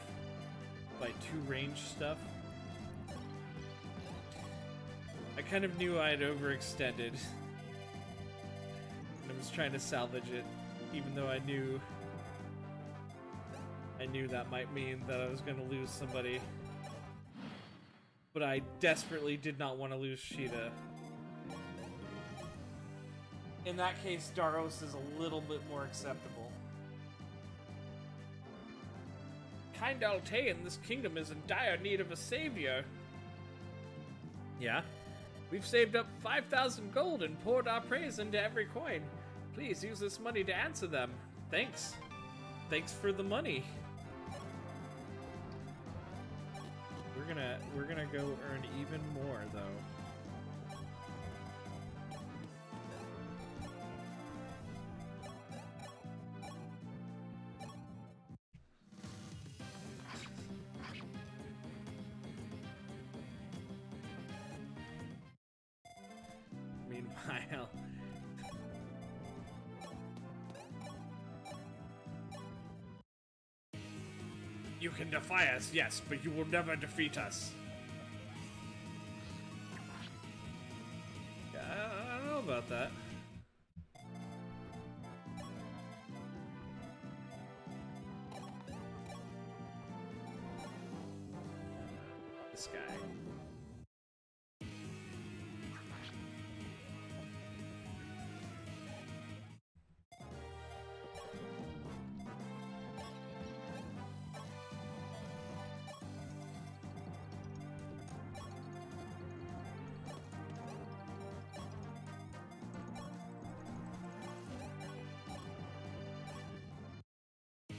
[SPEAKER 1] by 2 range stuff. I kind of knew I had overextended, and I was trying to salvage it, even though I knew that might mean that I was gonna lose somebody. But I desperately did not want to lose Sheeta. In that case, Daros is a little bit more acceptable. Kind Altean, this kingdom is in dire need of a savior. Yeah? We've saved up 5,000 gold and poured our praise into every coin. Please use this money to answer them. Thanks. Thanks for the money. We're gonna go earn even more, though. Meanwhile, you can defy us, yes, but you will never defeat us. Yeah, I don't know about that. This guy.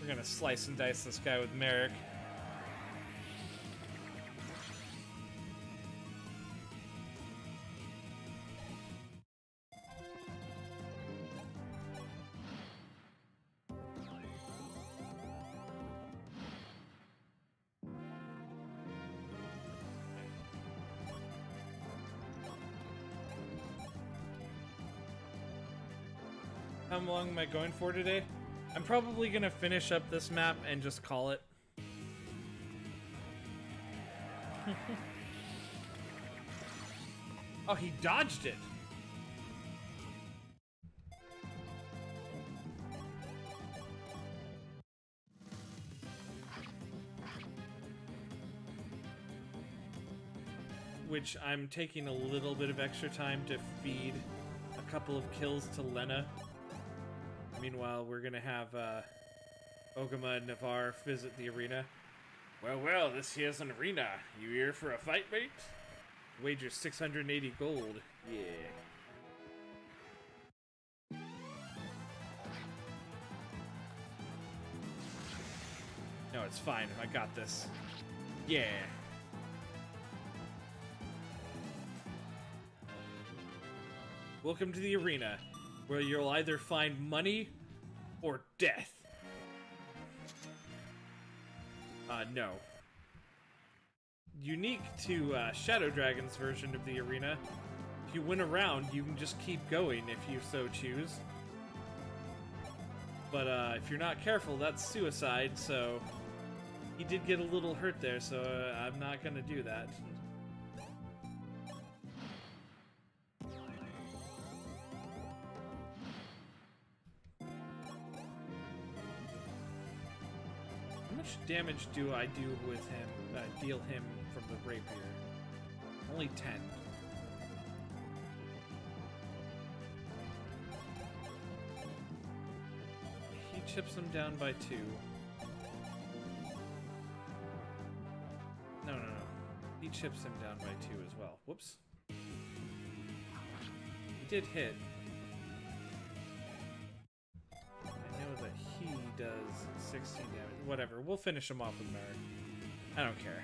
[SPEAKER 1] We're gonna slice and dice this guy with Merrick. How long am I going for today? I'm probably gonna finish up this map and just call it. Oh, he dodged it. Which I'm taking a little bit of extra time to feed a couple of kills to Lena. Meanwhile, we're gonna have Ogama and Navarre visit the arena. Well, this here's an arena. You here for a fight, mate? Wager 680 gold. Yeah. No, it's fine. I got this. Yeah. Welcome to the arena, where you'll either find money or death. No. Unique to Shadow Dragon's version of the arena, if you win a round, you can just keep going if you so choose. But if you're not careful, that's suicide, so he did get a little hurt there, so I'm not gonna do that. How much damage do I do with him, deal him from the rapier? Only 10. He chips him down by 2. No. He chips him down by 2 as well. Whoops. He did hit. I know that he does 16 damage. Whatever, we'll finish him off with merit. I don't care.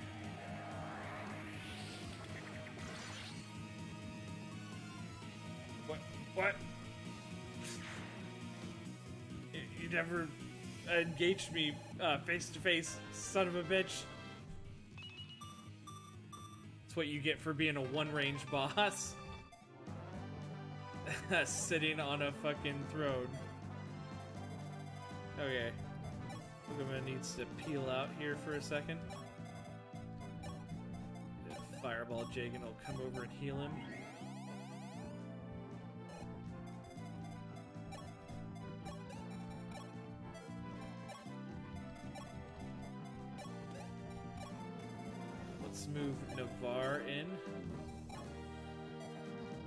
[SPEAKER 1] What? You never engaged me face to face, son of a bitch. That's what you get for being a one-range boss. Sitting on a fucking throne. Okay. Pokemon needs to peel out here for a second. Fireball Jagan will come over and heal him. Let's move Navarre in.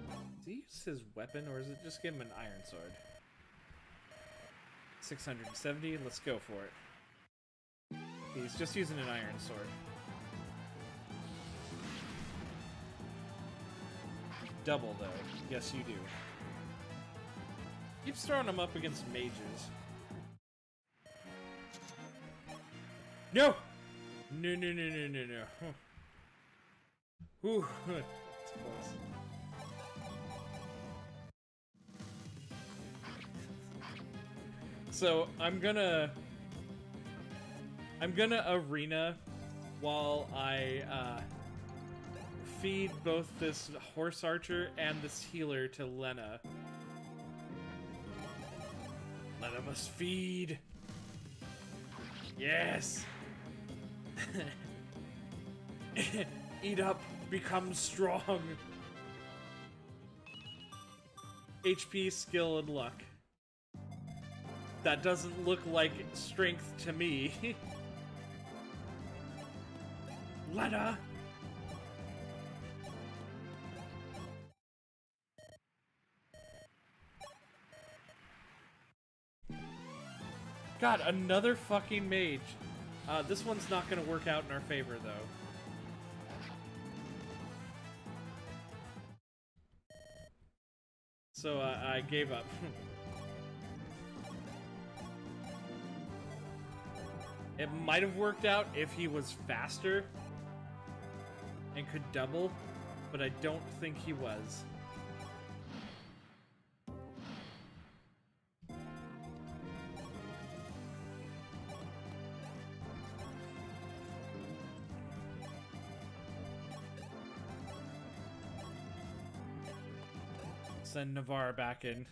[SPEAKER 1] Does he use his weapon, or is it just give him an iron sword? 670, let's go for it. He's just using an iron sword. Double, though. Yes, you do. Keeps throwing him up against mages. No! No. Whew. That's close. So, I'm gonna arena while I feed both this horse archer and this healer to Lena. Lena must feed. Yes. Eat up, become strong. HP, skill, and luck. That doesn't look like strength to me. Lena! God, another fucking mage. This one's not gonna work out in our favor, though. So, I gave up. It might have worked out if he was faster and could double, but I don't think he was. Send Navarre back in.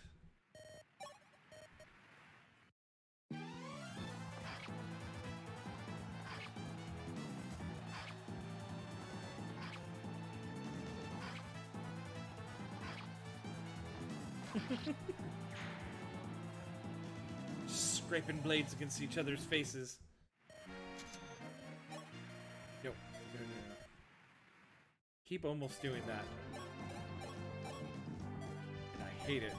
[SPEAKER 1] Scraping blades against each other's faces. No. Keep almost doing that. And I hate it.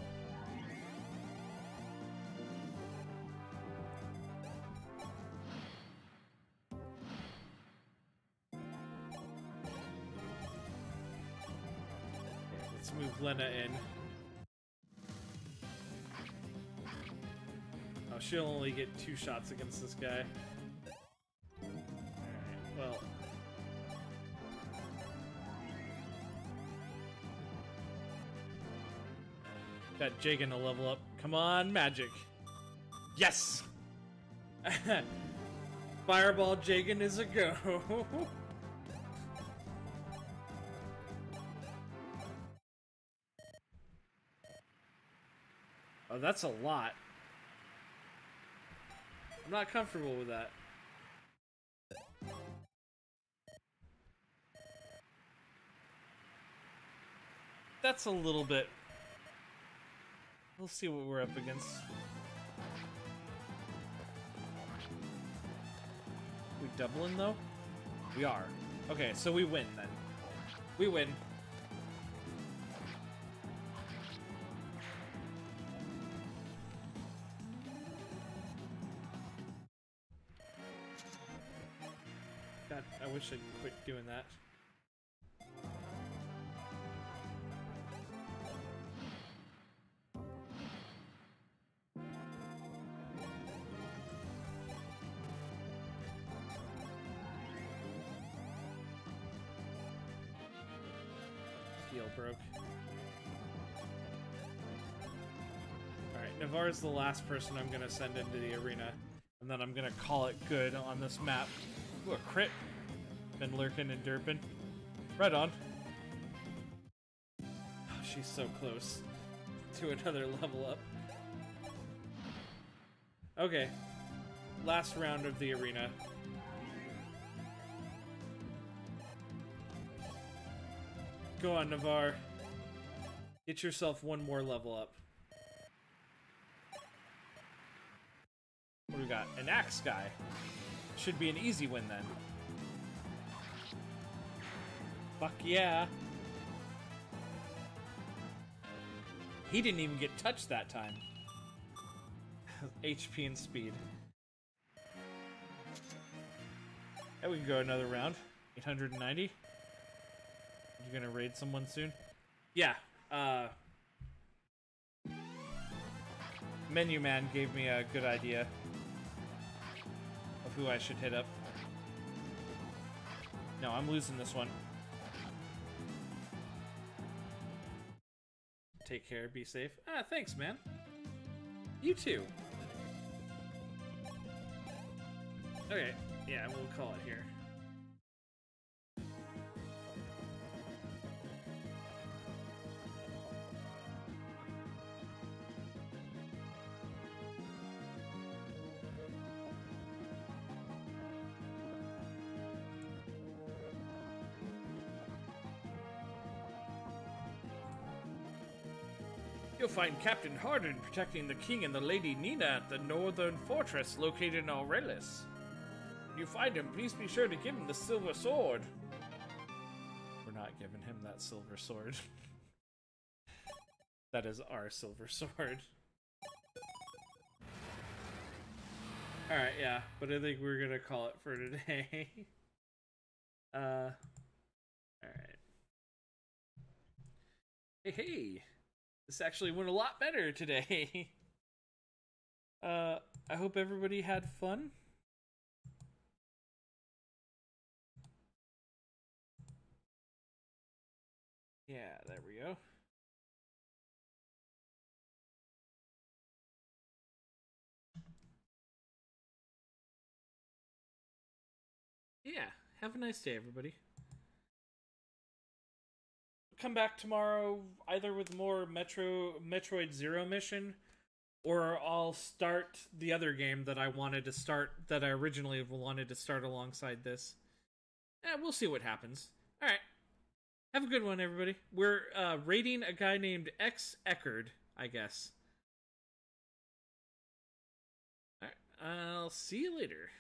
[SPEAKER 1] Let's move Lena in. Oh, she'll only get 2 shots against this guy. Alright, well. Got Jagan to level up. Come on, magic. Yes! Fireball Jagan is a go. Oh, that's a lot. I'm not comfortable with that. That's a little bit. We'll see what we're up against. We doubling though? We are. Okay, so we win then. We win. God, I wish I'd quit doing that. Heal broke. Alright, Navarre's the last person I'm gonna send into the arena. And then I'm gonna call it good on this map. Ooh, a crit. Been lurking and derping. Right on. Oh, she's so close to another level up. Okay. Last round of the arena. Go on, Navarre. Get yourself 1 more level up. What do we got? An axe guy. Should be an easy win then. Fuck yeah. He didn't even get touched that time. HP and speed. And we can go another round. 890. You gonna raid someone soon? Yeah. Menu Man gave me a good idea of who I should hit up. No, I'm losing this one. Take care, be safe. Ah, thanks, man. You too. Okay, yeah, we'll call it here. You'll find Captain Hardin protecting the king and the Lady Nina at the northern fortress located in Aurelis. When you find him, please be sure to give him the silver sword. We're not giving him that silver sword. That is our silver sword. Alright, yeah, but I think we're gonna call it for today. Alright. Hey! This actually went a lot better today. I hope everybody had fun. Yeah, there we go. Yeah, have a nice day, everybody. Come back tomorrow either with more Metroid Zero mission, or I'll start the other game that I wanted to start, that I originally wanted to start alongside this. We'll see what happens. Alright. Have a good one, everybody. We're raiding a guy named X Eckerd, I guess. Alright, I'll see you later.